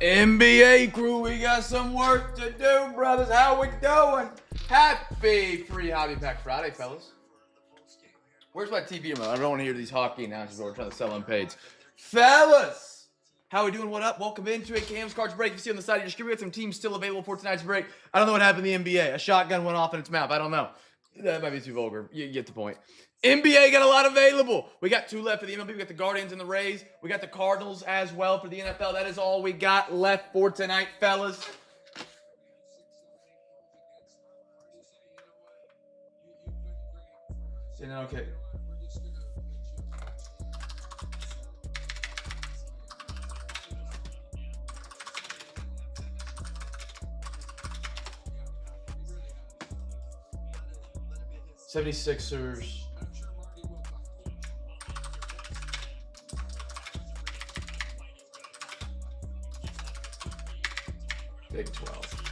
NBA crew, we got some work to do, brothers. How we doing? Happy Free Hobby Pack Friday, fellas. Where's my TV remote? I don't want to hear these hockey announcements where we're trying to sell unpaids. Fellas, how we doing? What up? Welcome into a Cam's Cards Break. You see on the side of your screen, we got some teams still available for tonight's break. I don't know what happened in the NBA. A shotgun went off in its mouth. I don't know. That might be too vulgar. You get the point. NBA got a lot available. We got two left for the MLB. We got the Guardians and the Rays. We got the Cardinals as well for the NFL. That is all we got left for tonight, fellas. Okay. '76ers. Big 12.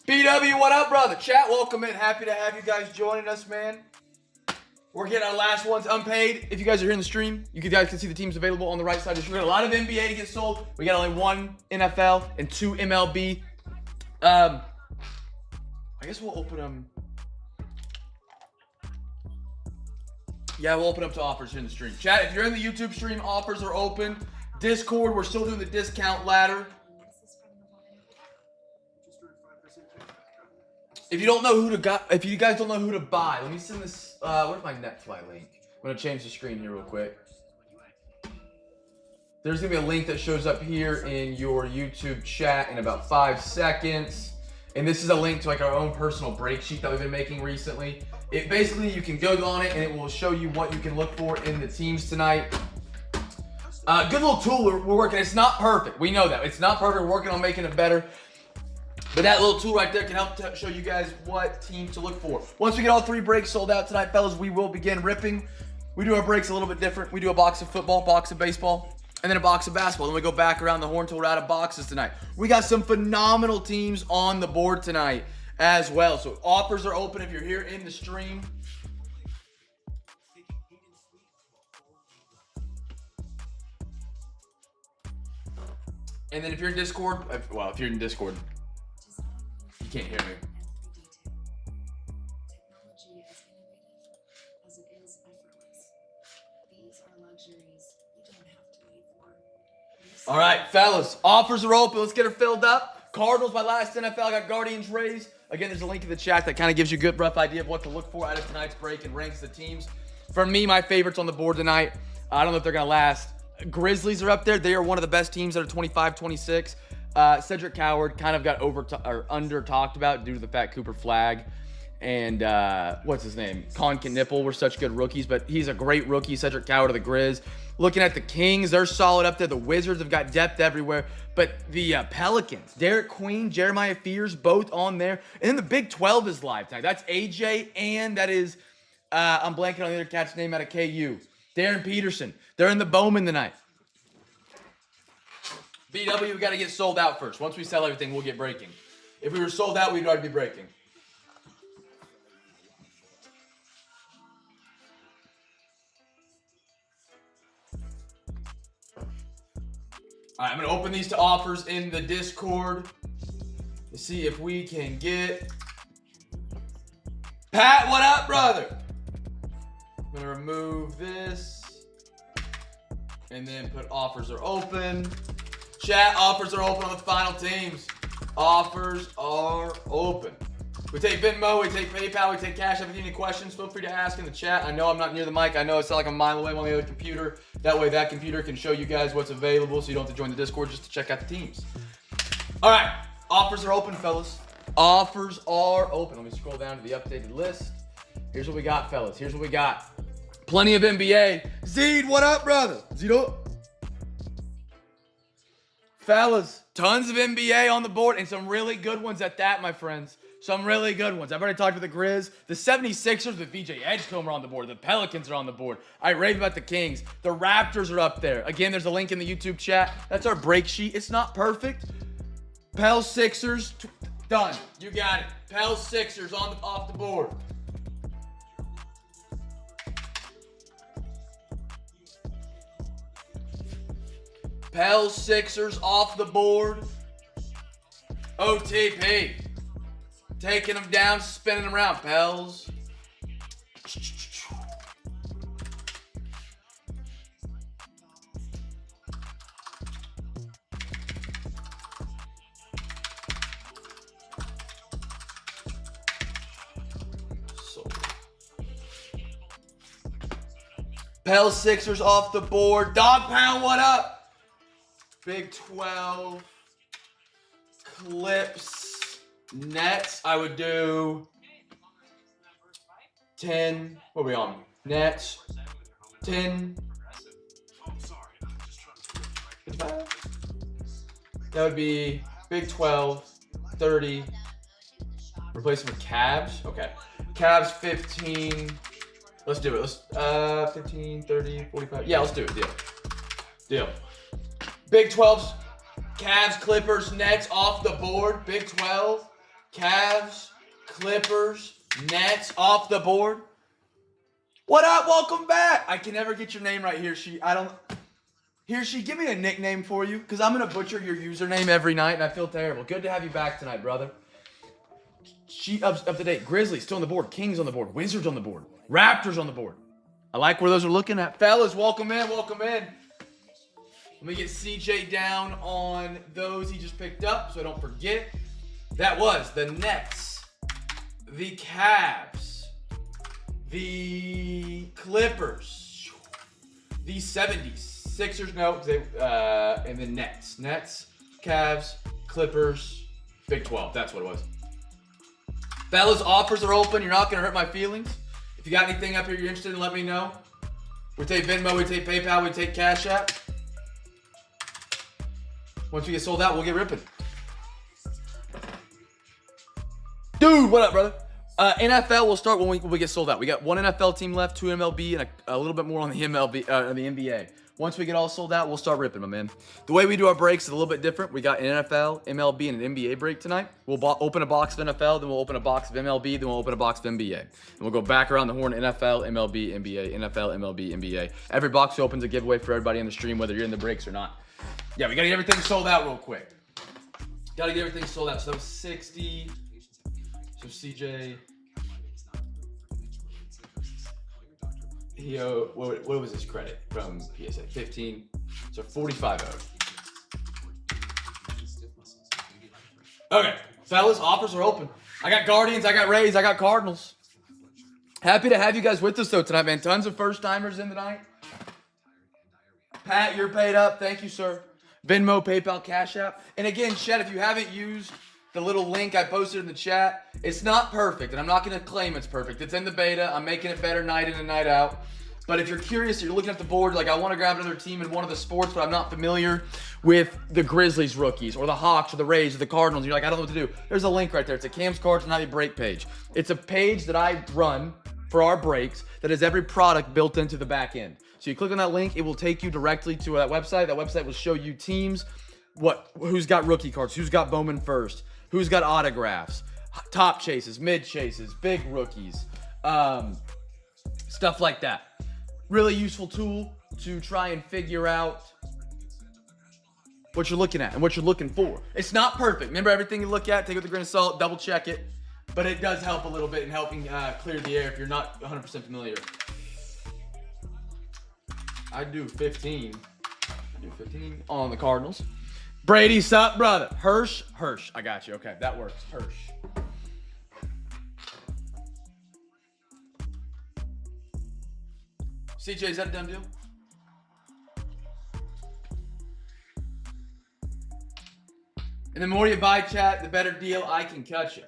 BW, what up, brother? Chat, welcome in. Happy to have you guys joining us, man. We're getting our last ones unpaid. If you guys are here in the stream, you guys can see the teams available on the right side. We got a lot of NBA to get sold. We got only one NFL and two MLB. I guess we'll open them. Yeah, we'll open up to offers here in the stream. Chat, if you're in the YouTube stream, offers are open. Discord, we're still doing the discount ladder. If you don't know who to if you guys don't know who to buy, let me send this. Where's my Netflix link? I'm gonna change the screen here real quick. There's gonna be a link that shows up here in your YouTube chat in about 5 seconds. And this is a link to like our own personal break sheet that we've been making recently. It basically, you can go on it and it will show you what you can look for in the teams tonight. Good little tool we're working. It's not perfect. We know that. It's not perfect. We're working on making it better. But that little tool right there can help to show you guys what team to look for. Once we get all 3 breaks sold out tonight, fellas, we will begin ripping. We do our breaks a little bit different. We do a box of football, box of baseball, and then a box of basketball. Then we go back around the horn till we're out of boxes tonight. We got some phenomenal teams on the board tonight as well. So offers are open if you're here in the stream. And then if you're in Discord, well, if you're in Discord, you can't hear me. All right, fellas, offers are open. Let's get her filled up. Cardinals, my last NFL. I got Guardians, Rays. Again, there's a link in the chat that kind of gives you a good rough idea of what to look for out of tonight's break and ranks the teams. For me, my favorites on the board tonight, I don't know if they're going to last. Grizzlies are up there. They are one of the best teams that are 25-26. Cedric Coward kind of got under talked about due to the fact Cooper Flagg and what's his name? Con Knipple were such good rookies, but he's a great rookie. Cedric Coward of the Grizz. Looking at the Kings, they're solid up there. The Wizards have got depth everywhere. But the Pelicans, Derek Queen, Jeremiah Fears, both on there. And then the Big 12 is live tonight. That's AJ and that is, I'm blanking on the other cat's name out of KU. Darren Peterson. They're in the Bowman tonight. BW, we got to get sold out first. Once we sell everything, we'll get breaking. If we were sold out, we'd already be breaking. All right, I'm going to open these to offers in the Discord to see if we can get... Pat, what up, brother? I'm going to remove this and then put offers are open. Chat, offers are open on the final teams. Offers are open. We take Venmo, we take PayPal, we take Cash. If you have any questions, feel free to ask in the chat. I know I'm not near the mic. I know it's not like I'm a mile away on the other computer. That way that computer can show you guys what's available so you don't have to join the Discord just to check out the teams. All right, offers are open, fellas. Offers are open. Let me scroll down to the updated list. Here's what we got, fellas. Here's what we got. Plenty of NBA. Zed, what up, brother? Zed, fellas, tons of NBA on the board and some really good ones at that, my friends. Some really good ones. I've already talked with the Grizz. The 76ers with VJ Edgecombe are on the board. The Pelicans are on the board. I rave about the Kings. The Raptors are up there. Again, there's a link in the YouTube chat. That's our break sheet. It's not perfect. Pels Sixers, done. You got it. Pels Sixers off the board. Pels Sixers off the board. OTP. Taking them down, spinning them around. Pels. Pels Sixers off the board. Dog Pound, what up? Big 12. Clips. Nets, I would do 10. What are we on? Nets. 10. 55? That would be Big 12. 30. Replace them with Cavs. Okay. Cavs 15. Let's do it. Let's 15, 30, 45. Yeah, let's do it. Deal. Big 12's Cavs, Clippers, Nets off the board. Big 12, Cavs, Clippers, Nets off the board. What up? Welcome back. I can never get your name right here. Give me a nickname for you, because I'm going to butcher your username every night, and I feel terrible. Good to have you back tonight, brother. Up to date. Grizzlies still on the board. Kings on the board. Wizards on the board. Raptors on the board. I like where those are looking at. Fellas, welcome in. Welcome in. Let me get CJ down on those he just picked up so I don't forget. That was the Nets, the Cavs, the Clippers, the 70s, Sixers, no, and the Nets. Nets, Cavs, Clippers, Big 12. That's what it was. Fellas, offers are open. You're not going to hurt my feelings. If you got anything up here you're interested in, let me know. We take Venmo, we take PayPal, we take Cash App. Once we get sold out, we'll get ripping. Dude, what up, brother? NFL will start when we get sold out. We got one NFL team left, two MLB, and a little bit more on the MLB, on the NBA. Once we get all sold out, we'll start ripping, my man. The way we do our breaks is a little bit different. We got an NFL, MLB, and an NBA break tonight. We'll open a box of NFL, then we'll open a box of MLB, then we'll open a box of NBA. And we'll go back around the horn, NFL, MLB, NBA, NFL, MLB, NBA. Every box opens a giveaway for everybody on the stream, whether you're in the breaks or not. Yeah, we got to get everything sold out real quick. Got to get everything sold out. So that was 60. So CJ... what was his credit from PSA? 15. So 45 owed. Okay, fellas, offers are open. I got Guardians, I got Rays, I got Cardinals. Happy to have you guys with us though tonight, man. Tons of first timers in tonight. Pat, you're paid up. Thank you, sir. Venmo, PayPal, Cash App. And again, Chet, if you haven't used the little link I posted in the chat, it's not perfect, and I'm not going to claim it's perfect. It's in the beta. I'm making it better night in and night out. But if you're curious, you're looking at the board, like I want to grab another team in one of the sports, but I'm not familiar with the Grizzlies rookies or the Hawks or the Rays or the Cardinals. You're like, I don't know what to do. There's a link right there. It's a Cam's Cards and How You Break page. It's a page that I run for our breaks that has every product built into the back end. So you click on that link, it will take you directly to that website. That website will show you teams, who's got rookie cards, who's got Bowman first, who's got autographs, top chases, mid chases, big rookies, stuff like that. Really useful tool to try and figure out what you're looking at and what you're looking for. It's not perfect. Remember, everything you look at, take it with a grain of salt, double check it. But it does help a little bit in helping clear the air if you're not 100% familiar. I do 15 on the Cardinals. Brady, sup, brother? Hirsch. I got you. Okay, that works. Hirsch. CJ, is that a done deal? And the more you buy, chat, the better deal I can cut you.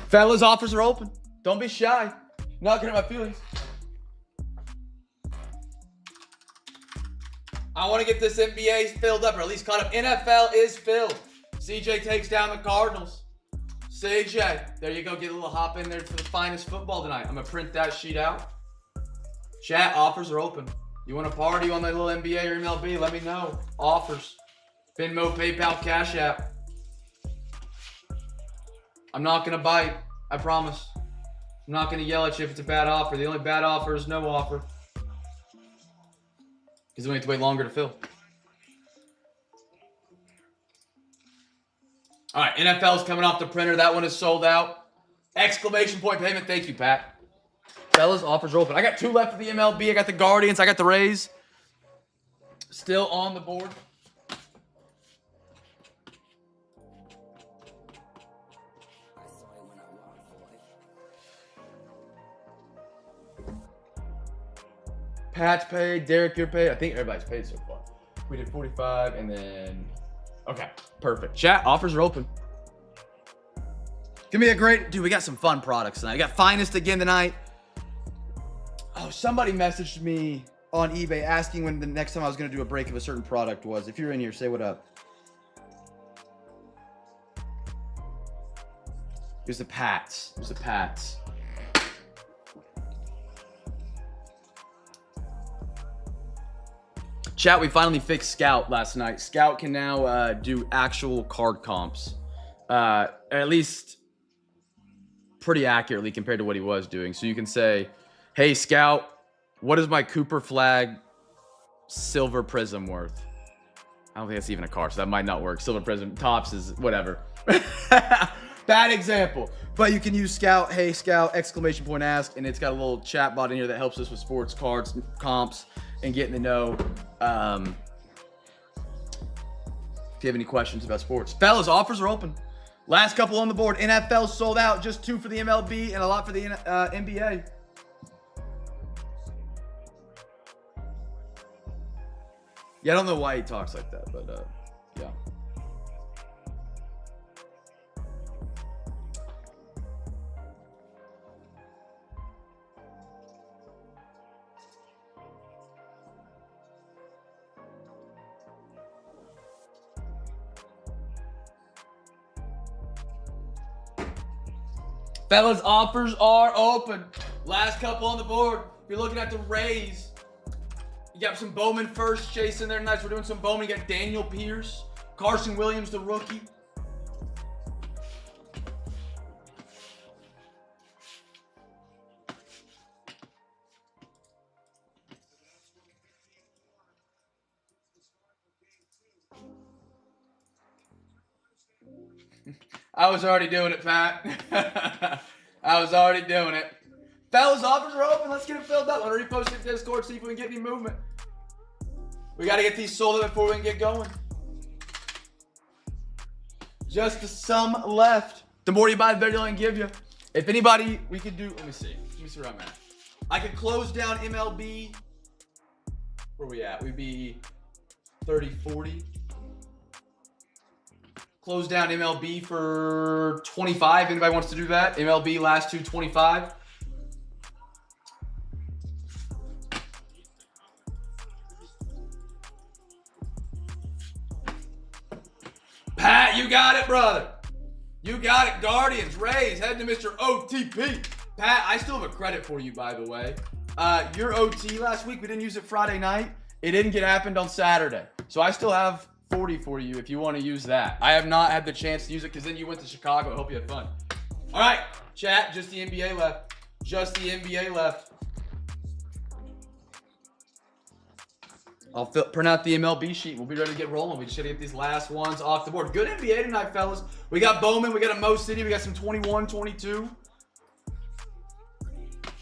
Fellas, offers are open. Don't be shy. Not gonna hurt my feelings. I want to get this NBA filled up, or at least caught up. NFL is filled. CJ takes down the Cardinals. CJ, there you go. Get a little hop in there for the finest football tonight. I'm gonna print that sheet out. Chat, offers are open. You want to party on that little NBA or MLB? Let me know. Offers. Venmo, PayPal, Cash App. I'm not going to bite. I promise. I'm not going to yell at you if it's a bad offer. The only bad offer is no offer. Because we have to wait longer to fill. All right, NFL's coming off the printer. That one is sold out. Exclamation point payment. Thank you, Pat. Fellas, offers are open. I got 2 left for the MLB. I got the Guardians. I got the Rays. Still on the board. Pat's paid. Derek, you're paid. I think everybody's paid so far. We did 45 and then... Okay, perfect. Chat, offers are open. Give me a great... Dude, we got some fun products tonight. We got Finest again tonight. Oh, somebody messaged me on eBay asking when the next time I was going to do a break of a certain product was. If you're in here, say what up. Here's the Pats. Here's the Pats. Chat, we finally fixed Scout last night. Scout can now do actual card comps. At least pretty accurately compared to what he was doing. So you can say, hey, Scout, what is my Cooper Flag Silver Prism worth? I don't think that's even a card, so that might not work. Silver Prism, Tops is whatever. Bad example. But you can use Scout, hey, Scout, exclamation point ask, and it's got a little chat bot in here that helps us with sports cards, comps, and getting to know if you have any questions about sports. Fellas, offers are open. Last couple on the board. NFL sold out. Just 2 for the MLB and a lot for the NBA. Yeah, I don't know why he talks like that, but yeah. Fellas, offers are open. Last couple on the board. If you're looking at the Rays, you got some Bowman first chasing there. Nice. We're doing some Bowman. You got Daniel Pierce, Carson Williams, the rookie. I was already doing it, Pat. I was already doing it. Fellas, offers are open. Let's get it filled up. I'm going to repost it to Discord, see if we can get any movement. We got to get these sold out before we can get going. Just some left. The more you buy, the better they'll give you. If anybody, we could do, let me see where I'm at. I could close down MLB. Where we at? We'd be 30, 40. Close down MLB for 25. Anybody wants to do that? MLB last 2, 25. Pat, you got it, brother. You got it. Guardians, Rays, head to Mr. OTP. Pat, I still have a credit for you, by the way. Your OT last week, we didn't use it Friday night. It didn't get happened on Saturday. So I still have 40 for you if you want to use that. I have not had the chance to use it because then you went to Chicago. I hope you had fun. All right, chat, just the NBA left. Just the NBA left. I'll print out the MLB sheet. We'll be ready to get rolling. We just got to get these last ones off the board. Good NBA tonight, fellas. We got Bowman. We got a Mo City. We got some 21, 22.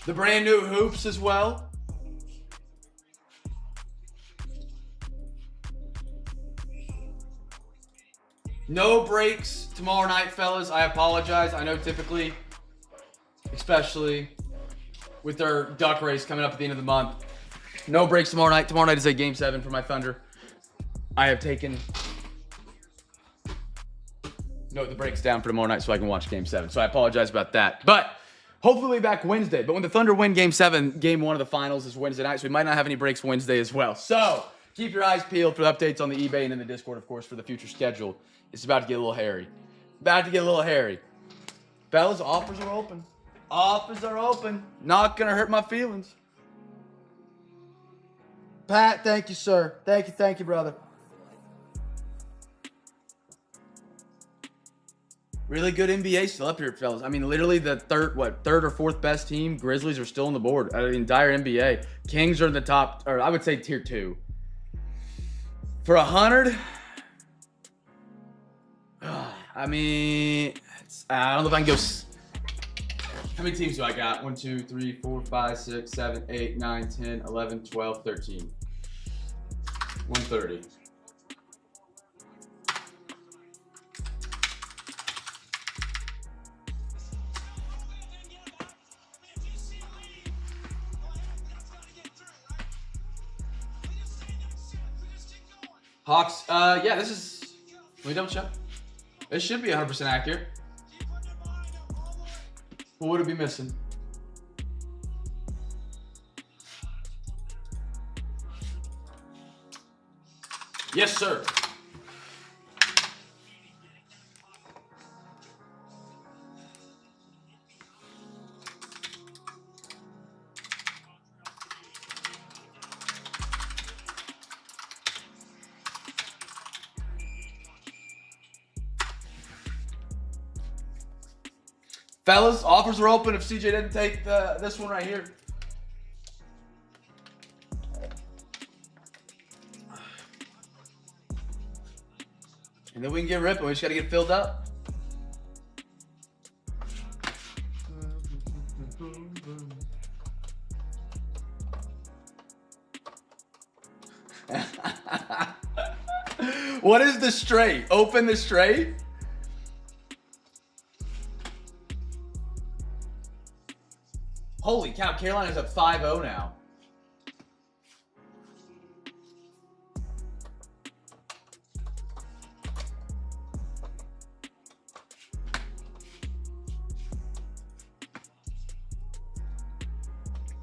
The brand new hoops as well. No breaks tomorrow night, fellas. I apologize. I know typically, especially with their duck race coming up at the end of the month, no breaks tomorrow night. Tomorrow night is a Game 7 for my Thunder. I have taken the breaks down for tomorrow night so I can watch Game 7. So I apologize about that. But hopefully we'll be back Wednesday. But when the Thunder win Game 7, Game 1 of the finals is Wednesday night. So we might not have any breaks Wednesday as well. So keep your eyes peeled for the updates on the eBay and in the Discord, of course, for the future schedule. It's about to get a little hairy. About to get a little hairy. Fellas, offers are open. Offers are open. Not going to hurt my feelings. Pat, thank you, sir. Thank you, brother. Really good NBA still up here, fellas. I mean, literally the third or fourth best team. Grizzlies are still on the board out of the entire NBA. Kings are in the top, or I would say tier 2. For 100, I mean, I don't know if I can go. How many teams do I got? 1, 2, 3, 4, 5, 6, 7, 8, 9, 10, 11, 12, 13. 130. Hawks, yeah, this is, let me double check. This should be 100% accurate. What would it be missing? Yes, sir. Fellas, offers are open if CJ didn't take this one right here. And then we can get ripping. We just got to get filled up. What is the straight? Open the straight? Holy cow, Carolina's up 5-0 now.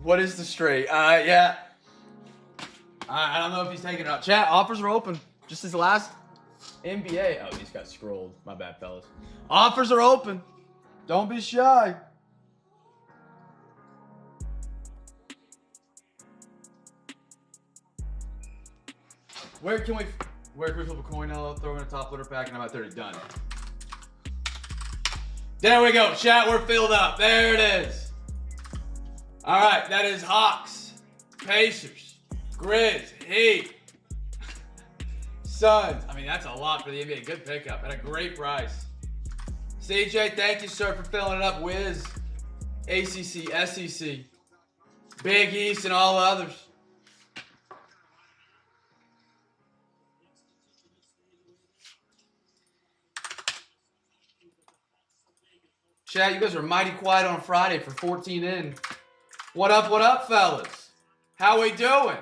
What is the straight? Yeah. I don't know if he's taking it up. Chat, offers are open. Just his last NBA. Oh, he's got scrolled. My bad, fellas. Offers are open. Don't be shy. Where can we flip a coin? I'll throw in a top loader pack and I'm at 30. Done. There we go. Chat, we're filled up. There it is. All right, that is Hawks, Pacers, Grizz, Heat, Suns. I mean, that's a lot for the NBA. Good pickup at a great price. CJ, thank you, sir, for filling it up. Wiz, ACC, SEC, Big East, and all others. Chat, you guys are mighty quiet on Friday for 14 in. What up, fellas? How we doing?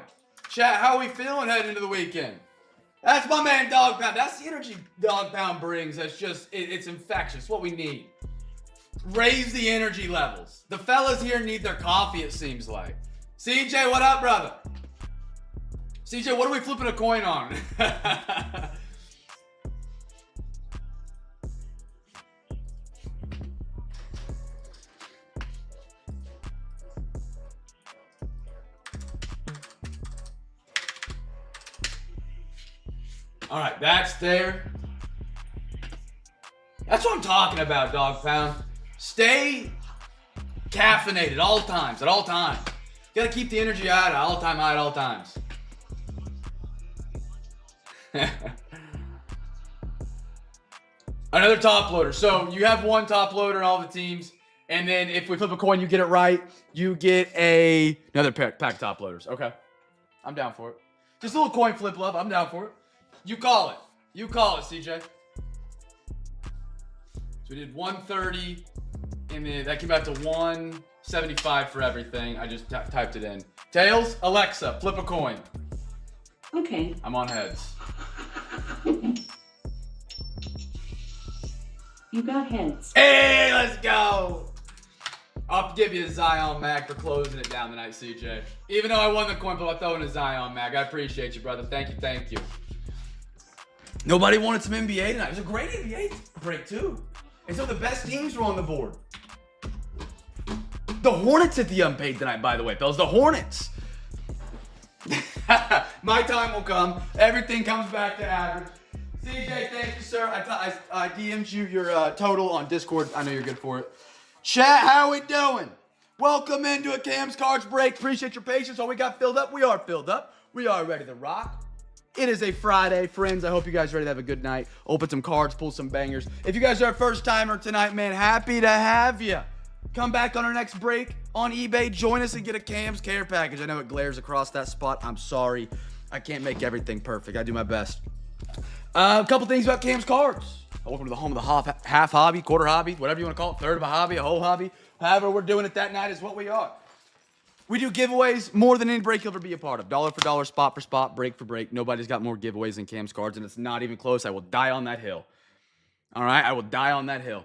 Chat, how we feeling heading into the weekend? That's my man, Dog Pound. That's the energy Dog Pound brings. That's just, it's infectious. What we need. Raise the energy levels. The fellas here need their coffee, it seems like. CJ, what up, brother? CJ, what are we flipping a coin on? All right, that's there. That's what I'm talking about, Dog Pound. Stay caffeinated at all times, You gotta keep the energy high at all times. Another top loader. So you have one top loader in all the teams, and then if we flip a coin, you get it right, you get another pack top loaders. Okay, I'm down for it. Just a little coin flip love. I'm down for it. You call it, CJ. So we did 130, and then that came out to 175 for everything. I just typed it in. Tails, Alexa, flip a coin. Okay. I'm on heads. You got heads. Hey, let's go. I'll give you a Zion mag for closing it down tonight, CJ. Even though I won the coin, but I'll throw in a Zion mag. I appreciate you, brother. Thank you. Nobody wanted some NBA tonight. It was a great NBA break, too. And some of the best teams were on the board. The Hornets hit the unpaid tonight, by the way, fellas. The Hornets. My time will come. Everything comes back to average. CJ, thank you, sir. I DM'd you your total on Discord. I know you're good for it. Chat, how we doing? Welcome into a Cam's Cards break. Appreciate your patience. All we got filled up. We are filled up. We are ready to rock. It is a Friday, friends. I hope you guys are ready to have a good night. Open some cards, pull some bangers. If you guys are a first timer tonight, man, happy to have you. Come back on our next break on eBay. Join us and get a Cam's care package. I know it glares across that spot. I'm sorry. I can't make everything perfect. I do my best. A couple things about Cam's Cards. Welcome to the home of the half hobby, quarter hobby, whatever you want to call it, third of a hobby, a whole hobby. However we're doing it that night is what we are. We do giveaways more than any break you'll ever be a part of. Dollar for dollar, spot for spot, break for break. Nobody's got more giveaways than Cam's Cards, and it's not even close. I will die on that hill. All right? I will die on that hill.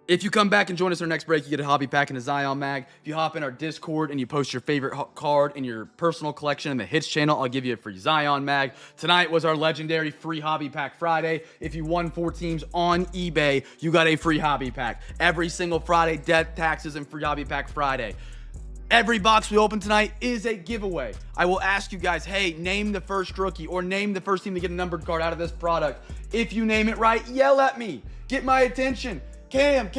If you come back and join us our next break, you get a hobby pack and a Zion mag. If you hop in our Discord and you post your favorite card in your personal collection in the Hits channel, I'll give you a free Zion mag. Tonight was our legendary free hobby pack Friday. If you won 4 teams on eBay, you got a free hobby pack. Every single Friday, death, taxes, and free hobby pack Friday. Every box we open tonight is a giveaway. I will ask you guys, hey, name the first rookie or name the first team to get a numbered card out of this product. If you name it right, yell at me. Get my attention. Cam.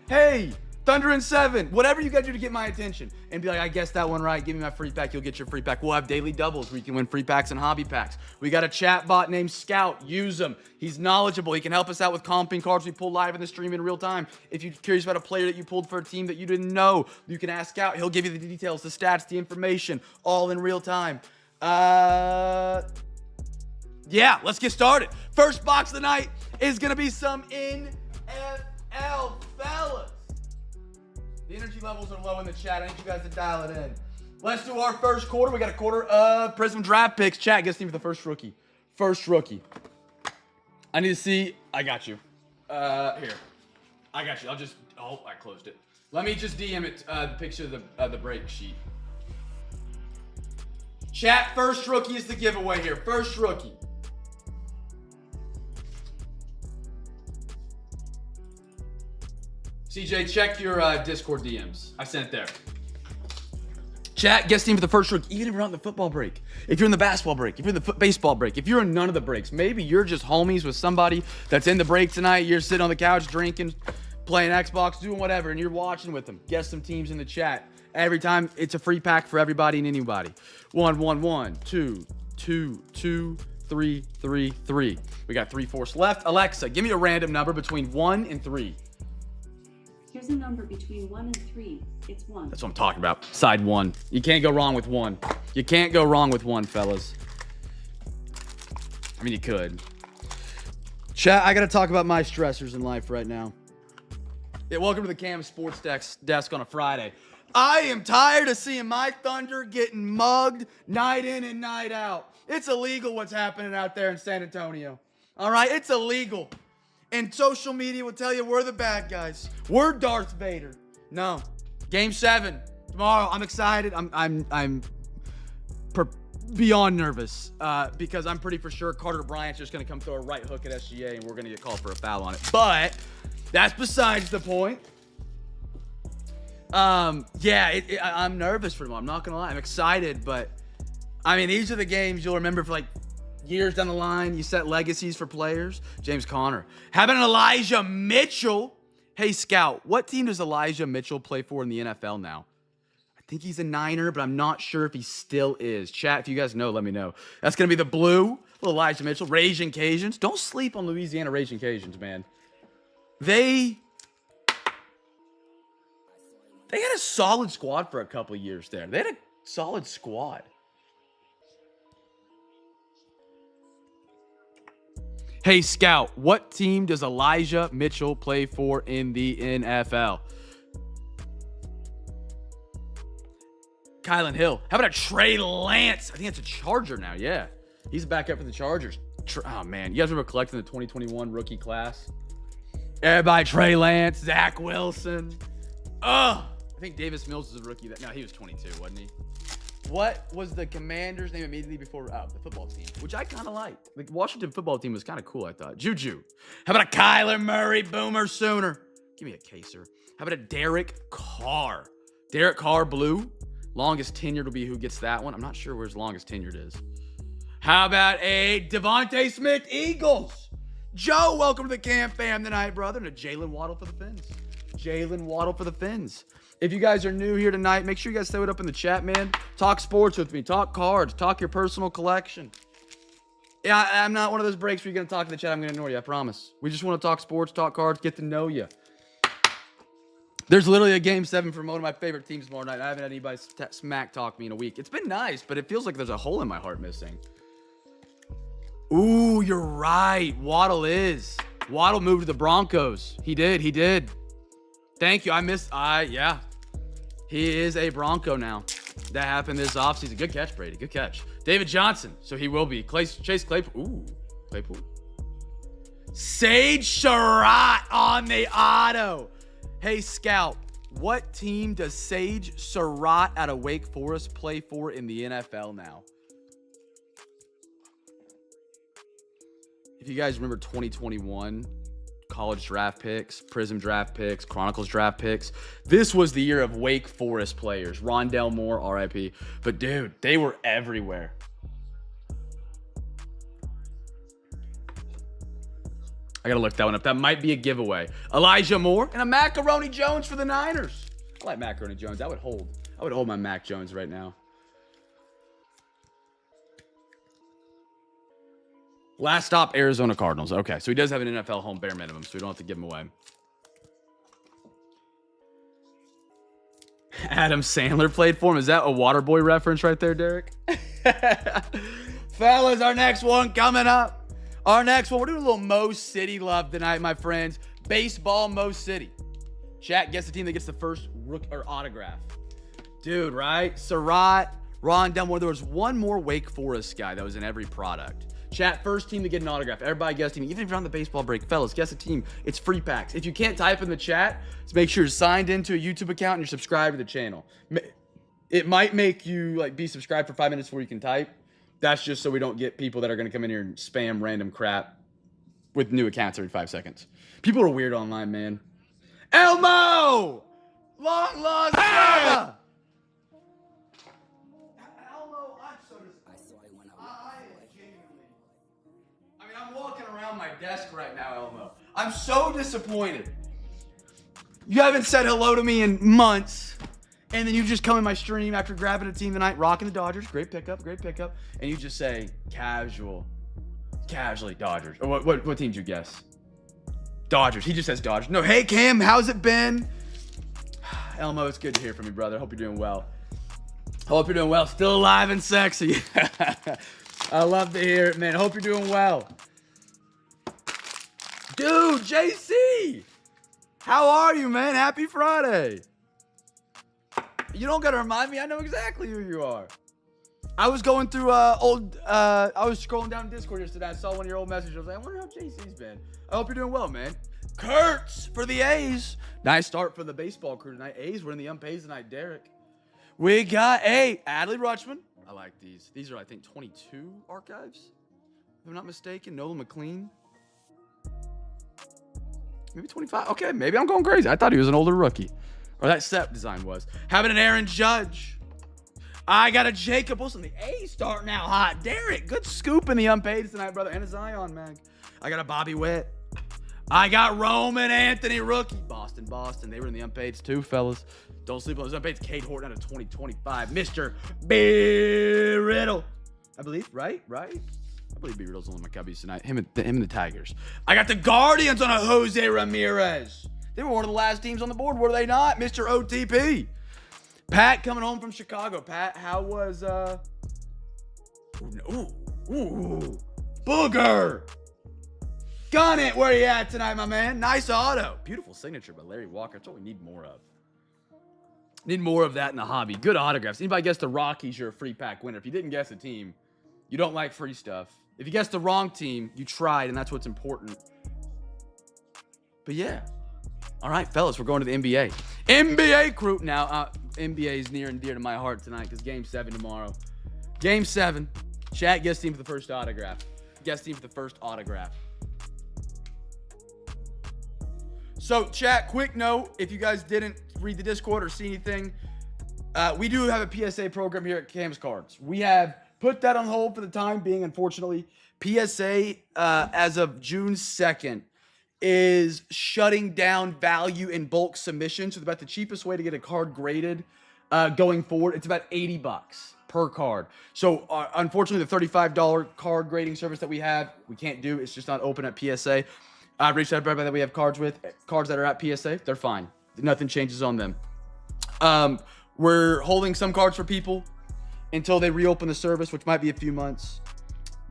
Hey, Thunder and 7. Whatever you got to do to get my attention. And be like, I guessed that one right. Give me my free pack. You'll get your free pack. We'll have daily doubles where you can win free packs and hobby packs. We got a chat bot named Scout. Use him. He's knowledgeable. He can help us out with comping cards we pull live in the stream in real time. If you're curious about a player that you pulled for a team that you didn't know, you can ask Scout. He'll give you the details, the stats, the information, all in real time. Yeah, let's get started. First box of the night is going to be some NFL, fellas. The energy levels are low in the chat. I need you guys to dial it in. Let's do our first quarter. We got a quarter of Prism draft picks. Chat, guess name for the first rookie. First rookie. I need to see. I got you. Here. I got you. I closed it. Let me just DM it, the picture of the break sheet. Chat, first rookie is the giveaway here. First rookie. CJ, check your Discord DMs. I sent it there. Chat, guest team for the first rookie. Even if you're not in the football break, if you're in the basketball break, if you're in the baseball break, if you're in none of the breaks, maybe you're just homies with somebody that's in the break tonight. You're sitting on the couch drinking, playing Xbox, doing whatever, and you're watching with them. Guess some teams in the chat. Every time, it's a free pack for everybody and anybody. 1, 1, 1, 2, 2, 2, 3, 3, 3. We got 3/4 left. Alexa, give me a random number between 1 and 3. Here's a number between 1 and 3. It's 1. That's what I'm talking about. Side 1. You can't go wrong with 1. You can't go wrong with 1, fellas. I mean, you could. Chat, I got to talk about my stressors in life right now. Yeah, welcome to the Cam Sports Desk on a Friday. I am tired of seeing my Thunder getting mugged night in and night out. It's illegal what's happening out there in San Antonio. All right? It's illegal. And social media will tell you we're the bad guys. We're Darth Vader. No. Game 7 tomorrow. I'm excited. I'm beyond nervous because I'm pretty for sure Carter Bryant's just going to come throw a right hook at SGA and we're going to get called for a foul on it. But that's besides the point. Yeah, I'm nervous for tomorrow. I'm not going to lie. I'm excited, but I mean, these are the games you'll remember for like years down the line. You set legacies for players. James Conner. How about an Elijah Mitchell? Hey, Scout, what team does Elijah Mitchell play for in the NFL now? I think he's a Niner, but I'm not sure if he still is. Chat, if you guys know, let me know. That's going to be the blue. Elijah Mitchell. Raging Cajuns. Don't sleep on Louisiana Raging Cajuns, man. They had a solid squad for a couple of years there. They had a solid squad. Hey, Scout, what team does Elijah Mitchell play for in the NFL? Kylan Hill. How about a Trey Lance? I think it's a Charger now, yeah. He's back up for the Chargers. Oh, man. You guys remember collecting the 2021 rookie class? Everybody, Trey Lance, Zach Wilson. I think Davis Mills is a rookie. No, he was 22, wasn't he? What was the Commanders' name immediately before the football team? Which I kind of liked. The Washington football team was kind of cool, I thought. Juju. How about a Kyler Murray Boomer Sooner? Give me a Kaser. How about a Derek Carr? Derek Carr blue. Longest tenured will be who gets that one. I'm not sure where his longest tenured is. How about a Devontae Smith Eagles? Joe, welcome to the CamFam tonight, brother. And a Jalen Waddle for the Fins. Jalen Waddle for the Fins. If you guys are new here tonight, make sure you guys throw it up in the chat, man. Talk sports with me. Talk cards. Talk your personal collection. Yeah, I'm not one of those breaks where you're going to talk in the chat. I'm going to ignore you, I promise. We just want to talk sports, talk cards, get to know you. There's literally a Game 7 for one of my favorite teams tomorrow night. I haven't had anybody smack talk me in a week. It's been nice, but it feels like there's a hole in my heart missing. Ooh, you're right. Waddle moved to the Broncos. He did. Thank you. Yeah. He is a Bronco now. That happened this offseason. Good catch, Brady. Good catch. David Johnson. So he will be. Chase Claypool. Ooh, Claypool. Sage Surratt on the auto. Hey, Scout. What team does Sage Surratt out of Wake Forest play for in the NFL now? If you guys remember 2021, college draft picks, Prism draft picks, Chronicles draft picks, this was the year of Wake Forest players. Rondell Moore, RIP. But dude, they were everywhere. I gotta look that one up. That might be a giveaway. Elijah Moore and a Macaroni Jones for the Niners. I like Macaroni Jones. I would hold my Mac Jones right now. Last stop, Arizona Cardinals. Okay, so he does have an NFL home bare minimum, so we don't have to give him away. Adam Sandler played for him. Is that a Waterboy reference right there, Derek? Fellas, our next one coming up. We're doing a little Mo City love tonight, my friends. Baseball Mo City. Chat, guess the team that gets the first autograph. Dude, right? Surratt, Ron Dunmore. There was one more Wake Forest guy that was in every product. Chat, first team to get an autograph. Everybody guess team. Even if you're on the baseball break, fellas, guess a team. It's free packs. If you can't type in the chat, just make sure you're signed into a YouTube account and you're subscribed to the channel. It might make you be subscribed for 5 minutes before you can type. That's just so we don't get people that are going to come in here and spam random crap with new accounts every 5 seconds. People are weird online, man. Elmo! Long lost Elmo! Elmo, I'm so disappointed. I'm walking around my desk right now, Elmo. I'm so disappointed. You haven't said hello to me in months. And then you just come in my stream after grabbing a team tonight, rocking the Dodgers. Great pickup. And you just say, casually Dodgers. Or what team did you guess? Dodgers. He just says Dodgers. No, hey, Cam, how's it been? Elmo, it's good to hear from you, brother. Hope you're doing well. Still alive and sexy. I love to hear it, man. Hope you're doing well. Dude, JC. How are you, man? Happy Friday. You don't gotta remind me. I know exactly who you are. I was going through I was scrolling down Discord yesterday. I saw one of your old messages. I was like, I wonder how JC's been. I hope you're doing well, man. Kurtz for the A's. Nice start for the baseball crew tonight. A's were in the unpays tonight, Derek. We got Adley Rutschman. I like these. These are, I think, 22 archives, if I'm not mistaken. Nolan McLean. Maybe 25. Okay, maybe I'm going crazy. I thought he was an older rookie. Or that set design was. Having an Aaron Judge. I got a Jacob Wilson. The A's starting out hot. Derek, good scoop in the unpaid tonight, brother. And a Zion, man. I got a Bobby Witt. I got Roman Anthony rookie. Boston. They were in the unpaids too, fellas. Don't sleep on those unpaids. Cade Horton out of 2025. Mr. B. Riddle. I believe, right? I believe B. Riddle's on my Cubbies tonight. Him and the Tigers. I got the Guardians on a Jose Ramirez. They were one of the last teams on the board, were they not? Mr. OTP. Pat coming home from Chicago. Pat, how was Booger. Gun it. Where you at tonight, my man? Nice auto. Beautiful signature by Larry Walker. That's what we need more of. Need more of that in the hobby. Good autographs. Anybody guess the Rockies, you're a free pack winner. If you didn't guess a team, you don't like free stuff. If you guessed the wrong team, you tried, and that's what's important. But yeah. All right, fellas, we're going to the NBA. NBA crew. Now, NBA is near and dear to my heart tonight because Game 7 tomorrow. Game 7. Chat, guess team for the first autograph. Guess team for the first autograph. So, chat, quick note. If you guys didn't read the Discord or see anything, We do have a PSA program here at Cam's Cards. We have put that on hold for the time being, unfortunately. PSA, as of June 2nd, is shutting down value in bulk submission. So about the cheapest way to get a card graded going forward, it's about $80 per card. So unfortunately, the $35 card grading service that we have, we can't do. It's just not open at PSA. I've reached out to everybody that we have cards that are at PSA. They're fine. Nothing changes on them. We're holding some cards for people until they reopen the service, which might be a few months.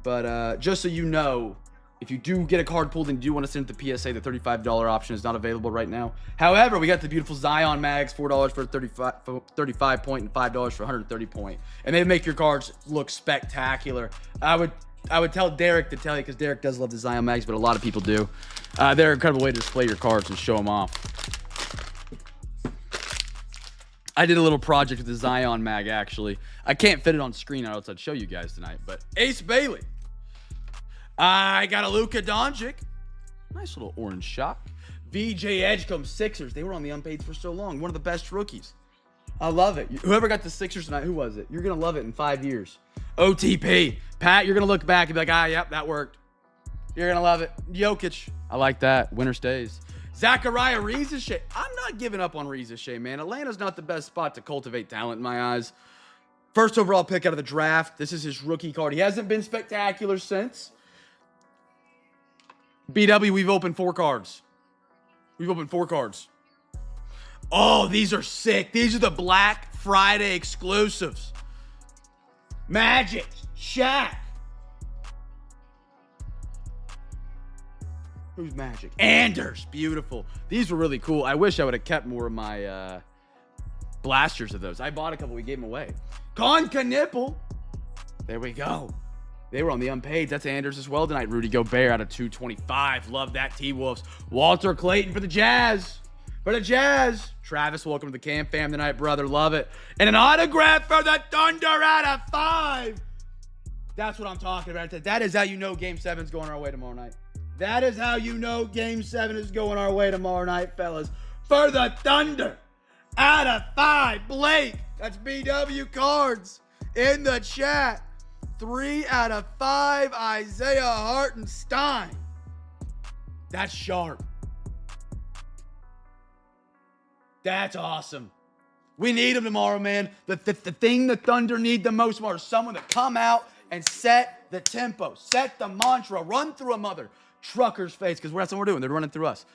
But just so you know, if you do get a card pulled and you do want to send it to PSA, the $35 option is not available right now. However, we got the beautiful Zion mags, $4 for 35 point and $5 for 130 point. And they make your cards look spectacular. I would tell Derek to tell you, because Derek does love the Zion mags, but a lot of people do. They're an incredible way to display your cards and show them off. I did a little project with the Zion mag, actually. I can't fit it on screen, or else I'd show you guys tonight. But Ace Bailey. I got a Luka Doncic. Nice little orange shock. VJ Edgecombe Sixers. They were on the unpaid for so long. One of the best rookies. I love it. Whoever got the Sixers tonight, who was it? You're going to love it in 5 years. OTP. Pat, you're going to look back and be like, yep, that worked. You're going to love it. Jokic. I like that. Winner stays. Zachariah Riza-Shea. I'm not giving up on Riza-Shea, man. Atlanta's not the best spot to cultivate talent in my eyes. First overall pick out of the draft. This is his rookie card. He hasn't been spectacular since. BW, we've opened 4 cards. We've opened 4 cards. Oh, these are sick. These are the Black Friday exclusives. Magic. Shaq. Who's Magic? Anders. Beautiful. These were really cool. I wish I would have kept more of my blasters of those. I bought a couple. We gave them away. Conca Nipple. There we go. They were on the unpaid. That's Anders as well tonight. Rudy Gobert out of 225. Love that, T-Wolves. Walter Clayton for the Jazz. For the Jazz. Travis, welcome to the Cam Fam tonight, brother. Love it. And an autograph for the Thunder out of 5. That's what I'm talking about. That is how you know Game 7's going our way tomorrow night. That is how you know Game 7 is going our way tomorrow night, fellas. For the Thunder. Out of 5. Blake. That's BW Cards. In the chat. 3 out of 5. Isaiah Hartenstein. That's sharp. That's awesome. We need him tomorrow, man. The thing the Thunder need the most tomorrow is someone to come out and set the tempo. Set the mantra. Run through a mother trucker's face, because that's what we're doing. They're running through us.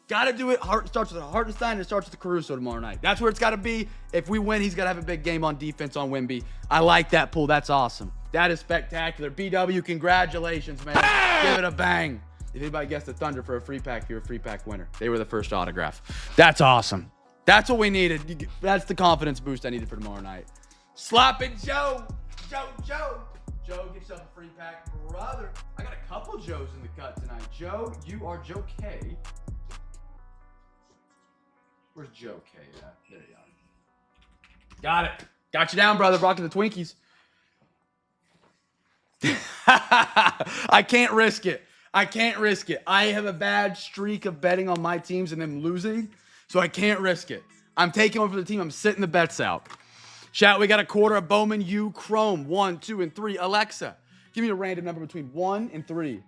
Got to do it. Starts with Hartenstein and it starts with Caruso tomorrow night. That's where it's got to be. If we win, he's got to have a big game on defense on Wemby. I like that pull. That's awesome. That is spectacular. BW, congratulations, man. Give it a bang. If anybody gets the Thunder for a free pack, you're a free pack winner. They were the first autograph. That's awesome. That's what we needed. That's the confidence boost I needed for tomorrow night. Slopping Joe. Joe. Joe, get yourself a free pack, brother. I got a couple Joes in the cut tonight. Joe, you are Joe K. Where's Joe K at? There you are. Got it. Got you down, brother. Rocking the Twinkies. I can't risk it. I have a bad streak of betting on my teams and them losing, so I can't risk it. I'm taking one for the team. I'm sitting the bets out. Chat, we got a quarter of Bowman U Chrome. 1, 2, and 3. Alexa, give me a random number between 1 and 3.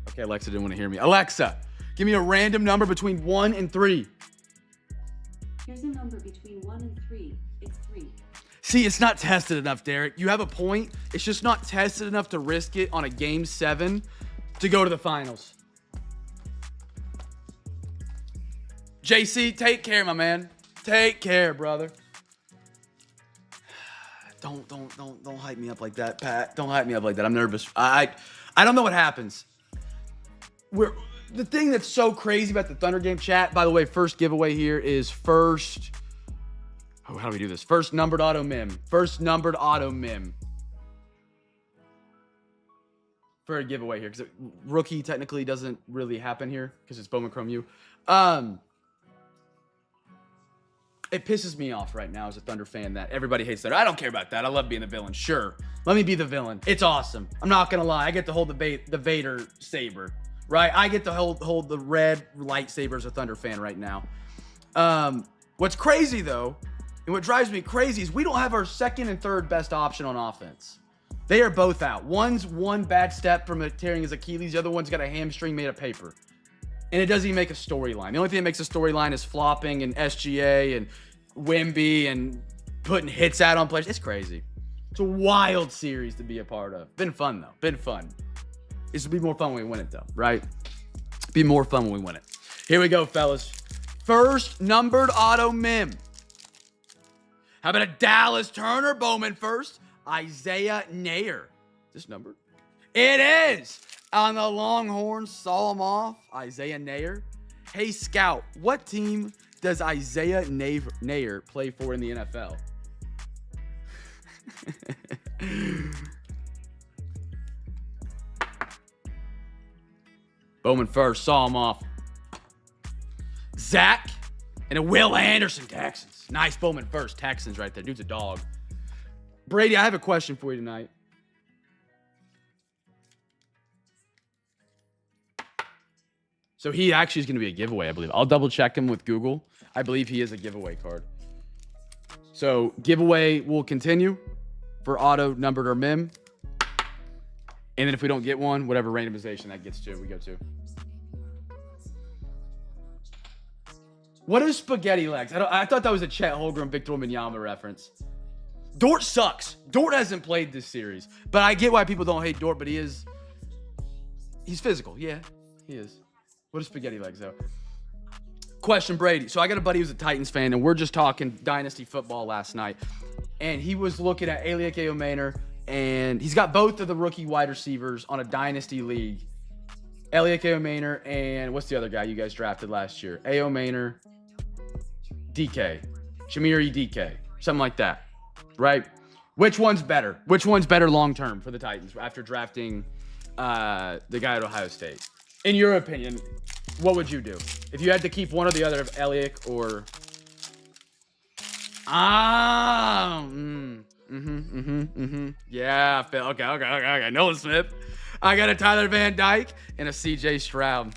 Okay, Alexa didn't want to hear me. Alexa, give me a random number between 1 and 3. Here's a number between 1 and 3. It's 3. See, it's not tested enough, Derek. You have a point. It's just not tested enough to risk it on a Game 7 to go to the finals. JC, take care, my man. Take care, brother. Don't hype me up like that, Pat. Don't hype me up like that. I'm nervous. I don't know what happens. The thing that's so crazy about the Thunder game, chat, by the way, first giveaway here is first. Oh, how do we do this? First numbered auto mim. First numbered auto mim. For a giveaway here, because rookie technically doesn't really happen here because it's Bowman Chrome U. It pisses me off right now as a Thunder fan that everybody hates Thunder. I don't care about that. I love being the villain. Sure. Let me be the villain. It's awesome. I'm not going to lie. I get to hold the Vader saber, right? I get to hold the red lightsaber as a Thunder fan right now. What's crazy, though, and what drives me crazy is we don't have our second and third best option on offense. They are both out. One's one bad step from tearing his Achilles. The other one's got a hamstring made of paper. And it doesn't even make a storyline. The only thing that makes a storyline is flopping and SGA and Wemby and putting hits out on players. It's crazy. It's a wild series to be a part of. Been fun, though. Been fun. This will be more fun when we win it, though, right? Be more fun when we win it. Here we go, fellas. First numbered auto mem. How about a Dallas Turner Bowman first? Isaiah Nair. Is this numbered? It is. On the Longhorns, saw him off. Isaiah Nair. Hey, Scout, what team does Isaiah Nair play for in the NFL? Bowman first, saw him off. Zach and a Will Anderson, Texans. Nice Bowman first, Texans right there. Dude's a dog. Brady, I have a question for you tonight. So he actually is going to be a giveaway, I believe. I'll double check him with Google. I believe he is a giveaway card. So giveaway will continue for auto, numbered, or mem. And then if we don't get one, whatever randomization that gets to, we go to. What is spaghetti legs? I thought that was a Chet Holmgren, Victor Wembanyama reference. Dort sucks. Dort hasn't played this series. But I get why people don't hate Dort, but he's physical. Yeah, he is. What is spaghetti legs, though? Question, Brady. So I got a buddy who's a Titans fan, and we're just talking dynasty football last night. And he was looking at Eliak Ayomaner, and he's got both of the rookie wide receivers on a dynasty league. Eliak Ayomaner and what's the other guy you guys drafted last year? Ayomaner, DK, Shamiri DK, something like that, right? Which one's better? Which one's better long-term for the Titans after drafting the guy at Ohio State? In your opinion, what would you do? If you had to keep one or the other of Eliak or... Yeah, Phil. Okay. Nolan Smith. I got a Tyler Van Dyke and a CJ Stroud.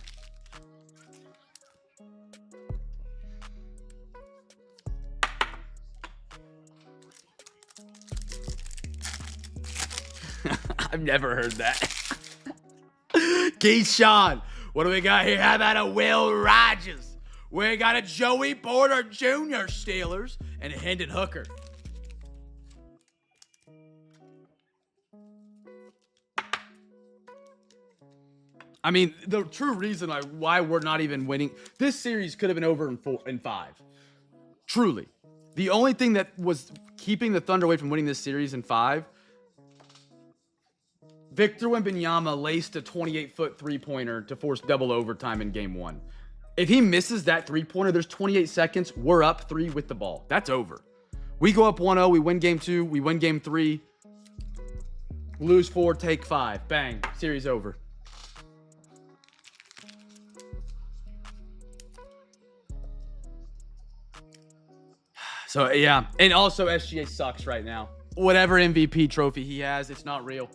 I've never heard that. Keyshawn, what do we got here? How about a Will Rogers? We got a Joey Porter Jr. Steelers and a Hendon Hooker. I mean, the true reason why we're not even winning, this series could have been over in 5. Truly. The only thing that was keeping the Thunder away from winning this series in 5, Victor Wembanyama laced a 28-foot three-pointer to force double overtime in game 1. If he misses that three-pointer, there's 28 seconds. We're up 3 with the ball. That's over. We go up 1-0. We win game 2. We win game 3. Lose 4, take 5. Bang. Series over. So, yeah. And also, SGA sucks right now. Whatever MVP trophy he has, it's not real.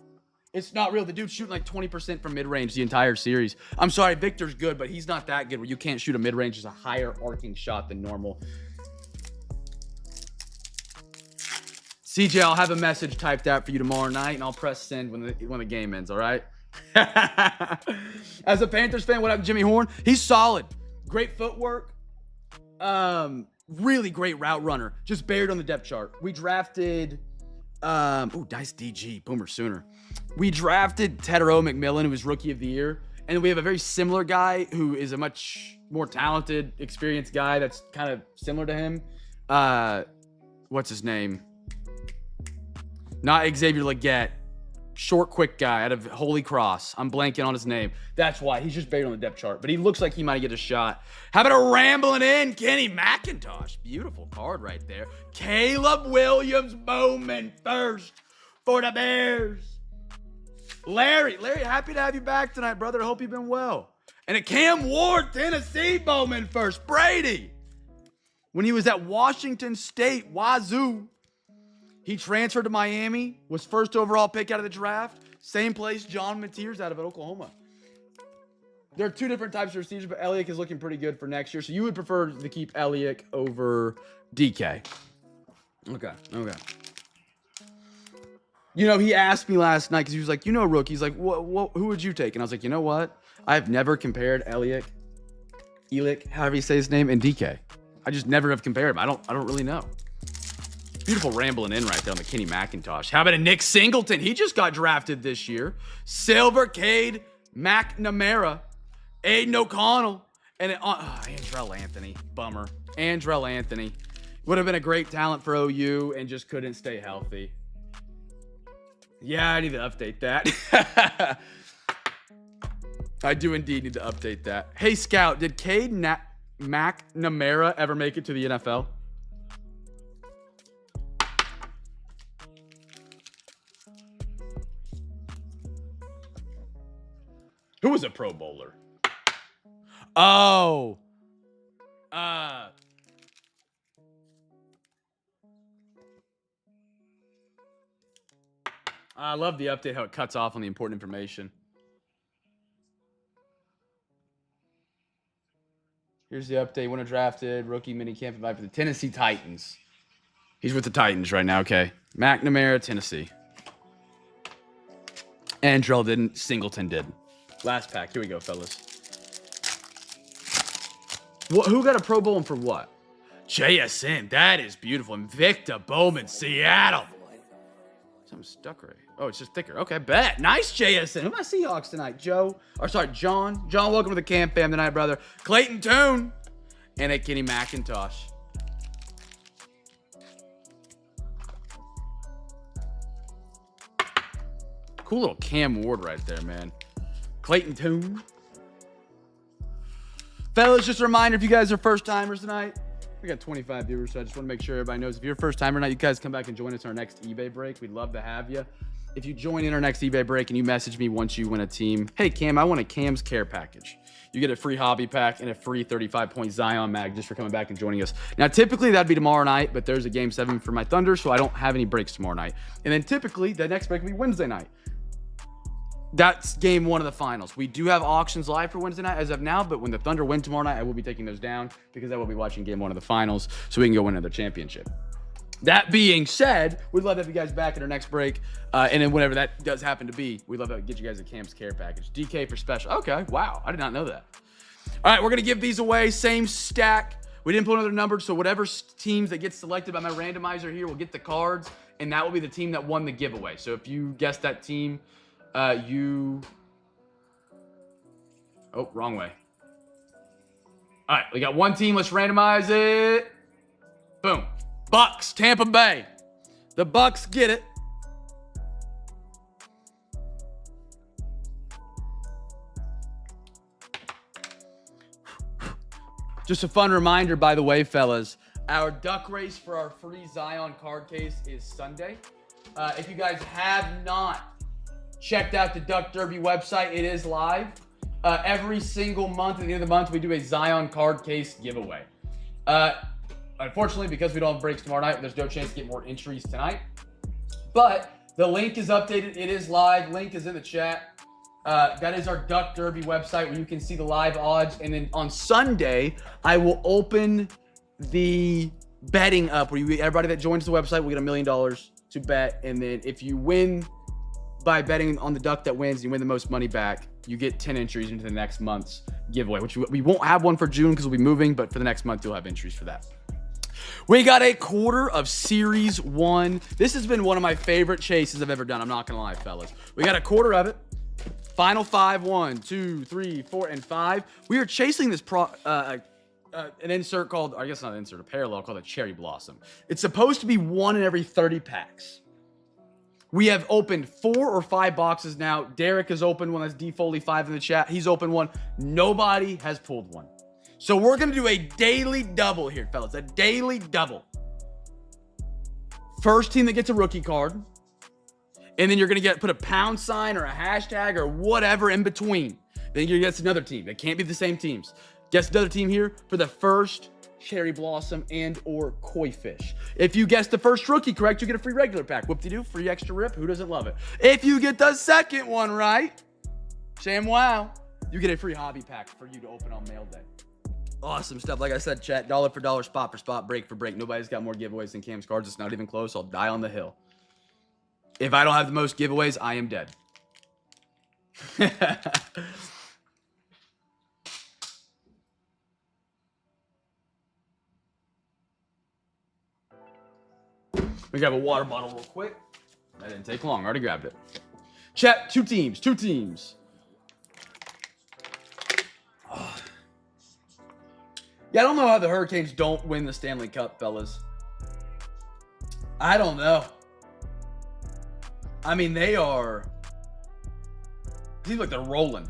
It's not real. The dude's shooting like 20% from mid-range the entire series. I'm sorry, Victor's good, but he's not that good where you can't shoot a mid-range as a higher arcing shot than normal. CJ, I'll have a message typed out for you tomorrow night, and I'll press send when the game ends, all right? As a Panthers fan, what up, Jimmy Horn? He's solid. Great footwork. Really great route runner. Just buried on the depth chart. We drafted... Dice DG, Boomer Sooner. We drafted Tedero McMillan, who was Rookie of the Year. And we have a very similar guy who is a much more talented, experienced guy that's kind of similar to him. What's his name? Not Xavier Legette. Short, quick guy out of Holy Cross. I'm blanking on his name. That's why. He's just buried on the depth chart. But he looks like he might get a shot. How about a rambling in Kenny McIntosh? Beautiful card right there. Caleb Williams Bowman first for the Bears. Larry, happy to have you back tonight, brother. I hope you've been well. And a Cam Ward, Tennessee Bowman first. Brady. When he was at Washington State, Wazoo, he transferred to Miami, was first overall pick out of the draft. Same place John Mateers out of Oklahoma. There are two different types of receivers, but Elliott is looking pretty good for next year. So you would prefer to keep Elliott over DK. Okay. You know, he asked me last night because he was like, rookie. He's like, who would you take? And I was like, you know what? I've never compared Elick, however you say his name, and DK. I just never have compared him. I don't really know. Beautiful rambling in right there on the Kenny McIntosh. How about a Nick Singleton? He just got drafted this year. Silver, Cade, McNamara, Aiden O'Connell, and Andrell Anthony. Bummer. Andrell Anthony. Would have been a great talent for OU and just couldn't stay healthy. Yeah, I need to update that. I do indeed need to update that. Hey, Scout, did Cade McNamara ever make it to the NFL? Who was a Pro Bowler? Oh. I love the update, how it cuts off on the important information. Here's the update. Winner drafted, rookie minicamp invite for the Tennessee Titans. He's with the Titans right now, okay. McNamara, Tennessee. Andrell didn't, Singleton did. Last pack. Here we go, fellas. Who got a Pro Bowl and for what? JSN. That is beautiful. Invicta, Bowman, Seattle. Something stuck right. Oh, it's just thicker. Okay, bet. Nice, JSN. Who are my Seahawks tonight? John. John, welcome to the CamFam tonight, brother. Clayton Tune. And a Kenny McIntosh. Cool little Cam Ward right there, man. Clayton Tune. Fellas, just a reminder, if you guys are first-timers tonight, we got 25 viewers, so I just want to make sure everybody knows if you're a first-timer tonight, you guys come back and join us in our next eBay break. We'd love to have you. If you join in our next eBay break and you message me once you win a team, hey, Cam, I want a Cam's Care package. You get a free hobby pack and a free 35-point Zion mag just for coming back and joining us. Now, typically, that'd be tomorrow night, but there's a Game 7 for my Thunder, so I don't have any breaks tomorrow night. And then typically, the next break will be Wednesday night. That's game 1 of the finals. We do have auctions live for Wednesday night as of now, but when the Thunder win tomorrow night, I will be taking those down because I will be watching game 1 of the finals so we can go win another championship. That being said, we'd love to have you guys back in our next break. And then whenever that does happen to be, we'd love to get you guys a Cam's Care package. DK for special. Okay, wow. I did not know that. All right, we're going to give these away. Same stack. We didn't put another number, so whatever teams that get selected by my randomizer here will get the cards, and that will be the team that won the giveaway. So if you guessed that team, oh, wrong way. All right, we got one team. Let's randomize it. Boom. Bucks, Tampa Bay. The Bucks get it. Just a fun reminder, by the way, fellas, our duck race for our free Zion card case is Sunday. If you guys have not checked out the Duck Derby website, it is live. Every single month, at the end of the month, we do a Zion card case giveaway. Unfortunately, because we don't have breaks tomorrow night, there's no chance to get more entries tonight. But the link is updated. It is live. Link is in the chat. That is our Duck Derby website where you can see the live odds. And then on Sunday, I will open the betting up where everybody that joins the website will get $1 million to bet. And then if you win by betting on the duck that wins, you win the most money back, you get 10 entries into the next month's giveaway, which we won't have one for June because we'll be moving, but for the next month, you'll have entries for that. We got a quarter of Series 1. This has been one of my favorite chases I've ever done. I'm not going to lie, fellas. We got a quarter of it. Final 5, 1, 2, 3, 4, and 5. We are chasing this an insert called, I guess not an insert, a parallel called a Cherry Blossom. It's supposed to be 1 in every 30 packs. We have opened 4 or 5 boxes now. Derek has opened one. That's D Foley 5 in the chat. He's opened one. Nobody has pulled one. So we're going to do a daily double here, fellas. A daily double. First team that gets a rookie card. And then you're going to put a pound sign or a hashtag or whatever in between. Then you get another team. They can't be the same teams. Guess another team here for the first Cherry Blossom and or Koi Fish. If you guess the first rookie correct, you get a free regular pack. Whoop-de-doo, free extra rip. Who doesn't love it? If you get the second one right, sham wow, you get a free hobby pack for you to open on mail day. Awesome stuff. Like I said, chat, dollar for dollar, spot for spot, break for break. Nobody's got more giveaways than Cam's cards. It's not even close. I'll die on the hill. If I don't have the most giveaways, I am dead. We grab a water bottle real quick. That didn't take long. I already grabbed it. Chat, two teams. Yeah, I don't know how the Hurricanes don't win the Stanley Cup, fellas. I don't know. I mean, they are... Seems like they're rolling.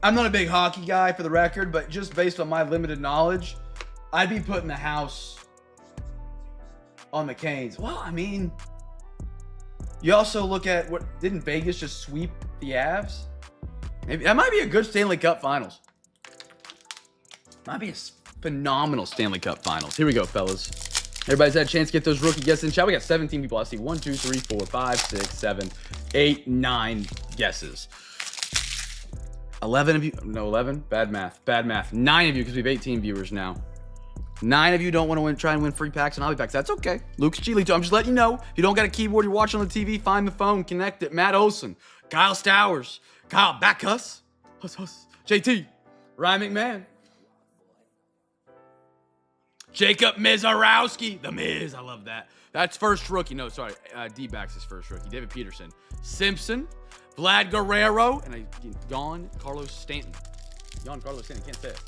I'm not a big hockey guy, for the record, but just based on my limited knowledge, I'd be putting the house on the Canes. Well, I mean, you also look at what... Didn't Vegas just sweep the Avs? Maybe that might be a good Stanley Cup Finals. Might be a phenomenal Stanley Cup Finals. Here we go, fellas. Everybody's had a chance to get those rookie guesses in chat. We got 17 people. I see 1, 2, 3, 4, 5, 6, 7, 8, 9 guesses. 11 of you. No, 11. Bad math. 9 of you, because we have 18 viewers now. 9 of you don't want to try and win free packs and hobby packs. That's okay. Luke's Geely, too. I'm just letting you know. If you don't got a keyboard, you're watching on the TV, find the phone, connect it. Matt Olson, Kyle Stowers, Kyle Backus, JT, Ryan McMahon, Jacob Mizarowski, the Miz, I love that. That's first rookie. No, sorry, D-backs is first rookie. David Peterson, Simpson, Vlad Guerrero, and Jan Carlos Stanton. Can't say it.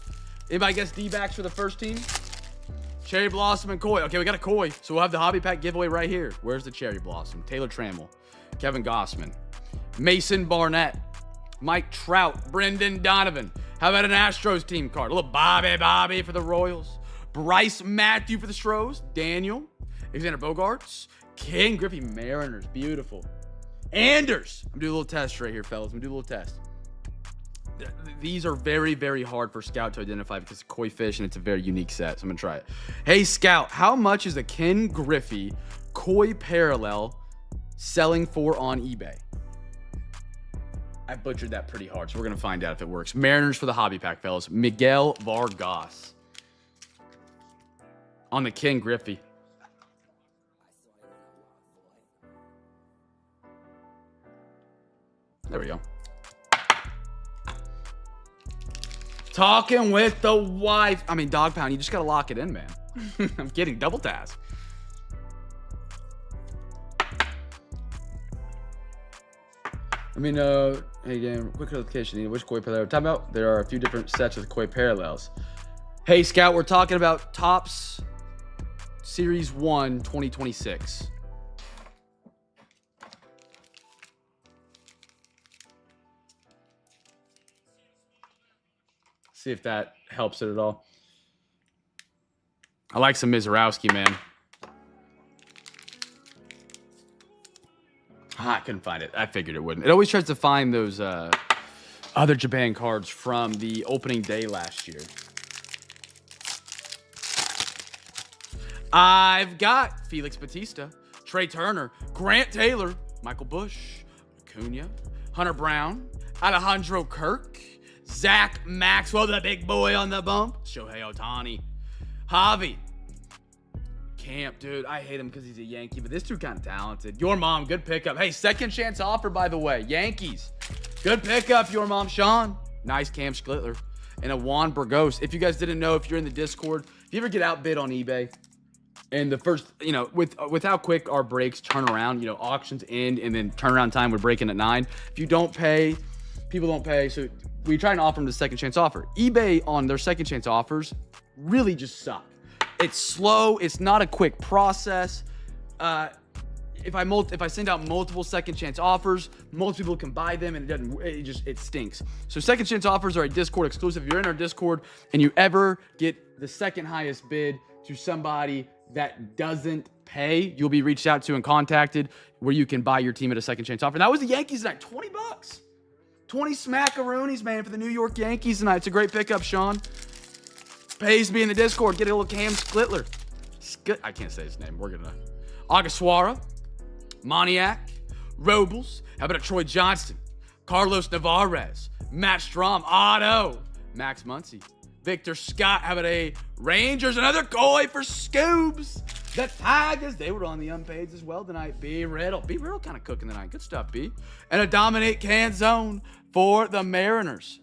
Anybody guess D-backs for the first team? Cherry Blossom and Coy. Okay, we got a Coy, so we'll have the hobby pack giveaway right here. Where's the Cherry Blossom? Taylor Trammell, Kevin Gossman, Mason Barnett, Mike Trout, Brendan Donovan. How about an Astros team card? A little Bobby for the Royals. Bryce Matthew for the Stros. Daniel. Alexander Bogarts. Ken Griffey Mariners. Beautiful. Anders. I'm doing a little test right here, fellas. I'm going to do a little test. These are very, very hard for Scout to identify because it's koi fish and it's a very unique set. So I'm going to try it. Hey, Scout, how much is a Ken Griffey koi parallel selling for on eBay? I butchered that pretty hard, so we're going to find out if it works. Mariners for the hobby pack, fellas. Miguel Vargas on the Ken Griffey. There we go. Talking with the wife. I mean, Dog Pound, you just got to lock it in, man. I'm kidding. Double task. Let me know. Hey, again, quick clarification. Which koi parallel we're talking about? There are a few different sets of koi parallels. Hey, Scout, we're talking about Topps Series 1 2026. See if that helps it at all. I like some Mizarowski, man. I couldn't find it. I figured it wouldn't. It always tries to find those other Japan cards from the opening day last year. I've got Felix Bautista, Trey Turner, Grant Taylor, Michael Bush, Acuna, Hunter Brown, Alejandro Kirk, Zach Maxwell, the big boy on the bump, Shohei Ohtani, Javi, Camp, dude, I hate him because he's a Yankee, but this dude kind of talented. Your mom, good pickup. Hey, second chance offer, by the way. Yankees, good pickup, your mom, Sean. Nice Cam Schlittler. And a Juan Burgos. If you guys didn't know, if you're in the Discord, if you ever get outbid on eBay, and the first, with how quick our breaks turn around, auctions end, and then turnaround time, we're breaking at 9. If you don't pay, people don't pay, so we try and offer them the second chance offer. eBay on their second chance offers really just suck. It's slow. It's not a quick process. If I send out multiple second chance offers, most people can buy them, and it stinks. So second chance offers are a Discord exclusive. If you're in our Discord and you ever get the second highest bid to somebody that doesn't pay, you'll be reached out to and contacted where you can buy your team at a second chance offer. And that was the Yankees tonight. $20. 20 smackaroonies, man, for the New York Yankees tonight. It's a great pickup, Sean. Pays to be in the Discord. Get a little Cam Schlittler. I can't say his name. We're going to. Agaswara, Moniak, Robles. How about a Troy Johnston? Carlos Navarez, Matt Strom, auto. Max Muncy. Victor Scott, how about a Rangers? Another goalie for Scoobs. The Tigers, they were on the unpaids as well tonight. B. Riddle kind of cooking tonight. Good stuff, B. And a dominate can zone for the Mariners.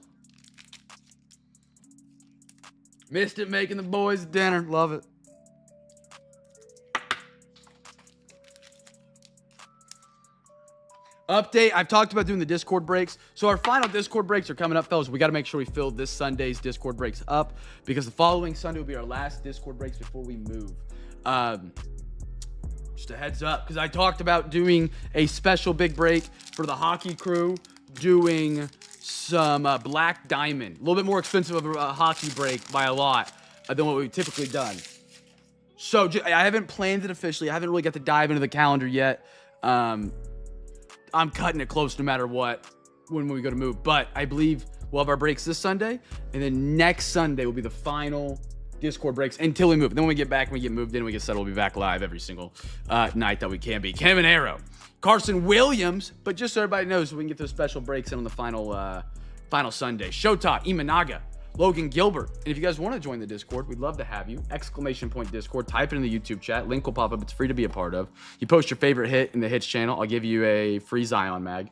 Missed it making the boys dinner. Love it. Update, I've talked about doing the Discord breaks. So our final Discord breaks are coming up, fellas. We got to make sure we fill this Sunday's Discord breaks up because the following Sunday will be our last Discord breaks before we move. Just a heads up, because I talked about doing a special big break for the hockey crew, doing some Black Diamond. A little bit more expensive of a hockey break by a lot than what we've typically done. So I haven't planned it officially. I haven't really got to dive into the calendar yet. I'm cutting it close no matter what when we go to move. But I believe we'll have our breaks this Sunday. And then next Sunday will be the final Discord breaks until we move. Then when we get back and we get moved in, we get settled, we'll be back live every single night that we can be. Kevin Arrow, Carson Williams. But just so everybody knows, so we can get those special breaks in on the final Sunday. Shota, Imanaga, Logan Gilbert. And if you guys want to join the Discord, we'd love to have you. ! Discord. Type it in the YouTube chat. Link will pop up. It's free to be a part of. You post your favorite hit in the hits channel. I'll give you a free Zion mag.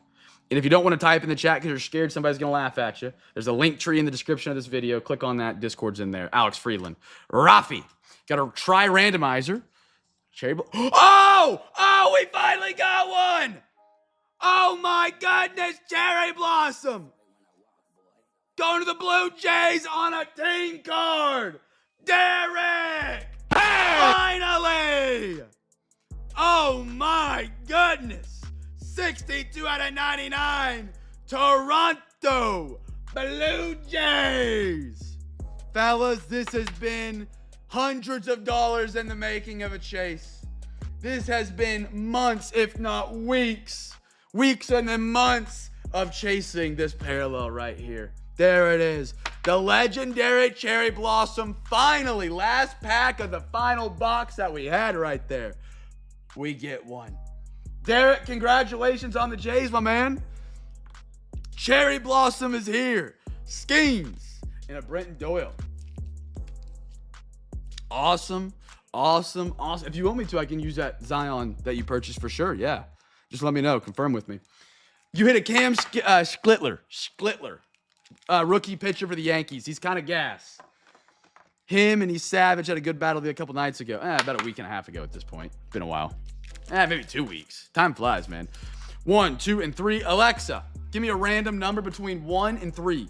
And if you don't want to type in the chat because you're scared somebody's going to laugh at you, there's a link tree in the description of this video. Click on that. Discord's in there. Alex Friedland. Rafi. Got a try randomizer. Oh, we finally got one. Oh my goodness. Cherry Blossom. Going to the Blue Jays on a team card. Derek. Hey! Finally. Oh my goodness. 62 out of 99. Toronto Blue Jays. Fellas, this has been hundreds of dollars in the making of a chase. This has been months, if not weeks. Weeks and then months of chasing this parallel right here. There it is. The legendary Cherry Blossom. Finally, last pack of the final box that we had right there. We get one. Derek, congratulations on the Jays, my man. Cherry Blossom is here. Schemes and a Brenton Doyle. Awesome. If you want me to, I can use that Zion that you purchased for sure. Yeah. Just let me know. Confirm with me. You hit a Cam Sklitler. Rookie pitcher for the Yankees. He's kind of gas. Him and he's Savage had a good battle a couple nights ago. About a week and a half ago at this point. Been a while. Maybe 2 weeks. Time flies, man. 1, 2, and 3. Alexa, give me a random number between 1 and 3.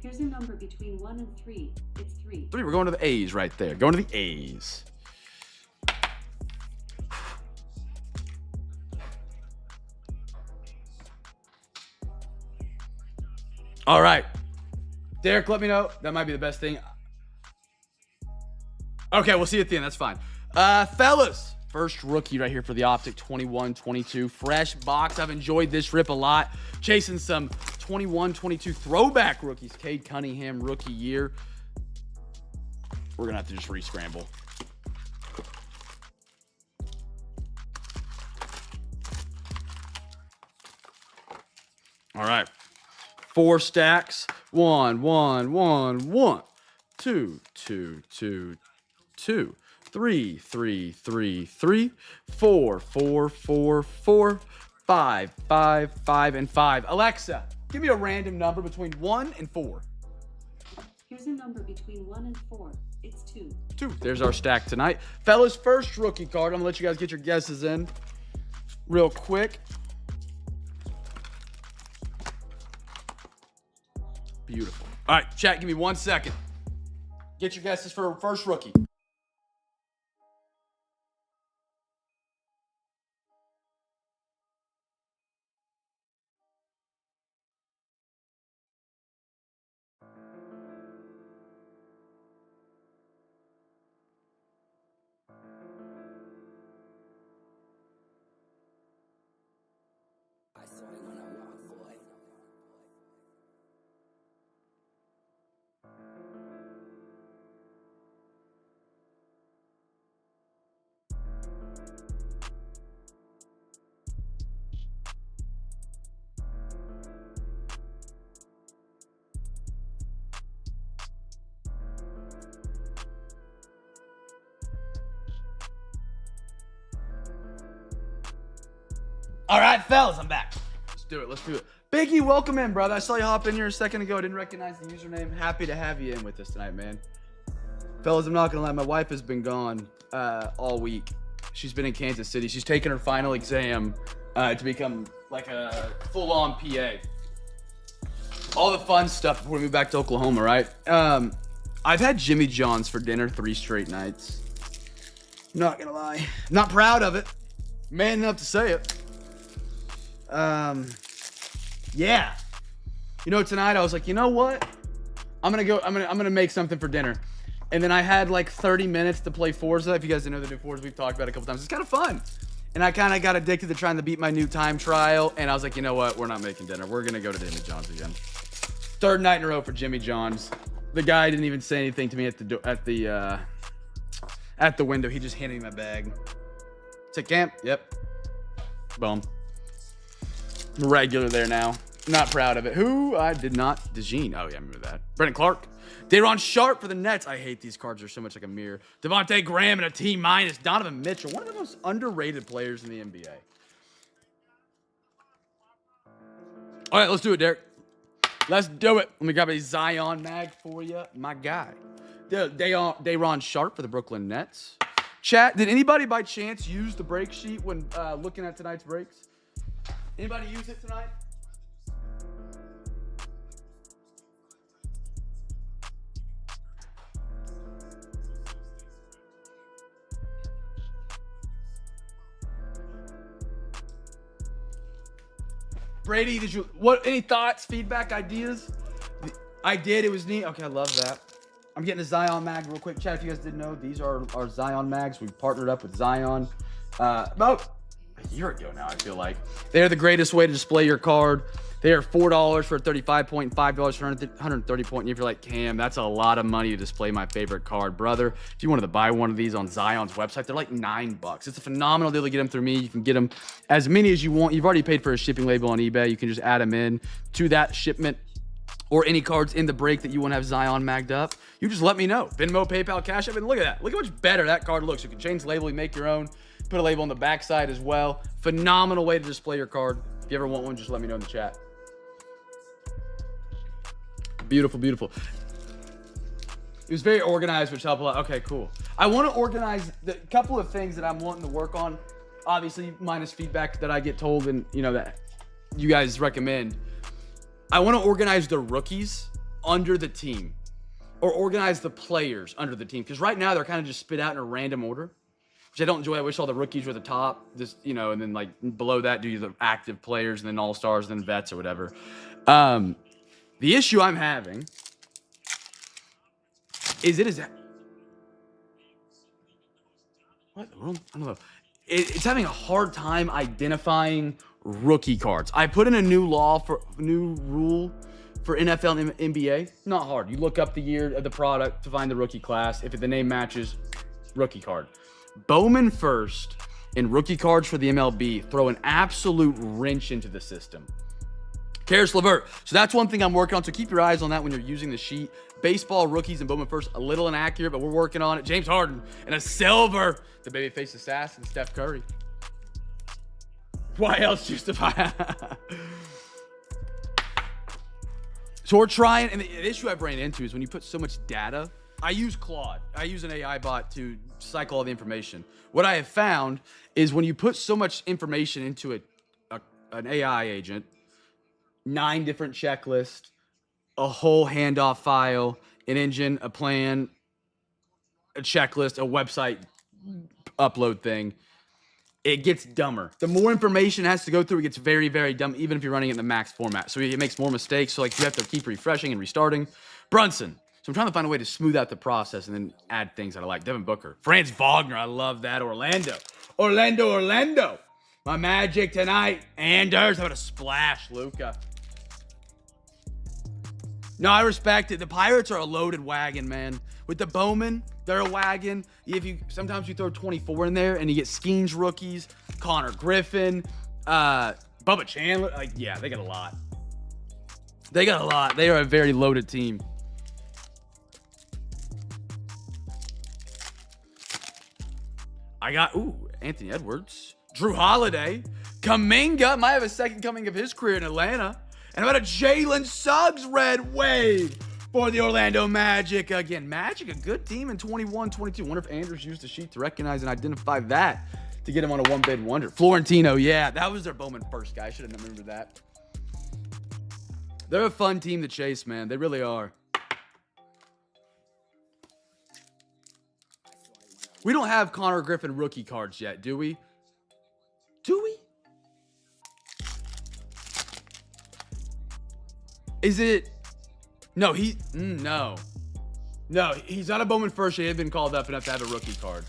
Here's a number between 1 and 3. It's 3. 3. We're going to the A's right there. Going to the A's. All right. Derek, let me know. That might be the best thing. Okay, we'll see you at the end. That's fine. Fellas, first rookie right here for the Optic 21-22. Fresh box. I've enjoyed this rip a lot. Chasing some 21-22 throwback rookies. Cade Cunningham, rookie year. We're going to have to just re-scramble. All right. 4 stacks. 1, 1, 1, 1. 2, 2, 2, 2. 3, 3, 3, 3. 4, 4, 4, 4. 5, 5, 5, and 5. Alexa, give me a random number between 1 and 4. Here's a number between 1 and 4. It's 2. 2. There's our stack tonight. Fellas, first rookie card. I'm going to let you guys get your guesses in real quick. Beautiful. All right, chat, give me 1 second. Get your guesses for first rookie. All right, fellas, I'm back. Let's do it. Let's do it. Biggie, welcome in, brother. I saw you hop in here a second ago. I didn't recognize the username. Happy to have you in with us tonight, man. Fellas, I'm not going to lie. My wife has been gone all week. She's been in Kansas City. She's taking her final exam to become like a full-on PA. All the fun stuff before we move back to Oklahoma, right? I've had Jimmy John's for dinner 3 straight nights. Not gonna lie. Not proud of it. Man enough to say it. Yeah. You know, tonight I was like, you know what? I'm gonna make something for dinner. And then I had like 30 minutes to play Forza. If you guys didn't know the new Forza, we've talked about it a couple times. It's kind of fun. And I kind of got addicted to trying to beat my new time trial. And I was like, you know what? We're not making dinner. We're gonna go to Jimmy John's again. 3rd night in a row for Jimmy John's. The guy didn't even say anything to me at the window. He just handed me my bag. To camp? Yep. Boom. Regular there now. Not proud of it. Who? I did not. DeJean. Oh, yeah, I remember that. Brendan Clark. Day'Ron Sharp for the Nets. I hate these cards. They're so much like a mirror. Devontae Graham and a T-. Donovan Mitchell. One of the most underrated players in the NBA. All right, let's do it, Derek. Let's do it. Let me grab a Zion mag for you, my guy. Day'Ron Sharp for the Brooklyn Nets. Chat, did anybody by chance use the break sheet when looking at tonight's breaks? Anybody use it tonight? Brady, any thoughts, feedback, ideas? I did, it was neat. Okay, I love that. I'm getting a Zion mag real quick. Chat, if you guys didn't know, these are our Zion mags. We've partnered up with Zion about a year ago now, I feel like. They're the greatest way to display your card. They are $4 for a 35 point, $5 for 130 point. And if you're like, Cam, that's a lot of money to display my favorite card, brother. If you wanted to buy one of these on Zion's website, they're like $9. It's a phenomenal deal to get them through me. You can get them as many as you want. You've already paid for a shipping label on eBay. You can just add them in to that shipment or any cards in the break that you want to have Zion magged up. You just let me know. Venmo, PayPal, Cash App, and look at that. Look how much better that card looks. You can change the label, you make your own. Put a label on the backside as well. Phenomenal way to display your card. If you ever want one, just let me know in the chat. Beautiful, beautiful. It was very organized, which helped a lot. Okay, cool. I want to organize the couple of things that I'm wanting to work on. Obviously, minus feedback that I get told and, you know, that you guys recommend. I want to organize the rookies under the team or organize the players under the team. Because right now, they're kind of just spit out in a random order, which I don't enjoy. I wish all the rookies were at the top, just, you know, and then like below that, do the active players and then all-stars and then vets or whatever. The issue I'm having is what? I don't know. It's having a hard time identifying rookie cards. I put in a new rule for NFL and NBA. Not hard. You look up the year of the product to find the rookie class. If the name matches, rookie card. Bowman first and rookie cards for the MLB throw an absolute wrench into the system. Karis LeVert. So that's one thing I'm working on. So keep your eyes on that when you're using the sheet. Baseball rookies and Bowman first, a little inaccurate, but we're working on it. James Harden and a silver. The babyface assassin, Steph Curry. Why else justify? So we're trying, and the issue I've ran into is when you put so much data. I use Claude. I use an AI bot to cycle all the information. What I have found is when you put so much information into an AI agent, 9 different checklists, a whole handoff file, an engine, a plan, a checklist, a website upload thing, it gets dumber. The more information it has to go through, it gets very, very dumb, even if you're running it in the max format. So it makes more mistakes. So like you have to keep refreshing and restarting. Brunson. So I'm trying to find a way to smooth out the process and then add things that I like. Devin Booker. Franz Wagner. I love that. Orlando. My Magic tonight. Anders. How about a splash, Luka? No, I respect it. The Pirates are a loaded wagon, man. With the Bowman, they're a wagon. Sometimes you throw 24 in there and you get Skeens rookies, Connor Griffin, Bubba Chandler. Like, yeah, they got a lot. They are a very loaded team. I got, Anthony Edwards. Drew Holiday. Kuminga might have a second coming of his career in Atlanta. And how about a Jalen Suggs red wave for the Orlando Magic? Again, Magic, a good team in 21-22. Wonder if Andrews used the sheet to recognize and identify that to get him on a one-bid wonder. Florentino, yeah, that was their Bowman first guy. I should have remembered that. They're a fun team to chase, man. They really are. We don't have Connor Griffin rookie cards yet, do we? Do we? Is it? No, no. No, he's not a Bowman first. He had been called up enough to have a rookie card.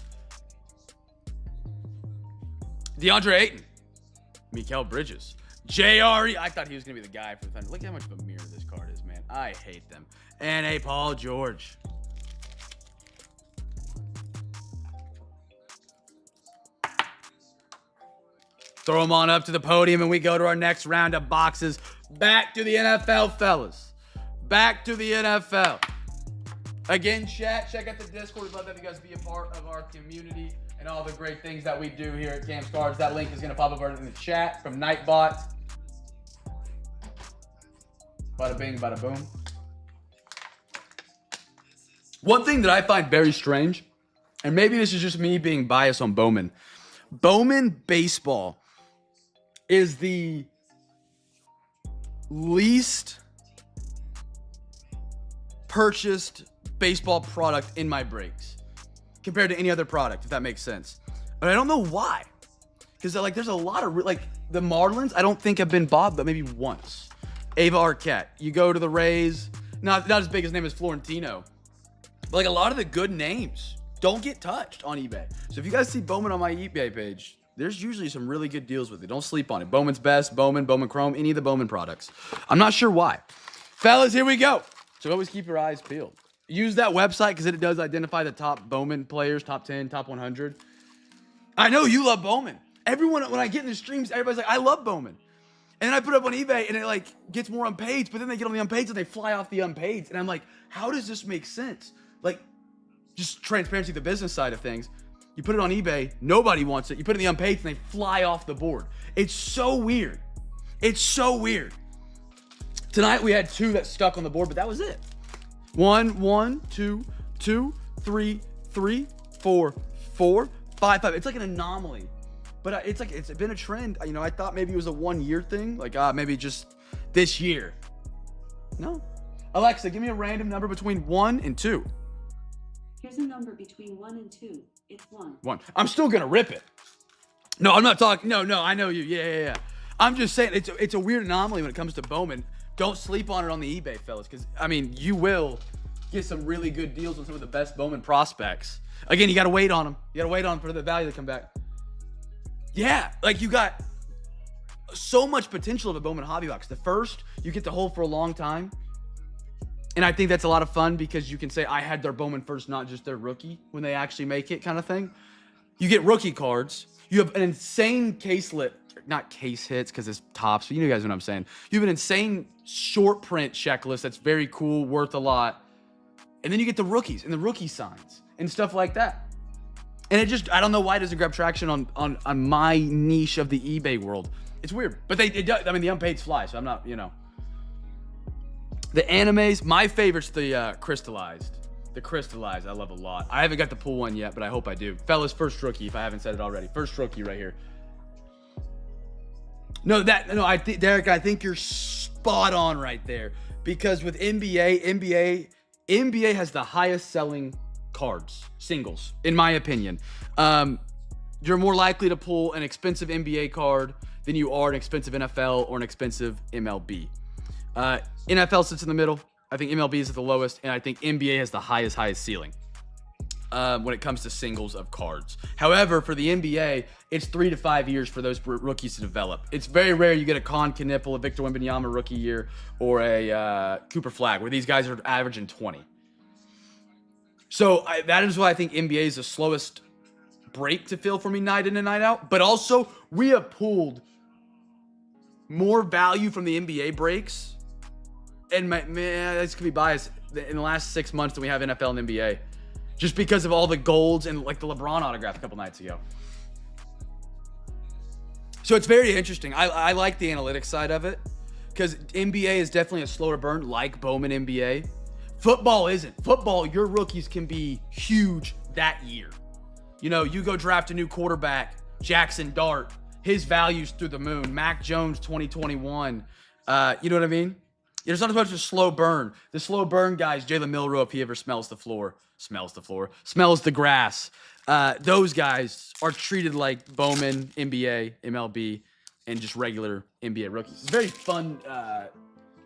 DeAndre Ayton. Mikal Bridges. JRE. I thought he was going to be the guy for the Thunder. Look how much of a mirror this card is, man. I hate them. And a Paul George. Throw them on up to the podium, and we go to our next round of boxes. Back to the NFL, fellas. Back to the NFL. Again, chat, check out the Discord. We'd love to have you guys be a part of our community and all the great things that we do here at Cam's Cards. That link is going to pop up in the chat from Nightbot. Bada bing, bada boom. One thing that I find very strange, and maybe this is just me being biased on Bowman. Bowman baseball is the least purchased baseball product in my breaks compared to any other product, if that makes sense. But I don't know why. Because like there's a lot of like the Marlins, I don't think have been bought, but maybe once. Ava Arquette. You go to the Rays, not as big as name as Florentino. But like a lot of the good names don't get touched on eBay. So if you guys see Bowman on my eBay page, there's usually some really good deals with it. Don't sleep on it. Bowman's Best, Bowman Chrome, any of the Bowman products. I'm not sure why. Fellas, here we go. So always keep your eyes peeled. Use that website because it does identify the top Bowman players, top 10, top 100. I know you love Bowman. Everyone, when I get in the streams, everybody's like, I love Bowman. And then I put it up on eBay and it like gets more unpaids, but then they get on the unpaids and they fly off the unpaids. And I'm like, how does this make sense? Like, just transparency, the business side of things. You put it on eBay, nobody wants it. You put it in the unpaids and they fly off the board. It's so weird. It's so weird. Tonight we had 2 that stuck on the board, but that was it. 1, 2, 2, 3, 3, 4, 4, 5, 5. It's like an anomaly, but it's like it's been a trend. You know, I thought maybe it was a 1 year thing, like maybe just this year. No. Alexa, give me a random number between 1 and 2. Here's a number between 1 and 2. It's 1. 1. I'm still gonna rip it. No, I'm not talking. No, I know you. Yeah. I'm just saying it's a weird anomaly when it comes to Bowman. Don't sleep on it on the eBay, fellas, because I mean you will get some really good deals on some of the best Bowman prospects. Again, you got to wait on them. You got to wait on them for the value to come back. Yeah, like you got so much potential of a Bowman hobby box. The first, you get to hold for a long time. And I think that's a lot of fun because you can say, I had their Bowman first, not just their rookie, when they actually make it kind of thing. You get rookie cards. You have an insane not case hits because it's tops, but you guys know what I'm saying. You have an insane short print checklist that's very cool, worth a lot. And then you get the rookies and the rookie signs and stuff like that. And I don't know why it doesn't grab traction on my niche of the eBay world. It's weird, but it does. I mean, the unpaids fly, so I'm not, The animes, my favorite's the crystallized. The crystallized, I love a lot. I haven't got to pull one yet, but I hope I do. Fellas, first rookie, if I haven't said it already. First rookie right here. Derek, I think you're spot on right there. Because with NBA has the highest selling cards, singles, in my opinion. You're more likely to pull an expensive NBA card than you are an expensive NFL or an expensive MLB. NFL sits in the middle. I think MLB is at the lowest, and I think NBA has the highest ceiling when it comes to singles of cards. However, for the NBA, it's 3 to 5 years for those rookies to develop. It's very rare you get a Con Knipple, a Victor Wembanyama rookie year, or a Cooper Flagg, where these guys are averaging 20. So that is why I think NBA is the slowest break to fill for me night in and night out. But also, we have pulled more value from the NBA breaks. And man, this could be biased in the last 6 months than we have NFL and NBA, just because of all the golds and like the LeBron autograph a couple nights ago. So it's very interesting. I like the analytics side of it because NBA is definitely a slower burn, like Bowman NBA. Football isn't. Football, your rookies can be huge that year. You know, you go draft a new quarterback, Jackson Dart, his value's through the moon. Mac Jones 2021. You know what I mean? There's not as much of a slow burn. The slow burn guys, Jalen Milroe, if he ever smells the grass. Those guys are treated like Bowman, NBA, MLB, and just regular NBA rookies. It's very fun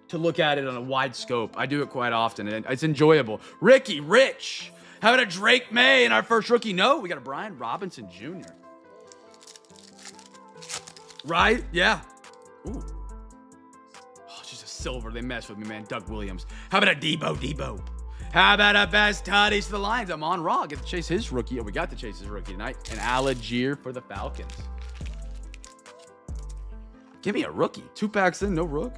to look at it on a wide scope. I do it quite often, and it's enjoyable. Ricky Rich. How about a Drake May in our first rookie? No, we got a Brian Robinson Jr. Right? Yeah. Ooh. Oh, it's just a silver. They mess with me, man. Doug Williams. How about a Debo? How about a best tutties to the Lions? I'm on Raw. Get to chase his rookie. Oh, we got to chase his rookie tonight. And Algier for the Falcons. Give me a rookie. 2 packs in, no rook.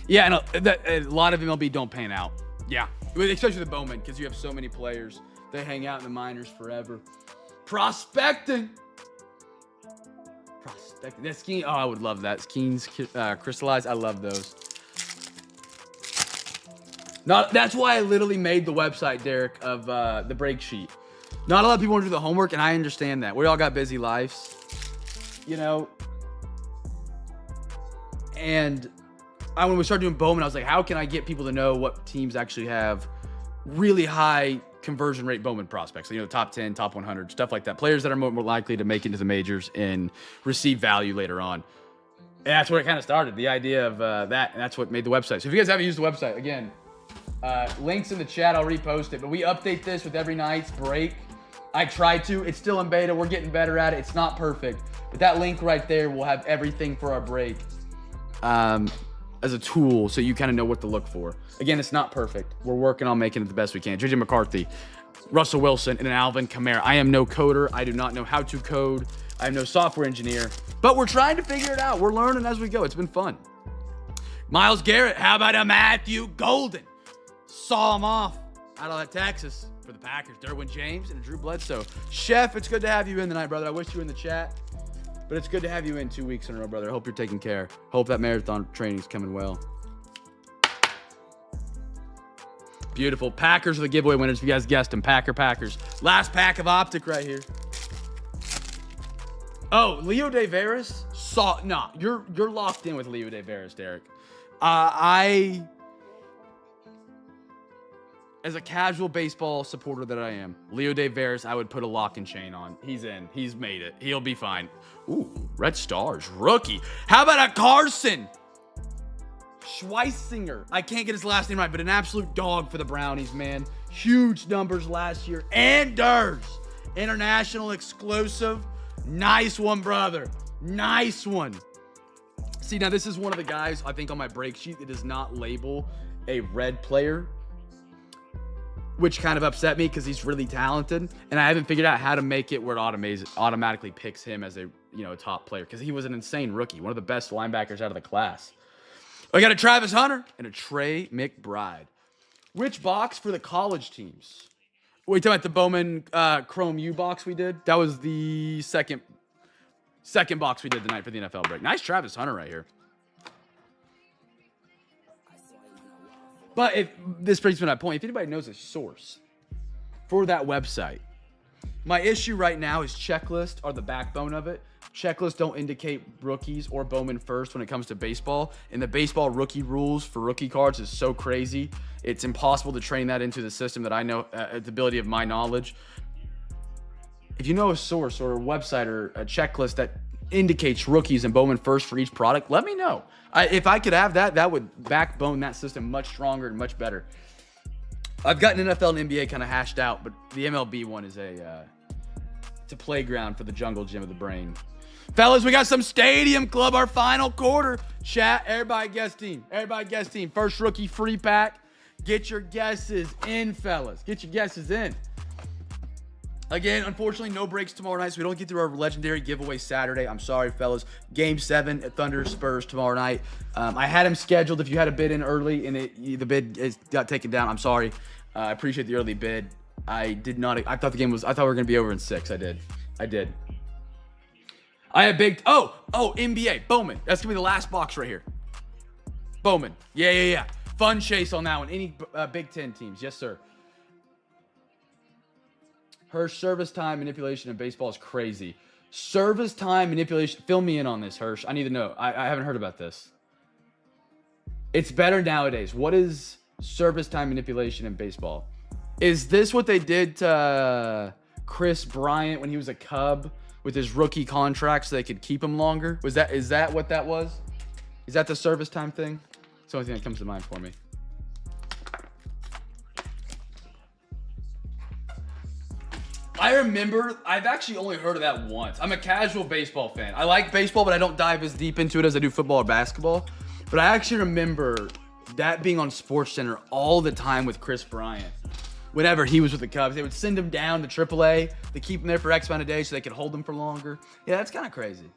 Yeah, and a lot of MLB don't pan out. Yeah, especially the Bowman, because you have so many players. They hang out in the minors forever. Prospecting. That's Keen. Oh, I would love that. Keen's crystallized. I love those. That's why I literally made the website, Derek, of the break sheet. Not a lot of people want to do the homework, and I understand that. We all got busy lives, you know. And when we started doing Bowman, I was like, how can I get people to know what teams actually have really high conversion rate Bowman prospects? So, you know, top 10, top 100, stuff like that. Players that are more likely to make it into the majors and receive value later on. And that's where it kind of started, the idea of that, and that's what made the website. So if you guys haven't used the website, again, links in the chat, I'll repost it. But we update this with every night's break. I try to. It's still in beta. We're getting better at it. It's not perfect. But that link right there will have everything for our break as a tool, so you kind of know what to look for. Again, it's not perfect. We're working on making it the best we can. JJ McCarthy, Russell Wilson, and Alvin Kamara. I am no coder. I do not know how to code. I am no software engineer. But we're trying to figure it out. We're learning as we go. It's been fun. Myles Garrett. How about a Matthew Golden? Saw him off out of Texas for the Packers. Derwin James and Drew Bledsoe. Chef, it's good to have you in tonight, brother. I wish you were in the chat. But it's good to have you in 2 weeks in a row, brother. I hope you're taking care. Hope that marathon training's coming well. Beautiful. Packers are the giveaway winners. If you guys guessed them, Packers. Last pack of Optic right here. Oh, Leo Deveris? You're locked in with Leo Deveris, Derek. As a casual baseball supporter that I am, Leo Deveris, I would put a lock and chain on. He's in. He's made it. He'll be fine. Ooh, Red Stars, rookie. How about a Carson Schweisinger? I can't get his last name right, but an absolute dog for the Brownies, man. Huge numbers last year. Anders, international exclusive. Nice one, brother. Nice one. See, now this is one of the guys, I think, on my break sheet that does not label a red player, which kind of upset me because he's really talented, and I haven't figured out how to make it where it automatically picks him as a top player, because he was an insane rookie, one of the best linebackers out of the class. I got a Travis Hunter and a Trey McBride. Which box for the college teams? Wait, talking about the Bowman Chrome U box we did? That was the second box we did tonight for the NFL break. Nice Travis Hunter right here. But if this brings me to that point, if anybody knows a source for that website, my issue right now is checklists are the backbone of it. Checklists don't indicate rookies or Bowman first when it comes to baseball. And the baseball rookie rules for rookie cards is so crazy. It's impossible to train that into the system that I know, the ability of my knowledge. If you know a source or a website or a checklist that indicates rookies and Bowman first for each product, let me know. If I could have that, that would backbone that system much stronger and much better. I've gotten NFL and NBA kind of hashed out, but the MLB one is it's a playground for the jungle gym of the brain. Fellas, we got some Stadium Club, our final quarter. Chat, everybody guess team. Everybody guess team. First rookie free pack. Get your guesses in, fellas. Get your guesses in. Again, unfortunately, no breaks tomorrow night, so we don't get through our legendary giveaway Saturday. I'm sorry, fellas. Game 7 at Thunder Spurs tomorrow night. I had him scheduled if you had a bid in early and the bid got taken down. I'm sorry. I appreciate the early bid. I thought we were going to be over in 6. I did. I have big. NBA. Bowman. That's going to be the last box right here. Bowman. Yeah. Fun chase on that one. Any Big Ten teams. Yes, sir. Her service time manipulation in baseball is crazy. Service time manipulation. Fill me in on this, Hirsch. I need to know. I haven't heard about this. It's better nowadays. What is service time manipulation in baseball? Is this what they did to Chris Bryant when he was a Cub with his rookie contract so they could keep him longer? Is that what that was? Is that the service time thing? It's the only thing that comes to mind for me. I remember, I've actually only heard of that once. I'm a casual baseball fan. I like baseball, but I don't dive as deep into it as I do football or basketball. But I actually remember that being on SportsCenter all the time with Chris Bryant. Whenever he was with the Cubs, they would send him down to AAA to keep him there for X amount of days so they could hold him for longer. Yeah, that's kind of crazy.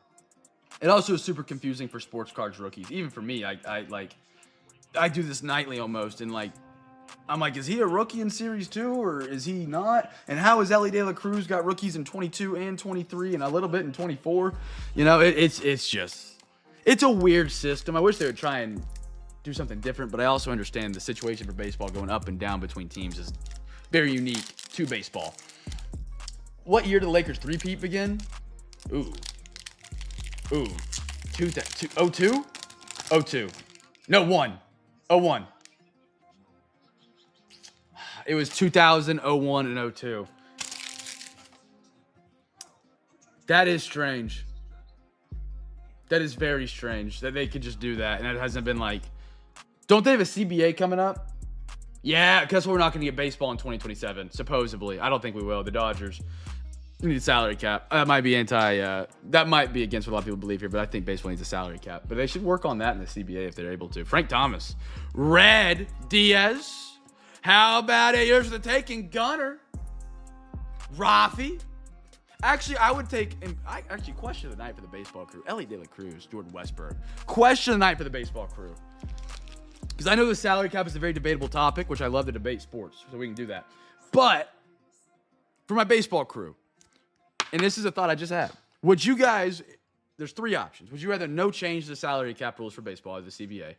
It also is super confusing for sports cards rookies. Even for me, I do this nightly almost, and I'm like, is he a rookie in Series 2 or is he not? And how has Ellie De La Cruz got rookies in 22 and 23 and a little bit in 24? You know, it's a weird system. I wish they would try and do something different, but I also understand the situation for baseball going up and down between teams is very unique to baseball. What year did the Lakers three-peat begin? Ooh. 02? 02. No, 1. 01. It was 2000, 01, and 02. That is strange. That is very strange that they could just do that, and it hasn't been like... Don't they have a CBA coming up? Yeah, because we're not going to get baseball in 2027, supposedly. I don't think we will. The Dodgers need a salary cap. That might be that might be against what a lot of people believe here, but I think baseball needs a salary cap. But they should work on that in the CBA if they're able to. Frank Thomas. Red Diaz. How about it? Yours for the taking, Gunner. Rafi. Actually, I would take, I actually question of the night for the baseball crew. Ellie De La Cruz, Jordan Westberg. Question of the night for the baseball crew. Because I know the salary cap is a very debatable topic, which I love to debate sports, so we can do that. But for my baseball crew, and this is a thought I just had, would you guys, there's three options. Would you rather no change to the salary cap rules for baseball as the CBA,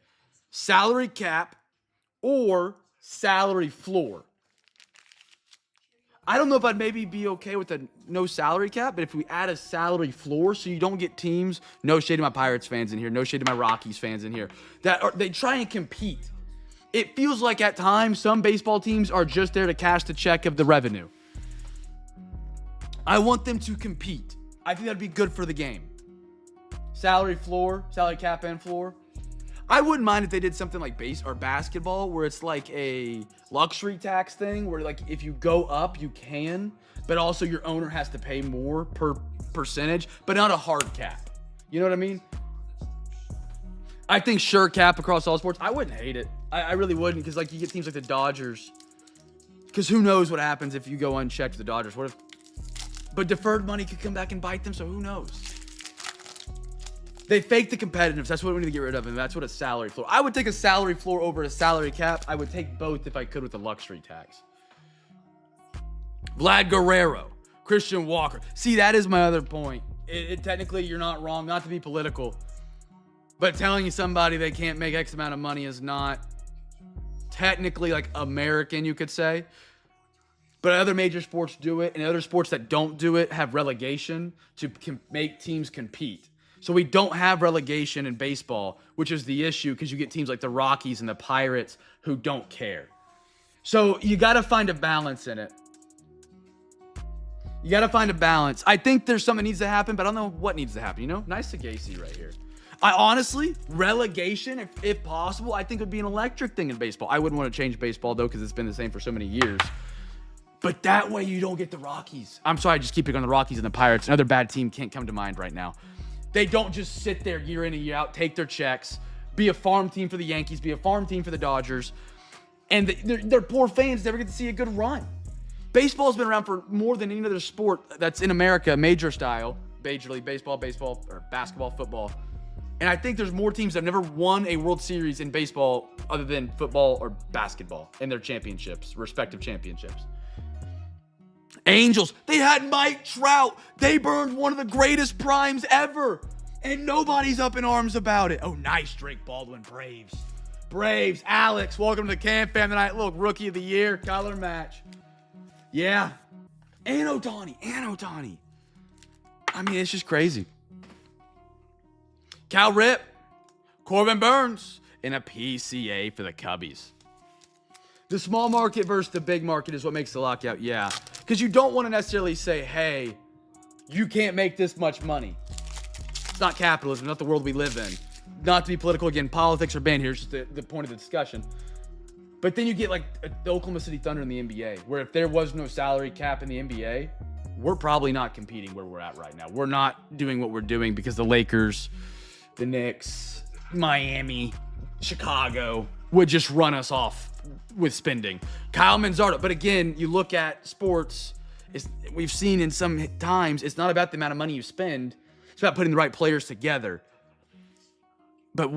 salary cap, or salary floor? I don't know if I'd maybe be okay with a no salary cap, but if we add a salary floor so you don't get teams, no shade to my Pirates fans in here, no shade to my Rockies fans in here, they try and compete. It feels like at times some baseball teams are just there to cash the check of the revenue. I want them to compete. I think that'd be good for the game. Salary floor, salary cap and floor. I wouldn't mind if they did something like base or basketball where it's like a luxury tax thing where like if you go up, you can, but also your owner has to pay more per percentage, but not a hard cap. You know what I mean? I think sure cap across all sports. I wouldn't hate it. I really wouldn't, because like you get teams like the Dodgers, because who knows what happens if you go unchecked to the Dodgers. What if? But deferred money could come back and bite them, so who knows? They fake the competitiveness. That's what we need to get rid of, and that's what a salary floor. I would take a salary floor over a salary cap. I would take both if I could with the luxury tax. Vlad Guerrero, Christian Walker. See, that is my other point. Technically, you're not wrong, not to be political, but telling somebody they can't make X amount of money is not technically like American, you could say. But other major sports do it, and other sports that don't do it have relegation to make teams compete. So we don't have relegation in baseball, which is the issue, because you get teams like the Rockies and the Pirates who don't care. So you got to find a balance in it. You got to find a balance. I think there's something that needs to happen, but I don't know what needs to happen, you know? Nice Sagacey right here. I honestly, relegation, if possible, I think would be an electric thing in baseball. I wouldn't want to change baseball, though, because it's been the same for so many years. But that way you don't get the Rockies. I'm sorry, I just keep picking on the Rockies and the Pirates. Another bad team can't come to mind right now. They don't just sit there year in and year out, take their checks, be a farm team for the Yankees, be a farm team for the Dodgers, and their poor fans never get to see a good run. Baseball's been around for more than any other sport that's in America, major style, Major League Baseball, or basketball, football. And I think there's more teams that have never won a World Series in baseball other than football or basketball in their championships, respective championships. Angels, they had Mike Trout. They burned one of the greatest primes ever. And nobody's up in arms about it. Oh, nice, Drake Baldwin. Braves. Braves. Alex, welcome to the CamFam tonight. Look, Rookie of the Year, color match. Yeah. And Ohtani. I mean, it's just crazy. Cal Rip, Corbin Burns, and a PCA for the Cubbies. The small market versus the big market is what makes the lockout, yeah. Because you don't want to necessarily say, hey, you can't make this much money. It's not capitalism, not the world we live in. Not to be political again, politics are banned here, it's just the point of the discussion. But then you get like the Oklahoma City Thunder in the NBA, where if there was no salary cap in the NBA, we're probably not competing where we're at right now. We're not doing what we're doing because the Lakers, the Knicks, Miami, Chicago would just run us off with spending. Kyle Manzardo. But again, you look at sports, we've seen in some times, it's not about the amount of money you spend. It's about putting the right players together. But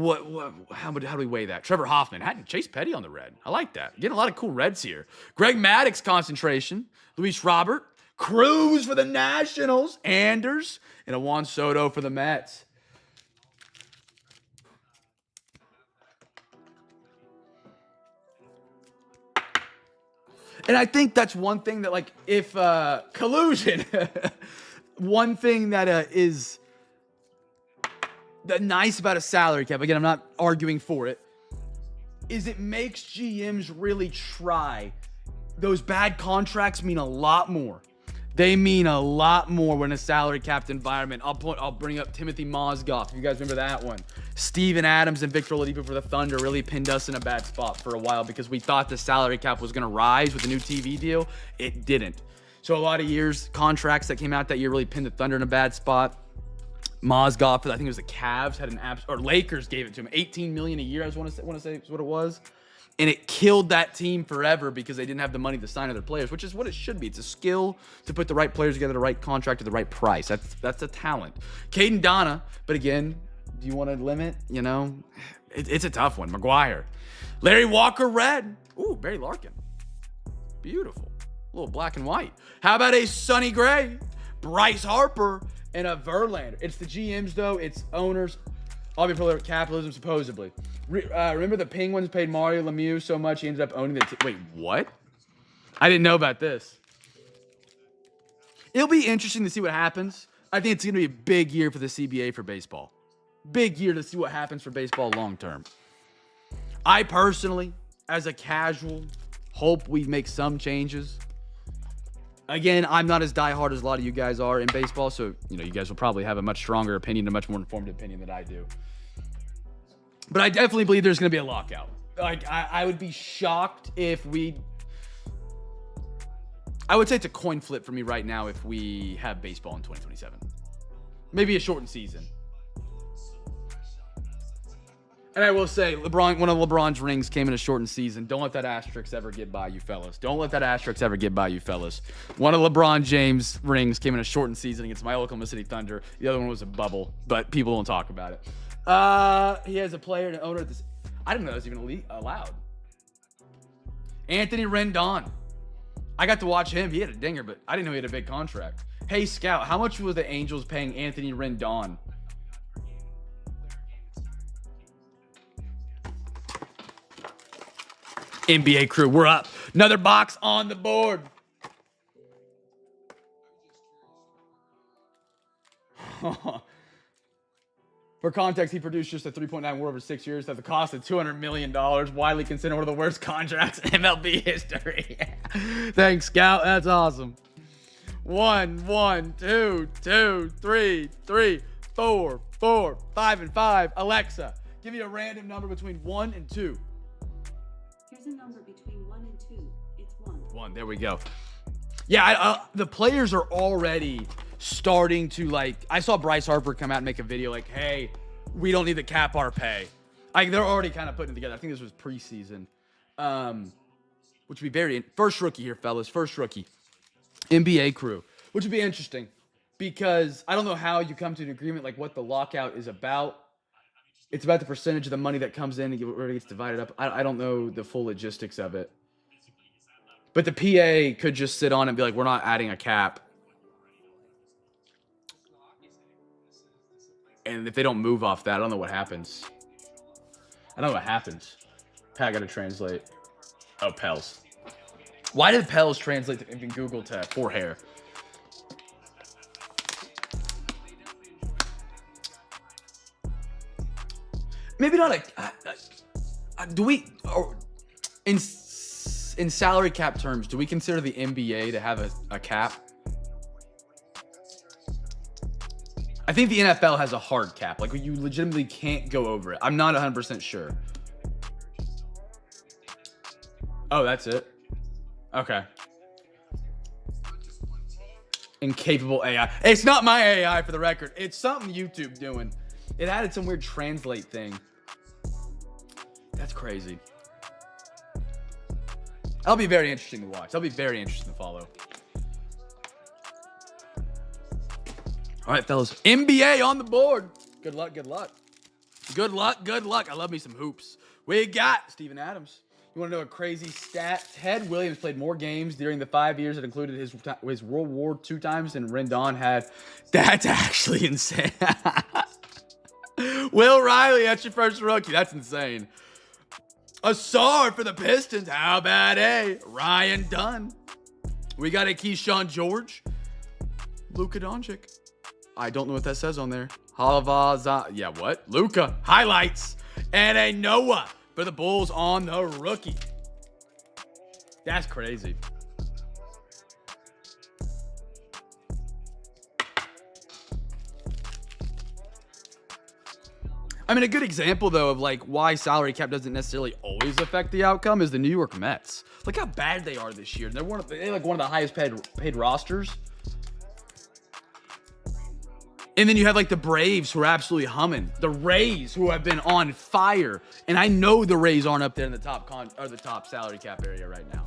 how do we weigh that? Trevor Hoffman, had Chase Petty on the red. I like that. Getting a lot of cool reds here. Greg Maddux concentration. Luis Robert. Cruz for the Nationals. Anders. And a Juan Soto for the Mets. And I think that's one thing that, like, if collusion, one thing that is nice about a salary cap, again, I'm not arguing for it, is it makes GMs really try. Those bad contracts mean a lot more. They mean a lot more when a salary capped environment. I'll bring up Timothy Mozgov, if you guys remember that one. Steven Adams and Victor Oladipo for the Thunder really pinned us in a bad spot for a while because we thought the salary cap was going to rise with the new TV deal. It didn't. So a lot of years, contracts that came out that year really pinned the Thunder in a bad spot. Mozgov, I think it was the Cavs, had or Lakers gave it to him. $18 million a year, I want to say is what it was. And it killed that team forever because they didn't have the money to sign other players, which is what it should be. It's a skill to put the right players together, the right contract at the right price. That's a talent. Caden Donna, but again, do you want to limit? You know, it's a tough one. McGuire. Larry Walker red. Ooh, Barry Larkin. Beautiful. A little black and white. How about a Sonny Gray, Bryce Harper, and a Verlander? It's the GMs, though. It's owners. All be for capitalism, supposedly. Remember the Penguins paid Mario Lemieux so much he ended up owning the team? Wait, what? I didn't know about this. It'll be interesting to see what happens. I think it's going to be a big year for the CBA for baseball. Big year to see what happens for baseball long term. I personally, as a casual, hope we make some changes. Again, I'm not as diehard as a lot of you guys are in baseball, so you guys will probably have a much stronger opinion, a much more informed opinion than I do. But I definitely believe there's going to be a lockout. Like, I would be shocked if I would say it's a coin flip for me right now if we have baseball in 2027. Maybe a shortened season. And I will say, one of LeBron's rings came in a shortened season. Don't let that asterisk ever get by you, fellas. Don't let that asterisk ever get by you, fellas. One of LeBron James' rings came in a shortened season against my Oklahoma City Thunder. The other one was a bubble, but people don't talk about it. He has a player and an owner at this. I didn't know that was even allowed. Anthony Rendon. I got to watch him. He had a dinger, but I didn't know he had a big contract. Hey, Scout, how much was the Angels paying Anthony Rendon? NBA crew, we're up. Another box on the board. For context, he produced just a 3.9 WAR over 6 years at the cost of $200 million, widely considered one of the worst contracts in MLB history. Thanks, Scout. That's awesome. 1, 2, 2, 3, 3, 4, 4, 5, and 5. Alexa, give me a random number between 1 and 2. Here's a number between 1 and 2. It's 1. 1. There we go. Yeah, the players are already starting to, like, I saw Bryce Harper come out and make a video like, hey, we don't need to cap our pay. They're already kind of putting it together. I think this was preseason. Which would be first rookie here, fellas. First rookie. NBA crew. Which would be interesting because I don't know how you come to an agreement like what the lockout is about. It's about the percentage of the money that comes in and where it gets divided up. I don't know the full logistics of it. But the PA could just sit on it and be like, we're not adding a cap. And if they don't move off that, I don't know what happens. I don't know what happens. Pat got to translate. Oh, Pels. Why did Pels translate in Google to for hair? Maybe not a do we, or in salary cap terms, do we consider the NBA to have a cap? I think the NFL has a hard cap. Like, you legitimately can't go over it. I'm not 100% sure. Oh, that's it? Okay. Incapable AI. It's not my AI, for the record. It's something YouTube doing. It added some weird translate thing. That's crazy. That'll be very interesting to watch. That'll be very interesting to follow. All right, fellas. NBA on the board. Good luck, good luck. Good luck, good luck. I love me some hoops. We got Steven Adams. You want to know a crazy stat? Ted Williams played more games during the 5 years that included his World War II times than Rendon had. That's actually insane. Will Riley, that's your first rookie. That's insane. A star for the Pistons. How about Ryan Dunn? We got a Keyshawn George. Luka Doncic. I don't know what that says on there. Yeah, what? Luka. Highlights. And a Noah for the Bulls on the rookie. That's crazy. I mean, a good example, though, of like why salary cap doesn't necessarily always affect the outcome is the New York Mets. Look how bad they are this year. They're like one of the highest paid rosters. And then you have like the Braves, who are absolutely humming. The Rays, who have been on fire. And I know the Rays aren't up there in the top salary cap area right now.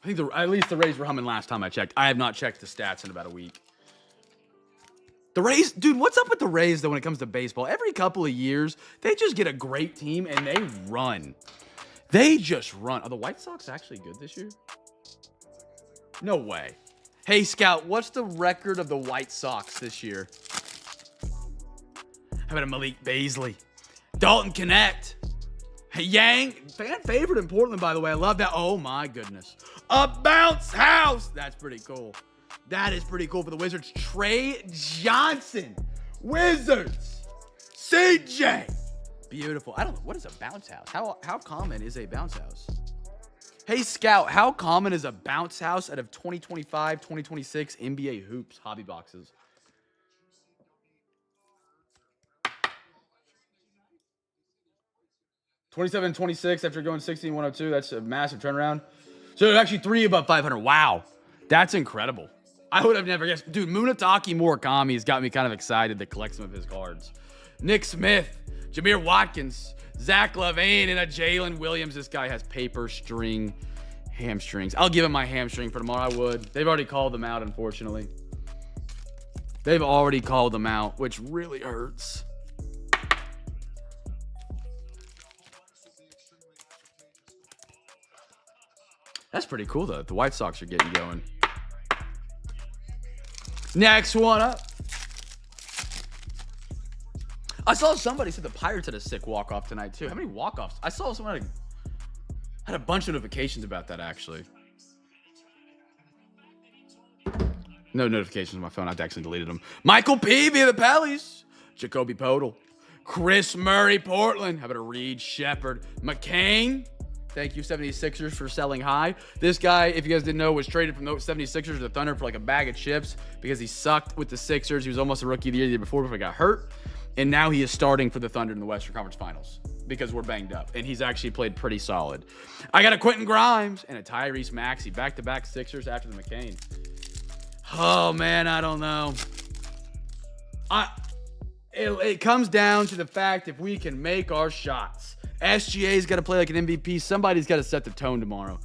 I think at least the Rays were humming last time I checked. I have not checked the stats in about a week. The Rays, dude, what's up with the Rays, though, when it comes to baseball? Every couple of years, they just get a great team and they run. They just run. Are the White Sox actually good this year? No way. Hey, Scout, what's the record of the White Sox this year? How about a Malik Beasley? Dalton Connect. Hey, Yang, fan favorite in Portland, by the way. I love that. Oh, my goodness. A bounce house. That's pretty cool. That is pretty cool for the Wizards. Trey Johnson. Wizards. CJ. Beautiful. I don't know. What is a bounce house? How common is a bounce house? Hey, Scout, how common is a bounce house out of 2025, 2026 NBA hoops hobby boxes? $27 $26 after going 16 102. That's a massive turnaround. So there's actually 3 above 500. Wow. That's incredible. I would have never guessed. Dude, Munetaki Murakami has got me kind of excited to collect some of his cards. Nick Smith, Jameer Watkins, Zach LaVine, and a Jalen Williams. This guy has paper string hamstrings. I'll give him my hamstring for tomorrow. I would. They've already called them out, unfortunately. They've already called them out, which really hurts. That's pretty cool, though. The White Sox are getting going. Next one up. I saw somebody said the Pirates had a sick walk-off tonight, too. How many walk-offs? I saw someone had a bunch of notifications about that, actually. No notifications on my phone. I've actually deleted them. Michael Peavy of the Pellies. Jacoby Podol. Chris Murray, Portland. How about a Reed Shepherd? McCain. Thank you, 76ers, for selling high. This guy, if you guys didn't know, was traded from the 76ers to the Thunder for like a bag of chips because he sucked with the Sixers. He was almost a rookie of the year before he got hurt. And now he is starting for the Thunder in the Western Conference Finals because we're banged up. And he's actually played pretty solid. I got a Quentin Grimes and a Tyrese Maxey. Back-to-back Sixers after the McCain. Oh, man, I don't know. It comes down to the fact if we can make our shots. SGA's got to play like an MVP. Somebody's got to set the tone tomorrow.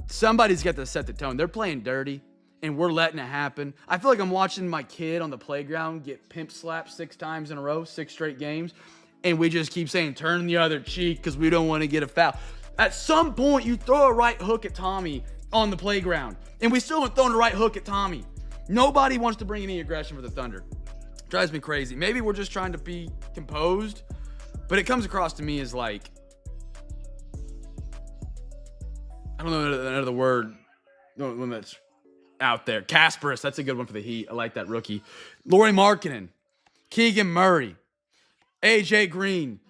Somebody's got to set the tone. They're playing dirty, and we're letting it happen. I feel like I'm watching my kid on the playground get pimp slapped 6 times in a row, 6 straight games. and we just keep saying turn the other cheek because we don't want to get a foul. At some point, you throw a right hook at Tommy on the playground, and we still haven't thrown a right hook at Tommy. Nobody wants to bring any aggression for the Thunder. Drives me crazy. Maybe we're just trying to be composed, but it comes across to me as like, I don't know another word, one that's out there. Kasparis, that's a good one for the Heat. I like that rookie. Lauri Markkanen, Keegan Murray, AJ Green,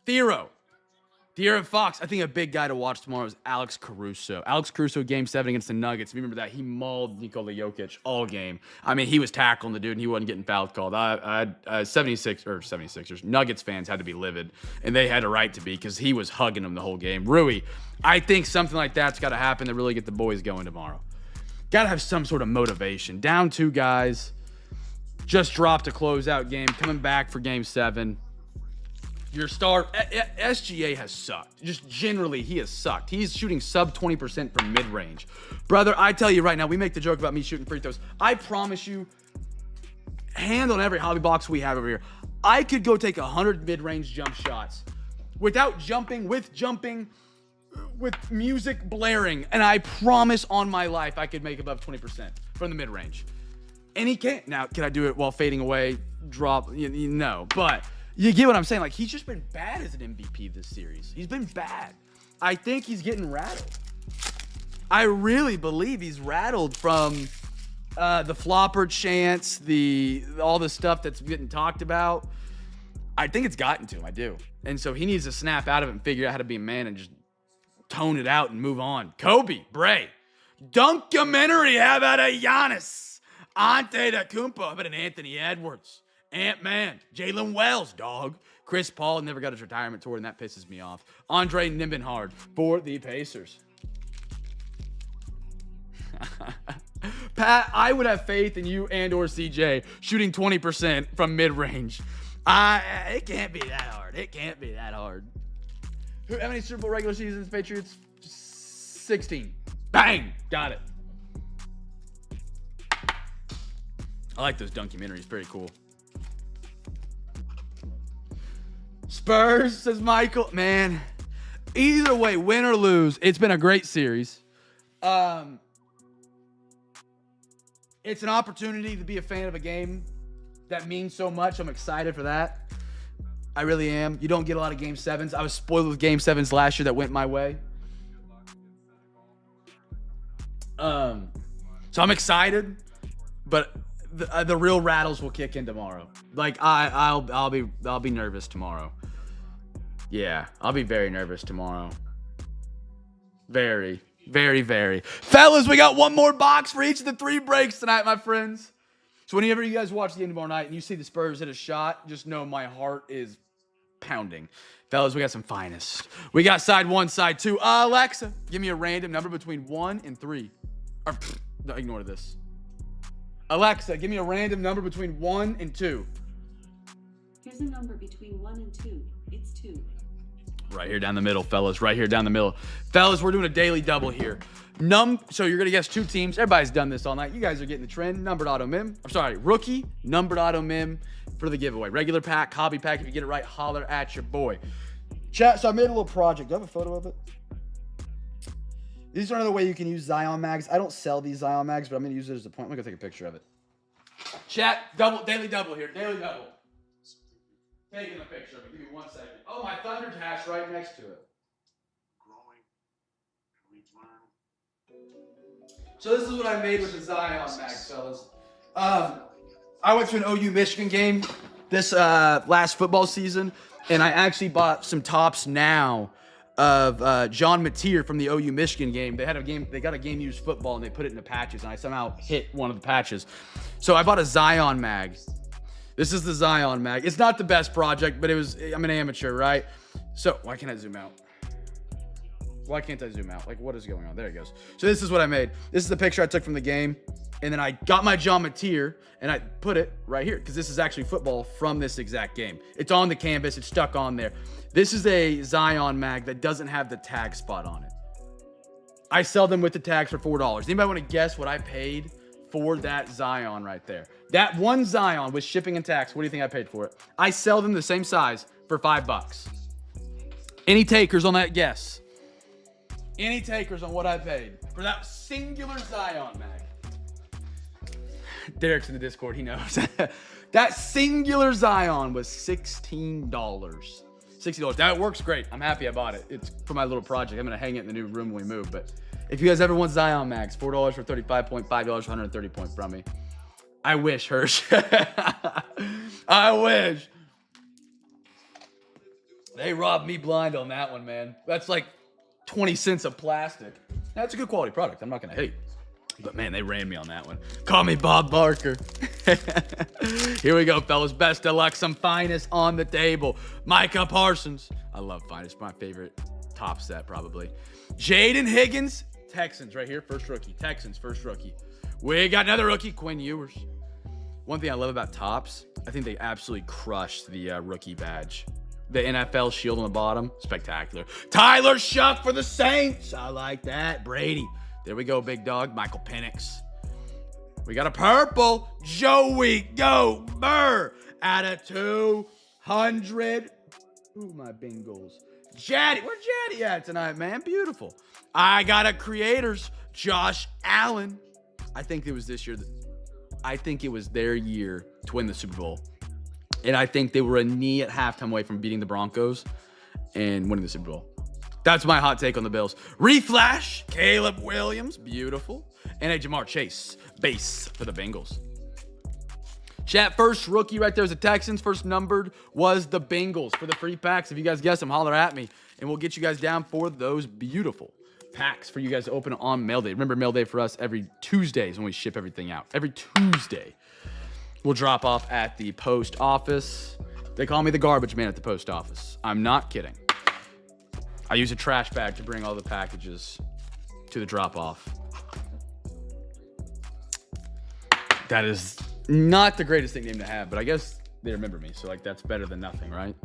De'Aaron Fox. I think a big guy to watch tomorrow is Alex Caruso. Alex Caruso, game 7 against the Nuggets. If you remember that, he mauled Nikola Jokic all game. I mean, he was tackling the dude, and he wasn't getting foul called. 76ers, Nuggets fans had to be livid, and they had a right to be because he was hugging them the whole game. Rui, I think something like that's got to happen to really get the boys going tomorrow. Got to have some sort of motivation. Down 2 guys, just dropped a closeout game, coming back for game 7. Your star, SGA has sucked. Just generally, he has sucked. He's shooting sub 20% from mid-range. Brother, I tell you right now, we make the joke about me shooting free throws. I promise you, hand on every hobby box we have over here, I could go take 100 mid-range jump shots without jumping, with music blaring, and I promise on my life I could make above 20% from the mid-range. And he can't. Now, can I do it while fading away? Drop? No, but you get what I'm saying. Like, he's just been bad as an MVP this series. He's been bad. I think he's getting rattled. I really believe he's rattled from the flopper chants, all the stuff that's getting talked about. I think it's gotten to him. I do. And so he needs to snap out of it and figure out how to be a man and just tone it out and move on. Kobe, Bray, Dunkamentary. How about a Giannis? Antetokounmpo. How about an Anthony Edwards? Ant-Man, Jalen Wells, dog. Chris Paul never got his retirement tour, and that pisses me off. Andre Nimbenhard for the Pacers. Pat, I would have faith in you and or CJ shooting 20% from mid-range. It can't be that hard. It can't be that hard. How many Super Bowl regular seasons, Patriots? 16. Bang! Got it. I like those documentaries. Very cool. Spurs, says Michael. Man, either way, win or lose, it's been a great series. It's an opportunity to be a fan of a game that means so much. I'm excited for that. I really am. You don't get a lot of Game 7s. I was spoiled with Game 7s last year that went my way. So I'm excited, but the real rattles will kick in tomorrow. Like I'll be nervous tomorrow. Yeah, I'll be very nervous tomorrow. Very, very, very. Fellas, we got one more box for each of the 3 breaks tonight, my friends. So whenever you guys watch the game tomorrow night and you see the Spurs hit a shot, just know my heart is pounding. Fellas, we got some finest. We got side 1, side 2. Alexa, give me a random number between 1 and 3. Or, no, ignore this. Alexa, give me a random number between 1 and 2. Here's a number between 1 and 2. It's 2. Right here down the middle, fellas. Right here down the middle. Fellas, we're doing a daily double here. So you're going to guess 2 teams. Everybody's done this all night. You guys are getting the trend. Numbered auto mim. I'm sorry, rookie. Numbered auto mim for the giveaway. Regular pack, hobby pack. If you get it right, holler at your boy. Chat, so I made a little project. Do I have a photo of it? These are another way you can use Zion mags. I don't sell these Zion mags, but I'm going to use it as a point. I'm going to take a picture of it. Chat, daily double here. Daily double. Taking a picture of it. Give me 1 second. Oh, my Thunder hash right next to it. So this is what I made with the Zion mags, fellas. I went to an OU Michigan game this last football season, and I actually bought some tops now of John Mateer from the OU Michigan game. They got a game used football, and they put it into patches, and I somehow hit one of the patches. So I bought a Zion mag. This is the Zion mag. It's not the best project, but I'm an amateur, right? So why can't I zoom out? Why can't I zoom out? Like, what is going on? There it goes. So this is what I made. This is the picture I took from the game. And then I got my John Mateer, and I put it right here, because this is actually football from this exact game. It's on the canvas. It's stuck on there. This is a Zion mag that doesn't have the tag spot on it. I sell them with the tags for $4. Anybody want to guess what I paid for that Zion right there? That one Zion with shipping and tax, what do you think I paid for it? I sell them the same size for $5. Any takers on that guess? Any takers on what I paid for that singular Zion mag? Derek's in the Discord, he knows. That singular Zion was $16. $60. That works great. I'm happy I bought it. It's for my little project. I'm gonna hang it in the new room when we move. But if you guys ever want Zion mags, $4 for 35 point, $5 for 130 point from me. I wish, Hirsch. I wish. They robbed me blind on that one, man. That's like 20 cents of plastic. That's a good quality product. I'm not gonna hate. But man, they ran me on that one. Call me Bob Barker. Here we go, fellas. Best of luck. Some Finest on the table. Micah Parsons. I love Finest. My favorite top set, probably. Jaden Higgins. Texans right here. First rookie. Texans, first rookie. We got another rookie. Quinn Ewers. One thing I love about Topps, I think they absolutely crushed the rookie badge. The NFL shield on the bottom. Spectacular. Tyler Shuck for the Saints. I like that. Brady. There we go, big dog. Michael Penix. We got a purple. Joey Go Burr out of 200. Ooh, my Bengals. Jaddy. Where's Jaddy at tonight, man? Beautiful. I got a Creators. Josh Allen. I think it was this year. I think it was their year to win the Super Bowl. And I think they were a knee at halftime away from beating the Broncos and winning the Super Bowl. That's my hot take on the Bills. Reflash, Caleb Williams, beautiful. And a Jamar Chase, base for the Bengals. Chat, first rookie right there is the Texans. First numbered was the Bengals for the free packs. If you guys guess them, holler at me. And we'll get you guys down for those beautiful packs for you guys to open on mail day. Remember, mail day for us every Tuesdays when we ship everything out. Every Tuesday. We'll drop off at the post office. They call me the garbage man at the post office. I'm not kidding. I use a trash bag to bring all the packages to the drop-off. That is not the greatest nickname to have, but I guess they remember me, so like that's better than nothing, right?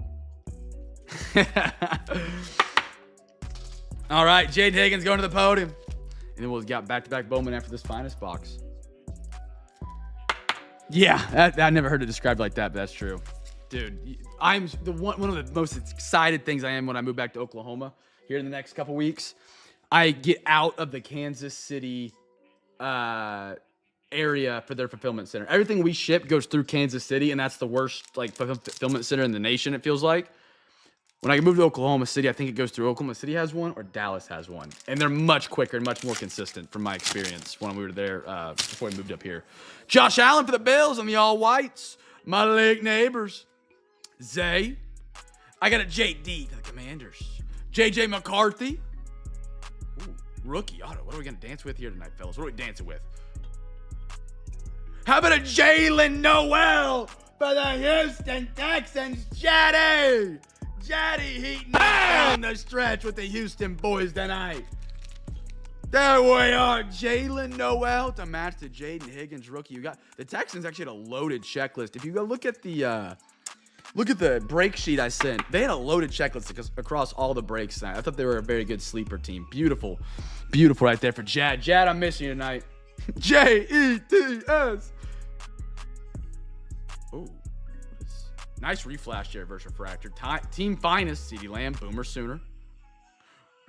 All right, Jade Higgins going to the podium. And then we'll get back-to-back Bowman after this Finest box. Yeah, I never heard it described like that, but that's true. Dude, I'm one of the most excited things I am when I move back to Oklahoma here in the next couple weeks. I get out of the Kansas City area for their fulfillment center. Everything we ship goes through Kansas City, and that's the worst like fulfillment center in the nation, it feels like. When I move to Oklahoma City, I think it goes through Oklahoma City has one or Dallas has one. And they're much quicker and much more consistent from my experience when we were there before we moved up here. Josh Allen for the Bills and the All-Whites. Malik Neighbors. Zay. I got a JD for the Commanders. JJ McCarthy. Ooh, rookie auto. What are we going to dance with here tonight, fellas? What are we dancing with? How about a Jalen Noel for the Houston Texans? Jaddy. Jaddy heating down the stretch with the Houston boys tonight. There we are. Jalen Noel to match the Jaden Higgins rookie. You got the Texans actually had a loaded checklist. If you go look at the break sheet I sent, they had a loaded checklist across all the breaks tonight. I thought they were a very good sleeper team. Beautiful. Beautiful right there for Jad. Jad, I'm missing you tonight. Jets. Oh, nice reflash there versus refractor. Team Finest, CeeDee Lamb, Boomer Sooner.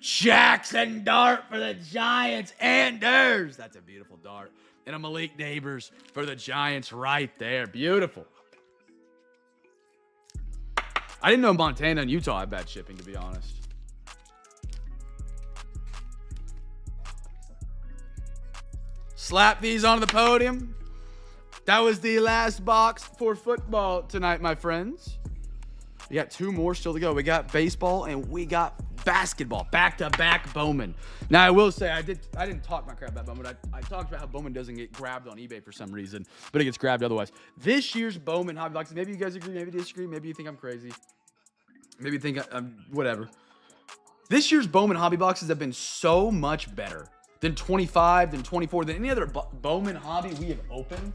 Jackson Dart for the Giants. Anders. That's a beautiful dart. And a Malik Neighbors for the Giants right there. Beautiful. I didn't know Montana and Utah had bad shipping, to be honest. Slap these onto the podium. That was the last box for football tonight, my friends. We got two more still to go. We got baseball and we got basketball. Back-to-back Bowman. Now, I will say, I didn't talk my crap about Bowman. I talked about how Bowman doesn't get grabbed on eBay for some reason, but it gets grabbed otherwise. This year's Bowman hobby boxes, maybe you guys agree, maybe disagree, maybe you think I'm crazy. Maybe you think I'm whatever. This year's Bowman hobby boxes have been so much better than 25, than 24, than any other Bowman hobby we have opened.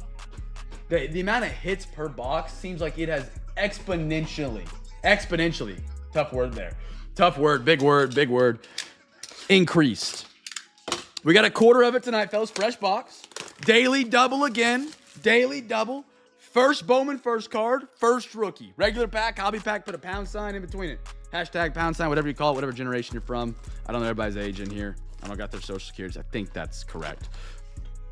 The amount of hits per box seems like it has exponentially, tough word there. Tough word, big word, increased. We got a quarter of it tonight, fellas. Fresh box. Daily double again. Daily double. First Bowman, first card, first rookie. Regular pack, hobby pack, put a pound sign in between it. Hashtag pound sign, whatever you call it, whatever generation you're from. I don't know everybody's age in here. I don't got their social securities. I think that's correct.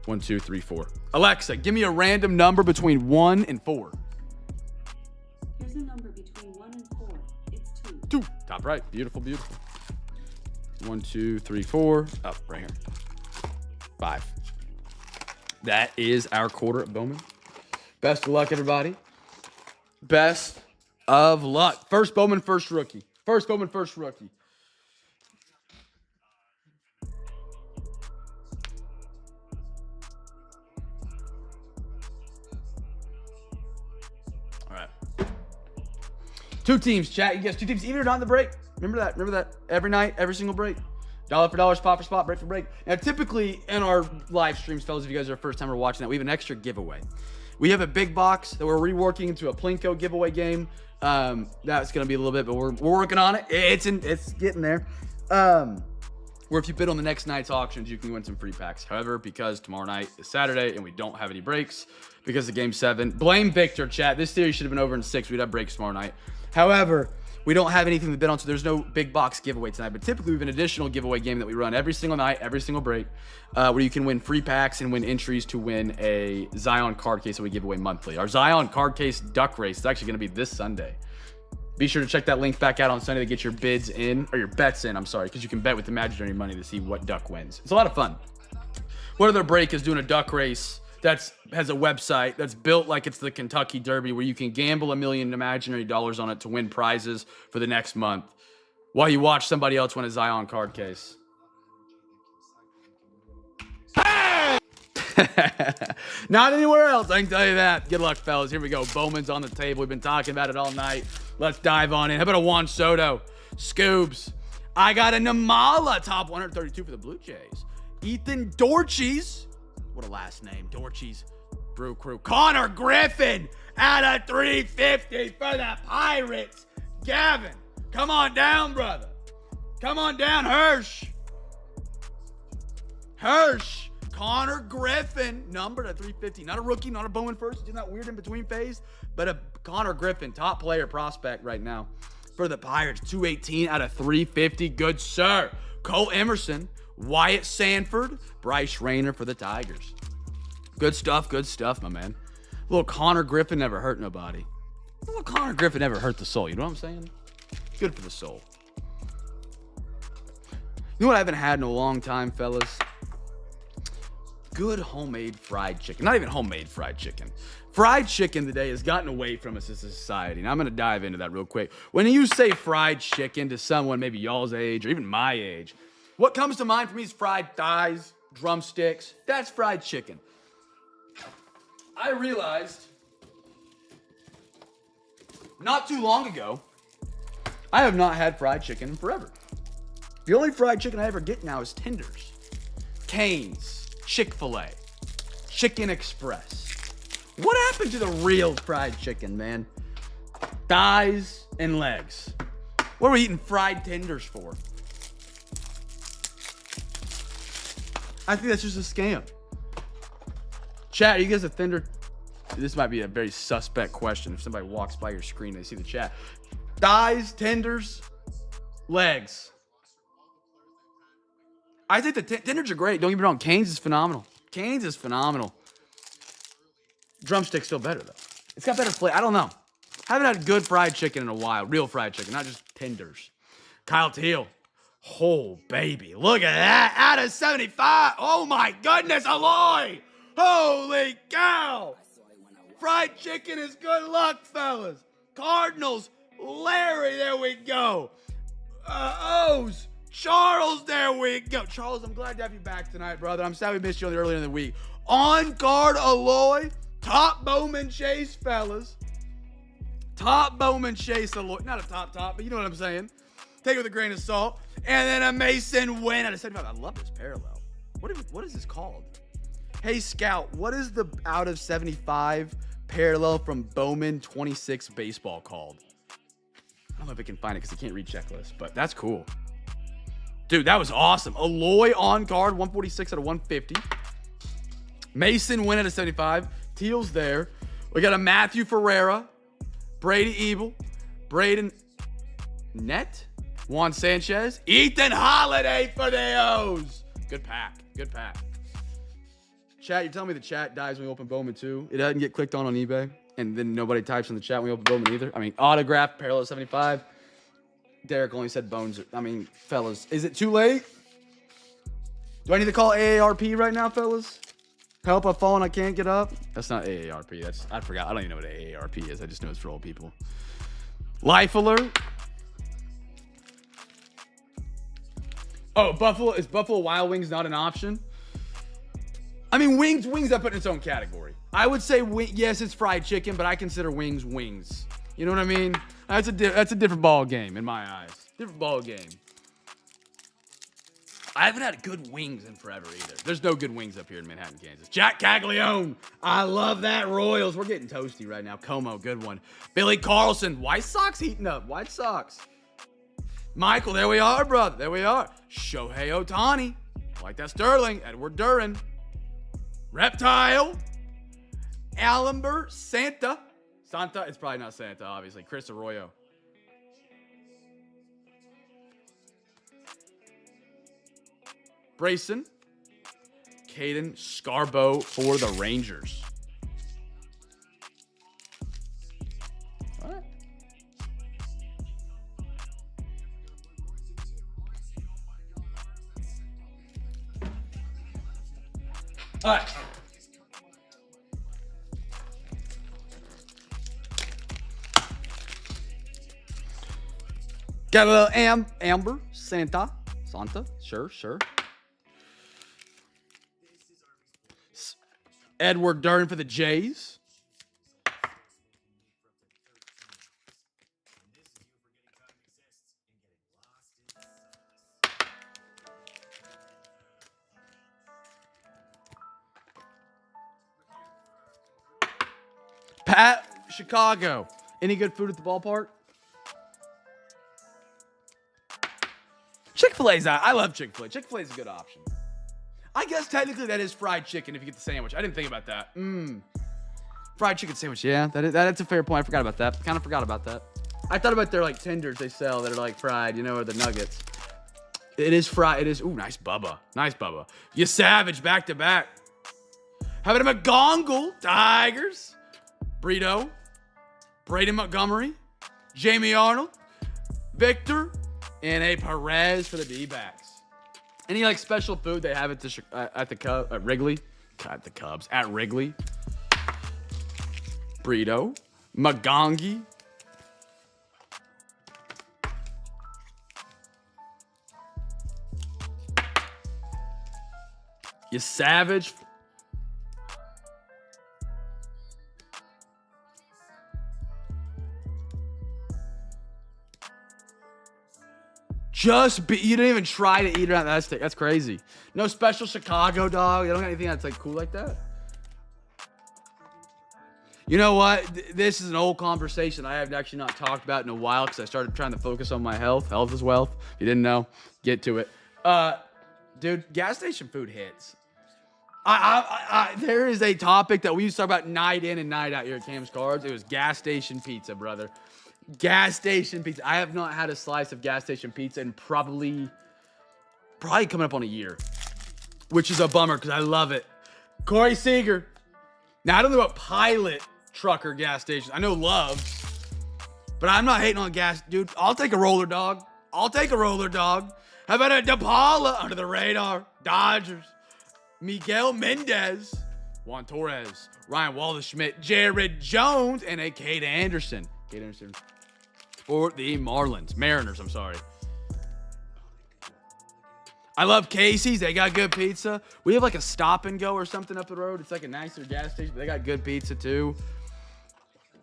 1, 2, 3, 4. Alexa, give me a random number between 1 and 4. Here's a number between 1 and 4. It's 2. 2. Top right. Beautiful, beautiful. 1, 2, 3, 4. Up right here. 5. That is our quarter at Bowman. Best of luck, everybody. Best of luck. First Bowman, first rookie. First Bowman, first rookie. All right. 2 teams, chat. You guys, 2 teams, even or not in the break. Remember that. Remember that. Every night, every single break. Dollar for dollar, spot for spot, break for break. Now, typically in our live streams, fellas, if you guys are first time watching that, we have an extra giveaway. We have a big box that we're reworking into a Plinko giveaway game. That's going to be a little bit, but we're working on it. It's getting there. Where if you bid on the next night's auctions, you can win some free packs. However, because tomorrow night is Saturday and we don't have any breaks because of Game 7, blame Victor, chat. This series should have been over in 6. We'd have breaks tomorrow night. However, we don't have anything to bid on, so there's no big box giveaway tonight. But typically, we have an additional giveaway game that we run every single night, every single break, where you can win free packs and win entries to win a Zion card case that we give away monthly. Our Zion card case duck race is actually going to be this Sunday. Be sure to check that link back out on Sunday to get your bids in, or your bets in, I'm sorry, because you can bet with imaginary money to see what duck wins. It's a lot of fun. What other break is doing a duck race that has a website that's built like it's the Kentucky Derby where you can gamble $1 million imaginary dollars on it to win prizes for the next month while you watch somebody else win a Zion card case. Hey! Not anywhere else, I can tell you that. Good luck, fellas. Here we go. Bowman's on the table. We've been talking about it all night. Let's dive on in. How about a Juan Soto? Scoobs. I got a Namala, top 132 for the Blue Jays. Ethan Dorches. What a last name. Dorches. Brew Crew. Connor Griffin at a 350 for the Pirates. Gavin, come on down, brother. Come on down, Hirsch. Connor Griffin, numbered at 350. Not a rookie, not a Bowman first. He's in that weird in-between phase. But a Connor Griffin, top player prospect right now for the Pirates. 218 out of 350. Good, sir. Cole Emerson, Wyatt Sanford, Bryce Rayner for the Tigers. Good stuff, my man. A little Connor Griffin never hurt nobody. A little Connor Griffin never hurt the soul. You know what I'm saying? Good for the soul. You know what I haven't had in a long time, fellas? Good homemade fried chicken. Not even homemade fried chicken. Fried chicken today has gotten away from us as a society. And I'm going to dive into that real quick. When you say fried chicken to someone maybe y'all's age or even my age, what comes to mind for me is fried thighs, drumsticks. That's fried chicken. I realized not too long ago, I have not had fried chicken in forever. The only fried chicken I ever get now is tenders, Cane's, Chick-fil-A, Chicken Express. What happened to the real fried chicken, man? Thighs and legs. What are we eating fried tenders for? I think that's just a scam. Chat, are you guys a tender? This might be a very suspect question. If somebody walks by your screen, they see the chat. Thighs, tenders, legs. I think the tenders are great. Don't get me wrong. Cane's is phenomenal. Drumstick's still better, though. It's got better flavor. I don't know. Haven't had good fried chicken in a while. Real fried chicken, not just tenders. Kyle Teal. Oh, baby. Look at that. Out of 75. Oh, my goodness, Aloy. Holy cow. Fried chicken is good luck, fellas. Cardinals. Larry, there we go. O's. Charles, there we go. Charles, I'm glad to have you back tonight, brother. I'm sad we missed you earlier in the week. On guard, Aloy. Top Bowman chase, fellas. Top Bowman chase, Aloy. Not a top, but you know what I'm saying. Take it with a grain of salt. And then a Mason win out of 75. I love this parallel. What is this called? Hey, Scout, what is the out of 75 parallel from Bowman 26 baseball called? I don't know if I can find it because I can't read checklists, but that's cool. Dude, that was awesome. Aloy on guard, 146 out of 150. Mason win out of 75. Teal's there. We got a Matthew Ferreira, Brady Ebel, Braden Net, Juan Sanchez, Ethan Holiday for the O's. Good pack. Good pack. Chat, you're telling me the chat dies when we open Bowman too? It doesn't get clicked on eBay, and then nobody types in the chat when we open Bowman either? I mean, autograph, parallel 75. Derek only said bones. I mean, fellas, is it too late? Do I need to call AARP right now, fellas? Help, I've fallen, I can't get up. That's not AARP. I forgot. I don't even know what AARP is. I just know it's for old people. Life alert. Oh, is Buffalo Wild Wings not an option? I mean, wings I put in its own category. I would say, yes, it's fried chicken, but I consider wings. You know what I mean? That's a different ball game in my eyes. Different ball game. I haven't had good wings in forever either. There's no good wings up here in Manhattan, Kansas. Jack Caglione. I love that. Royals. We're getting toasty right now. Como, good one. Billy Carlson. White Sox heating up. White Sox. Michael, there we are, brother. There we are. Shohei Ohtani. Like that Sterling. Edward Duran. Reptile. Allenberg. Santa. It's probably not Santa, obviously. Chris Arroyo. Brayson. Caden Scarborough for the Rangers. All right. All right. Got a little Amber, Santa, sure. Edward Duran for the Jays. Pat, Chicago. Any good food at the ballpark? Chick-fil-A's out. I love Chick-fil-A. Chick-fil-A's a good option. I guess technically that is fried chicken if you get the sandwich. I didn't think about that. Fried chicken sandwich. Yeah, that's a fair point. I forgot about that. Kind of forgot about that. I thought about their like tenders they sell that are like fried, you know, or the nuggets. It is fried. It is. Ooh, nice Bubba. Nice Bubba. You savage back to back. How about a McGongle? Tigers. Brito. Braden Montgomery. Jamie Arnold. Victor. And a Perez for the D-backs. Any like special food they have at the Wrigley? At the Cubs. At Wrigley. Brito. Magongi. You savage. You didn't even try to eat around that stick. That's crazy. No special Chicago dog. You don't got anything that's like cool like that. You know what? This is an old conversation I have actually not talked about in a while because I started trying to focus on my health. Health is wealth. If you didn't know, get to it. Dude, gas station food hits. There is a topic that we used to talk about night in and night out here at Cam's Cards. It was gas station pizza, brother. Gas station pizza. I have not had a slice of gas station pizza in probably coming up on a year, which is a bummer because I love it. Corey Seager. Now, I don't know about Pilot Trucker gas stations. I know Love's, but I'm not hating on gas. Dude, I'll take a roller dog. How about a DePaula under the radar? Dodgers. Miguel Mendez. Juan Torres. Ryan Wallace-Schmidt. Jared Jones. And a Cade Anderson. For the Mariners, I'm sorry. I love Casey's. They got good pizza. We have like a Stop and Go or something up the road. It's like a nicer gas station. They got good pizza too.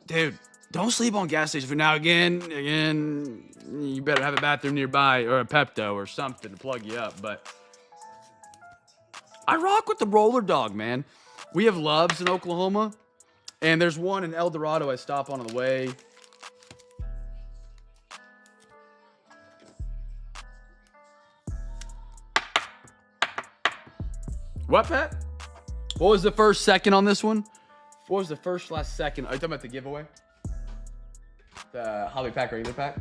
Dude, don't sleep on gas station food. Now, again, you better have a bathroom nearby or a Pepto or something to plug you up. But I rock with the roller dog, man. We have Love's in Oklahoma. And there's one in El Dorado I stop on the way. What, Pat? What was the first second on this one? What was the first, last, second? Are you talking about the giveaway? The hobby pack, regular pack?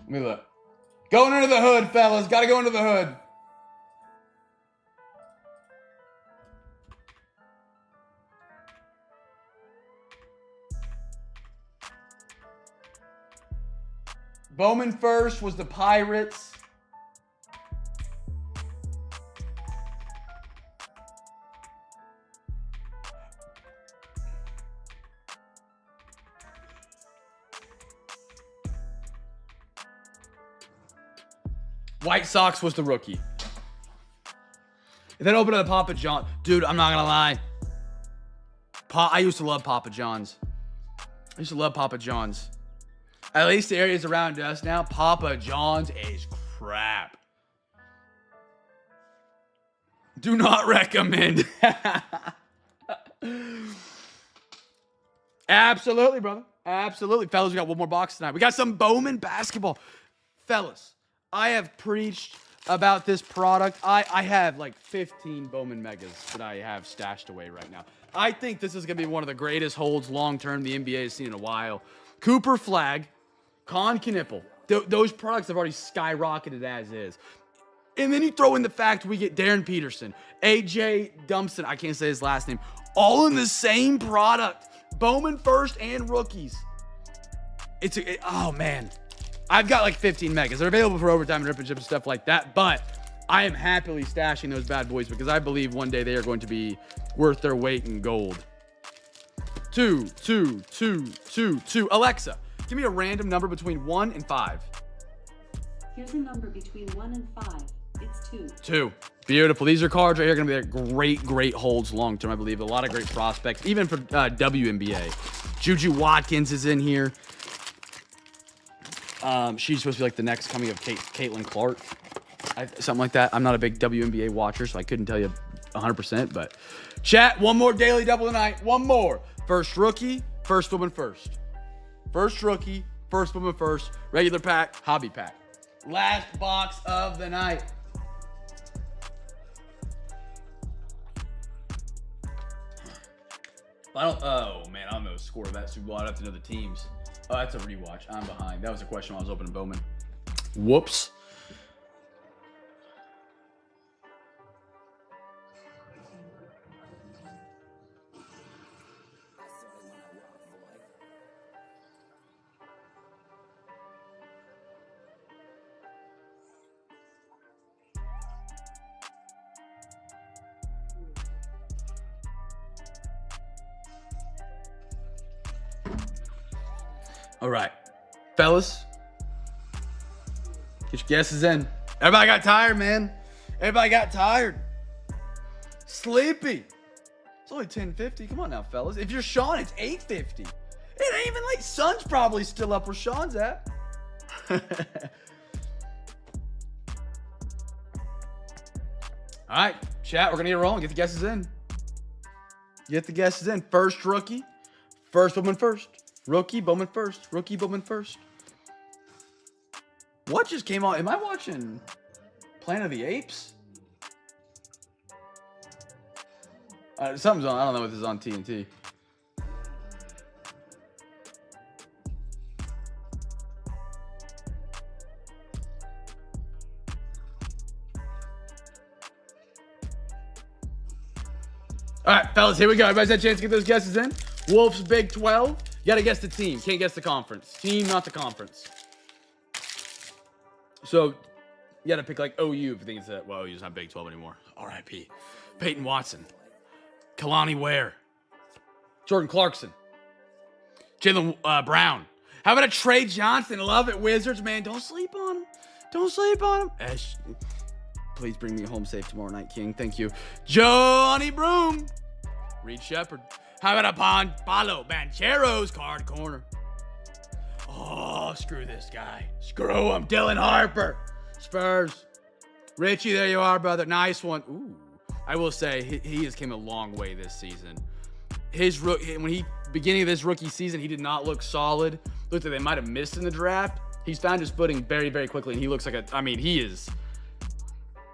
Let me look. Going under the hood, fellas. Got to go under the hood. Bowman first was the Pirates. White Sox was the rookie. And then open to the Papa John. Dude, I'm not going to lie. I used to love Papa John's. At least the areas around us now, Papa John's is crap. Do not recommend. Absolutely, brother. Absolutely. Fellas, we got one more box tonight. We got some Bowman basketball. Fellas, I have preached about this product. I have like 15 Bowman Megas that I have stashed away right now. I think this is going to be one of the greatest holds long-term the NBA has seen in a while. Cooper Flag, Con Knipple. Those products have already skyrocketed as is. And then you throw in the fact we get Darren Peterson, AJ Dumpson, I can't say his last name, all in the same product. Bowman first and rookies. Oh, man. I've got like 15 megas. They're available for overtime and rip and ship and stuff like that, but I am happily stashing those bad boys because I believe one day they are going to be worth their weight in gold. 2, 2, 2, 2, 2. Alexa, give me a random number between 1 and 5. Here's a number between 1 and 5. It's 2. 2. Beautiful. These are cards right here going to be great holds long term, I believe. A lot of great prospects, even for WNBA. Juju Watkins is in here. She's supposed to be like the next coming of Caitlin Clark. Something like that. I'm not a big WNBA watcher, so I couldn't tell you 100%. But chat, one more daily double tonight. One more. First rookie, first woman first. First rookie, first woman first. Regular pack, hobby pack. Last box of the night. I don't know the score of that Super Bowl. I'd have to know the teams. Oh, that's a rewatch. I'm behind. That was a question while I was opening Bowman. Whoops. All right, fellas, get your guesses in. Everybody got tired, man. Everybody got tired. Sleepy. It's only 10:50. Come on now, fellas. If you're Sean, it's 8:50. It ain't even late. Sun's probably still up where Sean's at. All right, chat, we're going to get rolling. Get the guesses in. Get the guesses in. First rookie, first woman first. Rookie, Bowman first. Rookie, Bowman first. What just came on? Am I watching Planet of the Apes? Something's on. I don't know if this is on TNT. All right, fellas, here we go. Everybody's had a chance to get those guesses in. Wolves, Big 12. You got to guess the team. Can't guess the conference. Team, not the conference. So, you got to pick like OU if you think it's that. Well, OU's not Big 12 anymore. R.I.P. Peyton Watson. Kalani Ware. Jordan Clarkson. Jalen Brown. How about a Trey Johnson? Love it, Wizards, man. Don't sleep on him. Don't sleep on him. Please bring me home safe tomorrow night, King. Thank you. Johnny Broom. Reed Shepard. How about a Paulo Banchero's card corner? Oh, screw this guy. Screw him. Dylan Harper. Spurs. Richie, there you are, brother. Nice one. Ooh. I will say, he has came a long way this season. Beginning of this rookie season, he did not look solid. Looked like they might have missed in the draft. He's found his footing very, very quickly, and he looks like he is.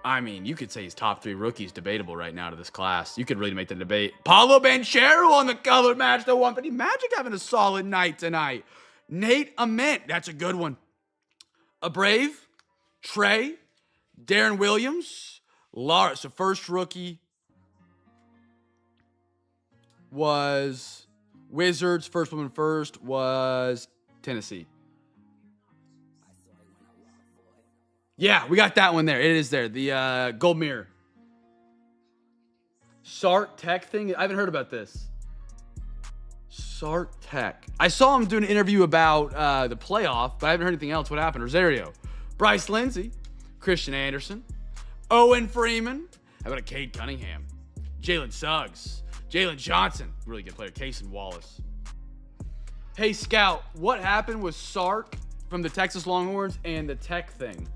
You could say he's top 3 rookies, debatable right now to this class. You could really make the debate. Paulo Banchero on the colored match, the 150. Magic having a solid night tonight. Nate Ament, that's a good one. A Brave, Trey, Darren Williams, Lara. So first rookie was Wizards. First woman first was Tennessee. Yeah, we got that one there. It is there. The gold mirror. Sart Tech thing. I haven't heard about this. Sart Tech. I saw him do an interview about the playoff, but I haven't heard anything else. What happened? Rosario. Bryce Lindsey. Christian Anderson. Owen Freeman. How about a Cade Cunningham? Jalen Suggs. Jalen Johnson. Really good player. Cason Wallace. Hey, Scout. What happened with Sark from the Texas Longhorns and the Tech thing?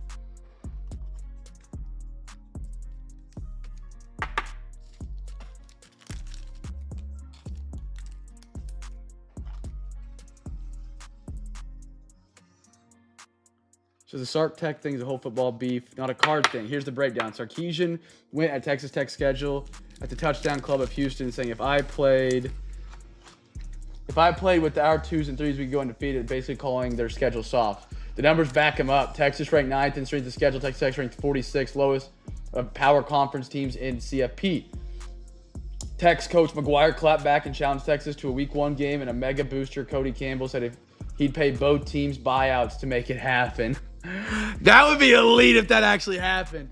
So the Sark Tech thing is a whole football beef, not a card thing. Here's the breakdown. Sarkisian went at Texas Tech schedule at the Touchdown Club of Houston, saying if I played with our 2s and 3s, we could go undefeated, basically calling their schedule soft. The numbers back him up. Texas ranked 9th in strength of schedule. Texas Tech ranked 46th, lowest of power conference teams in CFP. Tech's coach McGuire clapped back and challenged Texas to a week 1 game, and a mega booster, Cody Campbell, said if he'd pay both teams buyouts to make it happen. That would be elite if that actually happened.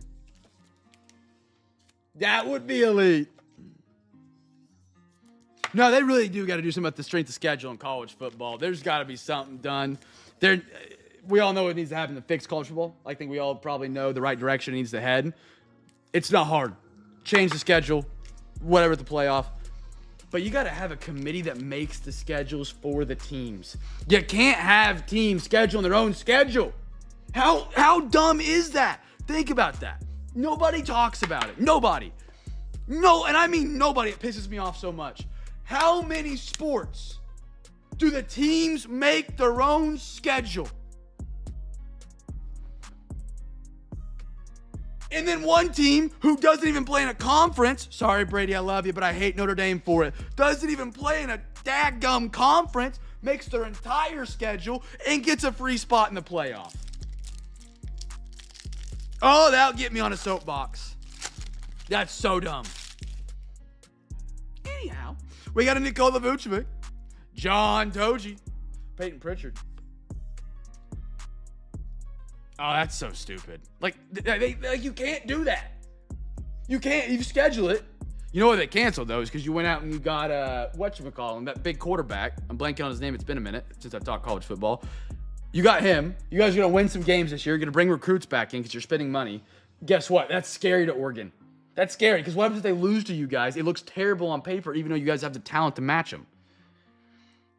That would be elite. No, they really do got to do something about the strength of schedule in college football. There's got to be something done. We all know what needs to happen to fix college football. I think we all probably know the right direction it needs to head. It's not hard. Change the schedule, whatever the playoff. But you got to have a committee that makes the schedules for the teams. You can't have teams scheduling their own schedule. How dumb is that? Think about that. Nobody talks about it. Nobody. No, and I mean nobody. It pisses me off so much. How many sports do the teams make their own schedule? And then one team who doesn't even play in a conference, sorry Brady, I love you, but I hate Notre Dame for it, doesn't even play in a daggum conference, makes their entire schedule and gets a free spot in the playoff. Oh, that'll get me on a soapbox. That's so dumb. Anyhow, we got a Nikola Vucevic, John Toji, Peyton Pritchard. Oh, that's so stupid. Like you can't do that. You can't. You schedule it. You know what they canceled though is because you went out and you got whatchamacallin, that big quarterback. I'm blanking on his name. It's been a minute since I've talked college football. You got him. You guys are gonna win some games this year. You're gonna bring recruits back in because you're spending money. Guess what? That's scary to Oregon. That's scary because what happens if they lose to you guys? It looks terrible on paper, even though you guys have the talent to match them.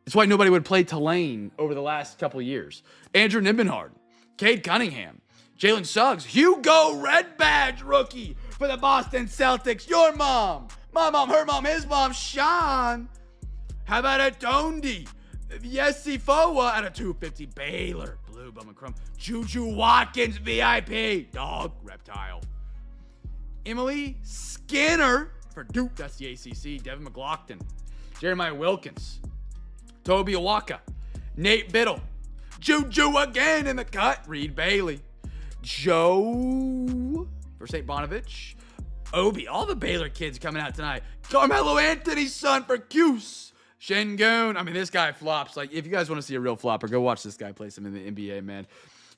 It's why nobody would play Tulane over the last couple of years. Andrew Nimbenhard, Cade Cunningham, Jalen Suggs, Hugo Red Badge rookie for the Boston Celtics. Your mom, my mom, her mom, his mom, Sean. How about a Dondi? Yessi Fowa at a 250 Baylor. Blue Bum and Crumb. Juju Watkins VIP. Dog Reptile. Emily Skinner for Duke. That's the ACC. Devin McLaughlin. Jeremiah Wilkins. Toby Awaka. Nate Biddle. Juju again in the cut. Reed Bailey. Joe for St. Bonaventure. Obi. All the Baylor kids coming out tonight. Carmelo Anthony's son for Cuse. Şengün. I mean, this guy flops. Like, if you guys want to see a real flopper, go watch this guy play some in the NBA, man.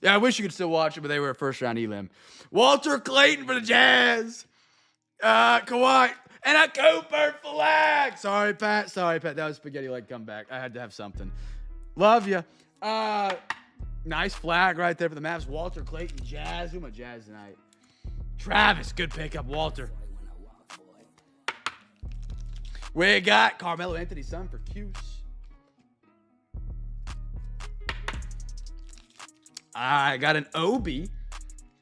Yeah, I wish you could still watch it, but they were a first-round elim. Walter Clayton for the Jazz. Kawhi. And a Cooper flag. Sorry, Pat. That was spaghetti-like comeback. I had to have something. Love you. Nice flag right there for the Mavs. Walter Clayton, Jazz. Who am I Jazz tonight? Travis, good pickup, Walter. We got Carmelo Anthony's son for Cuse. I got an Obi.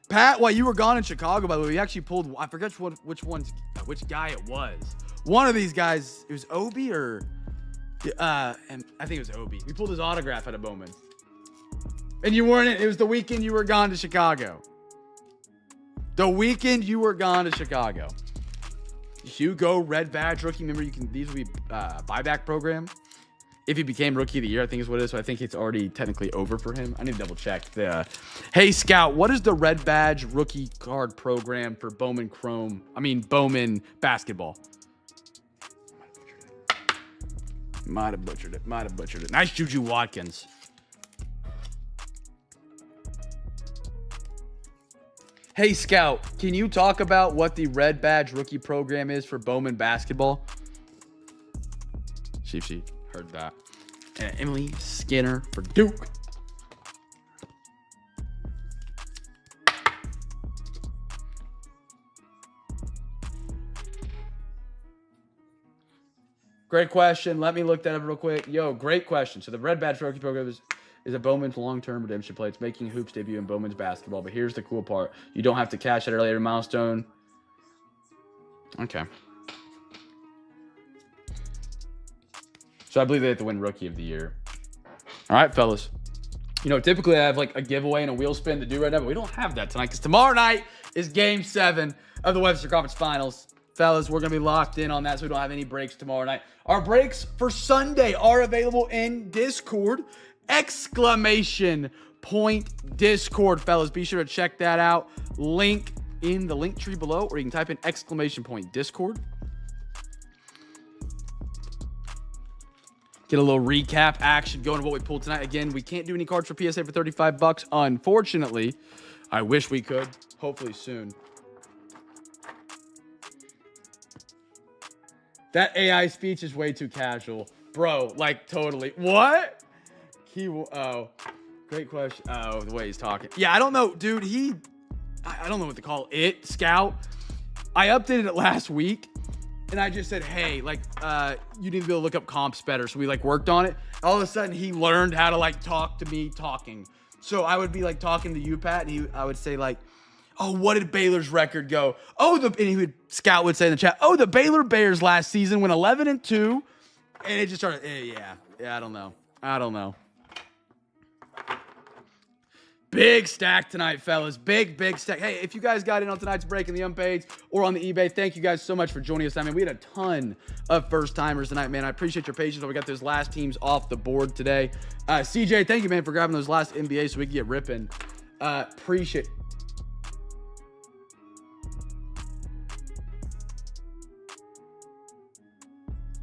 Pat, while you were gone in Chicago, by the way, we actually pulled, I forget which guy it was. One of these guys, it was Obi or, and I think it was Obi. We pulled his autograph out of Bowman. And you weren't. It was the weekend you were gone to Chicago. The weekend you were gone to Chicago. Hugo, red badge rookie. Remember, these will be buyback program. If he became rookie of the year, I think is what it is. So I think it's already technically over for him. I need to double check. Hey, Scout, what is the red badge rookie card program for Bowman basketball? Might have butchered it. Nice Juju Watkins. Hey, Scout, can you talk about what the red badge rookie program is for Bowman basketball? She heard that. And Emily Skinner for Duke. Great question. Let me look that up real quick. Yo, great question. So the red badge rookie program is a Bowman's long-term redemption play. It's making hoops debut in Bowman's basketball. But here's the cool part. You don't have to cash at a later milestone. Okay. So I believe they have to win rookie of the year. All right, fellas. You know, typically I have like a giveaway and a wheel spin to do right now, but we don't have that tonight because tomorrow night is Game 7 of the Webster Conference Finals. Fellas, we're going to be locked in on that, so we don't have any breaks tomorrow night. Our breaks for Sunday are available in Discord. Exclamation point Discord, fellas. Be sure to check that out. Link in the link tree below, or you can type in exclamation point Discord. Get a little recap action going to what we pulled tonight. Again, we can't do any cards for PSA for $35, unfortunately. I wish we could. Hopefully soon. That AI speech is way too casual. Bro, like totally. What? Oh, great question. Oh, the way he's talking. Yeah, I don't know, dude. I don't know what to call it. Scout. I updated it last week. And I just said, hey, like, you need to be able to look up comps better. So we like worked on it. All of a sudden he learned how to like talk to me talking. So I would be like talking to you, Pat, and I would say like, oh, what did Baylor's record go? Oh, Scout would say in the chat, oh, the Baylor Bears last season went 11-2. And it just started, yeah, I don't know. Big stack tonight, fellas. Big stack. Hey, if you guys got in on tonight's break in the unpaid or on the eBay, thank you guys so much for joining us. I mean, we had a ton of first-timers tonight, man. I appreciate your patience. We got those last teams off the board today. CJ, thank you, man, for grabbing those last NBA so we can get ripping. Appreciate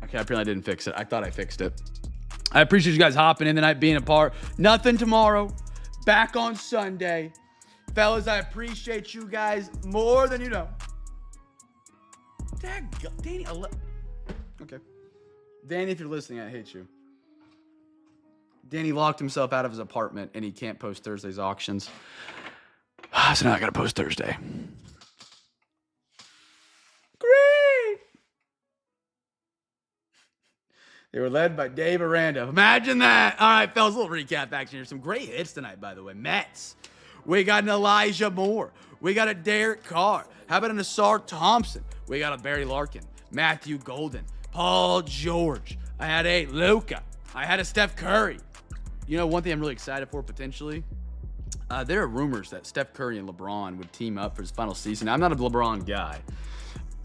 Okay, apparently I didn't fix it. I thought I fixed it. I appreciate you guys hopping in tonight, being a part. Nothing tomorrow. Back on Sunday. Fellas, I appreciate you guys more than you know. Danny, okay. Danny, if you're listening, I hate you. Danny locked himself out of his apartment and he can't post Thursday's auctions. So now I gotta post Thursday. Great. They were led by Dave Aranda. Imagine that. All right, fellas, a little recap action here. Some great hits tonight, by the way. Mets. We got an Elijah Moore. We got a Derek Carr. How about an Asar Thompson? We got a Barry Larkin. Matthew Golden. Paul George. I had a Luka. I had a Steph Curry. You know, one thing I'm really excited for potentially, there are rumors that Steph Curry and LeBron would team up for his final season. I'm not a LeBron guy,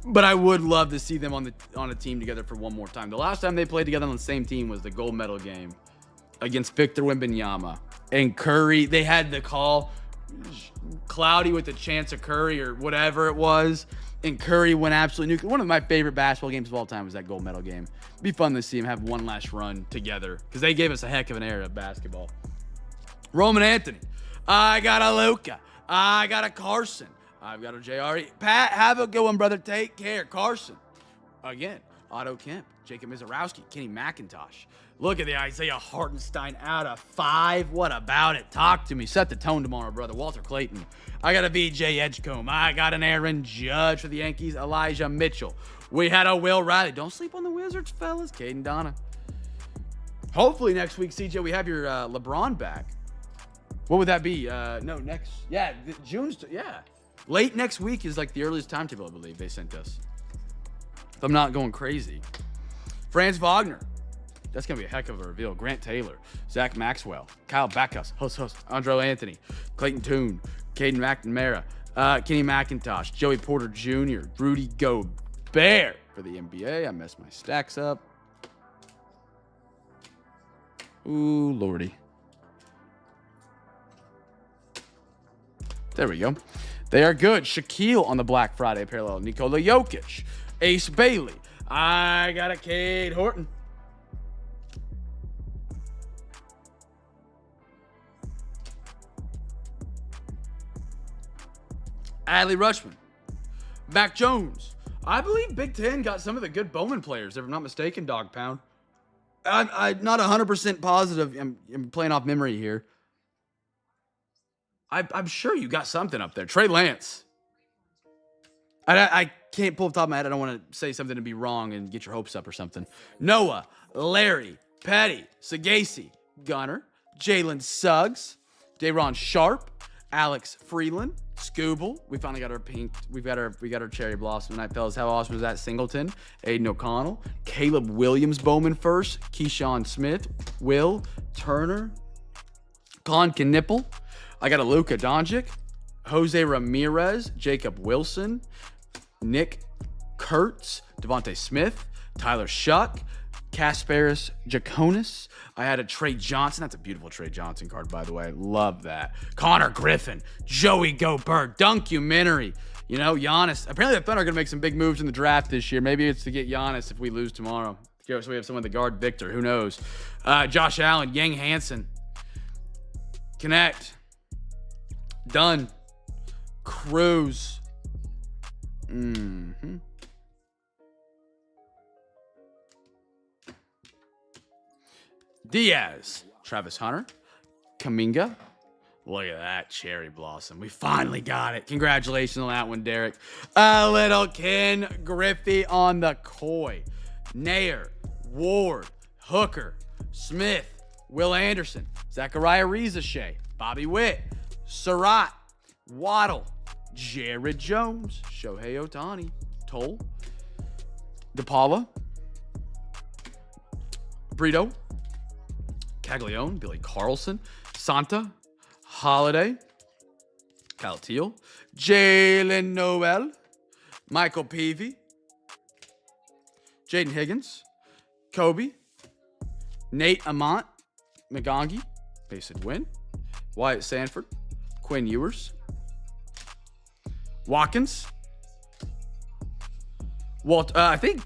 but I would love to see them on a team together for one more time. The last time they played together on the same team was the gold medal game against Victor Wembanyama. And Curry, they had the call cloudy with the chance of Curry or whatever it was. And Curry went absolutely nuclear. One of my favorite basketball games of all time was that gold medal game. It'd be fun to see them have one last run together because they gave us a heck of an era of basketball. Roman Anthony. I got a Luka. I got a Carson. I've got a JRE. Pat, have a good one, brother. Take care. Carson. Again, Otto Kemp, Jacob Mizorowski, Kenny McIntosh. Look at the Isaiah Hartenstein out of 5. What about it? Talk to me. Set the tone tomorrow, brother. Walter Clayton. I got a VJ Edgecombe. I got an Aaron Judge for the Yankees. Elijah Mitchell. We had a Will Riley. Don't sleep on the Wizards, fellas. Caden Donna. Hopefully next week, CJ, we have your LeBron back. What would that be? No, next. Yeah, June's. Yeah. Late next week is like the earliest timetable, I believe, they sent us. If I'm not going crazy. Franz Wagner. That's going to be a heck of a reveal. Grant Taylor, Zach Maxwell, Kyle Backus, Andre Anthony, Clayton Toon, Caden McNamara, Kenny McIntosh, Joey Porter Jr., Rudy Gobert for the NBA. I messed my stacks up. Ooh, lordy. There we go. They are good. Shaquille on the Black Friday parallel. Nikola Jokic. Ace Bailey. I got a Cade Horton. Adley Rushman. Mac Jones. I believe Big Ten got some of the good Bowman players, if I'm not mistaken, Dog Pound. I'm not 100% positive. I'm playing off memory here. I'm sure you got something up there. Trey Lance. I can't pull up the top of my head. I don't want to say something to be wrong and get your hopes up or something. Noah, Larry, Petty, Sagasi, Gunner, Jalen Suggs, Dayron Sharp, Alex Freeland, Scooble. We finally got our pink. We got our cherry blossom tonight, fellas. How awesome was that? Singleton, Aiden O'Connell, Caleb Williams, Bowman first, Keyshawn Smith, Will Turner, Con Knipple. I got a Luka Doncic, Jose Ramirez, Jacob Wilson, Nick Kurtz, Devontae Smith, Tyler Shuck, Kasparis Jaconis. I had a Trey Johnson. That's a beautiful Trey Johnson card, by the way. Love that. Connor Griffin, Joey Gobert, Dunkumentary. You know, Giannis. Apparently the Thunder are going to make some big moves in the draft this year. Maybe it's to get Giannis if we lose tomorrow. So we have someone to guard Victor. Who knows? Josh Allen, Yang Hansen. Connect. Dunn. Cruz. Diaz. Travis Hunter. Kaminga. Look at that cherry blossom. We finally got it. Congratulations on that one, Derek. A little Ken Griffey on the koi. Nair. Ward. Hooker. Smith. Will Anderson. Zachariah Rizashay. Bobby Witt. Surratt. Waddle. Jared Jones. Shohei Ohtani. Toll. DePaula. Brito. Caglione. Billy Carlson. Santa. Holiday. Kyle Teal. Jalen Noel. Michael Peavy. Jaden Higgins. Kobe. Nate Amont. McGongie. Mason Wynn. Wyatt Sanford. Quinn Ewers. Watkins. I think.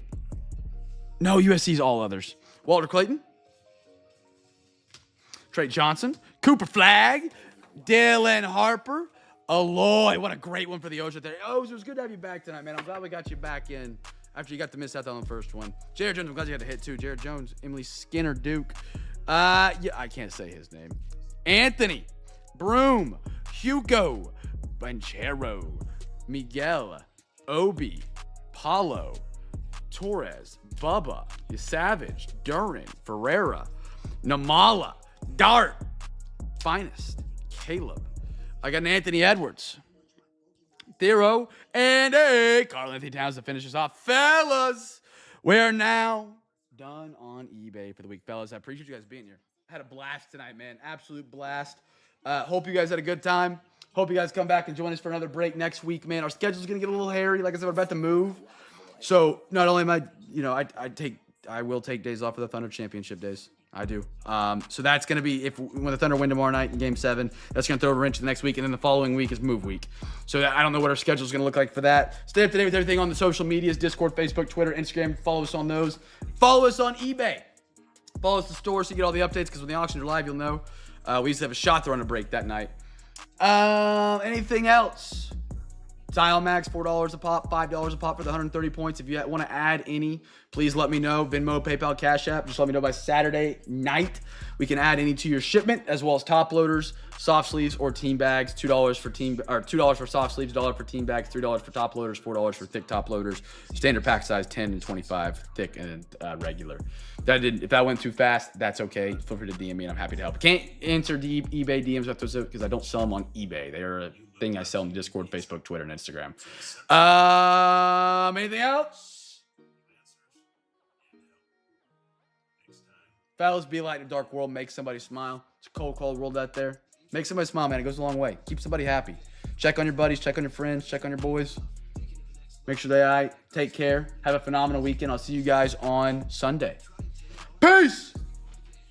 No, USC's all others. Walter Clayton. Trey Johnson. Cooper Flagg. Dylan Harper. Aloy. What a great one for the O's there. O's, it was good to have you back tonight, man. I'm glad we got you back in after you got to miss out on the first one. Jared Jones, I'm glad you got to hit too. Jared Jones. Emily Skinner Duke. Yeah, I can't say his name. Anthony. Broom. Hugo. Banchero. Miguel. Obi. Paulo. Torres. Bubba. Savage. Duran. Ferreira. Namala. Dart. Finest. Caleb. I got an Anthony Edwards. Thero. And a Karl Anthony Towns to finish us off. Fellas, we're now done on eBay for the week. Fellas, I appreciate you guys being here. I had a blast tonight, man. Absolute blast. Hope you guys had a good time. Hope you guys come back and join us for another break next week, man. Our schedule's going to get a little hairy. Like I said, we're about to move. So not only am I will take days off for the Thunder Championship days. I do. So that's going to be when the Thunder win tomorrow night in Game 7. That's going to throw a wrench in the next week, and then the following week is move week. So I don't know what our schedule is going to look like for that. Stay up to date with everything on the social medias: Discord, Facebook, Twitter, Instagram. Follow us on those. Follow us on eBay. Follow us the store so you get all the updates. Because when the auctions are live, you'll know. We used to have a shot throw on a break that night. Anything else? Tile Max, $4 a pop, $5 a pop for the 130 points. If you want to add any, please let me know. Venmo, PayPal, Cash App. Just let me know by Saturday night. We can add any to your shipment, as well as top loaders, soft sleeves, or team bags. $2 for soft sleeves, $1 for team bags, $3 for top loaders, $4 for thick top loaders. Standard pack size 10 and 25, thick and regular. If that went too fast, that's okay. Feel free to DM me, and I'm happy to help. Can't answer eBay DMs because I don't sell them on eBay. They're a thing I sell on Discord, Facebook, Twitter, and Instagram. Anything else? Fellas, be light in a dark world. Make somebody smile. It's a cold, cold world out there. Make somebody smile, man. It goes a long way. Keep somebody happy. Check on your buddies. Check on your friends. Check on your boys. Make sure they all right. Take care. Have a phenomenal weekend. I'll see you guys on Sunday. Peace!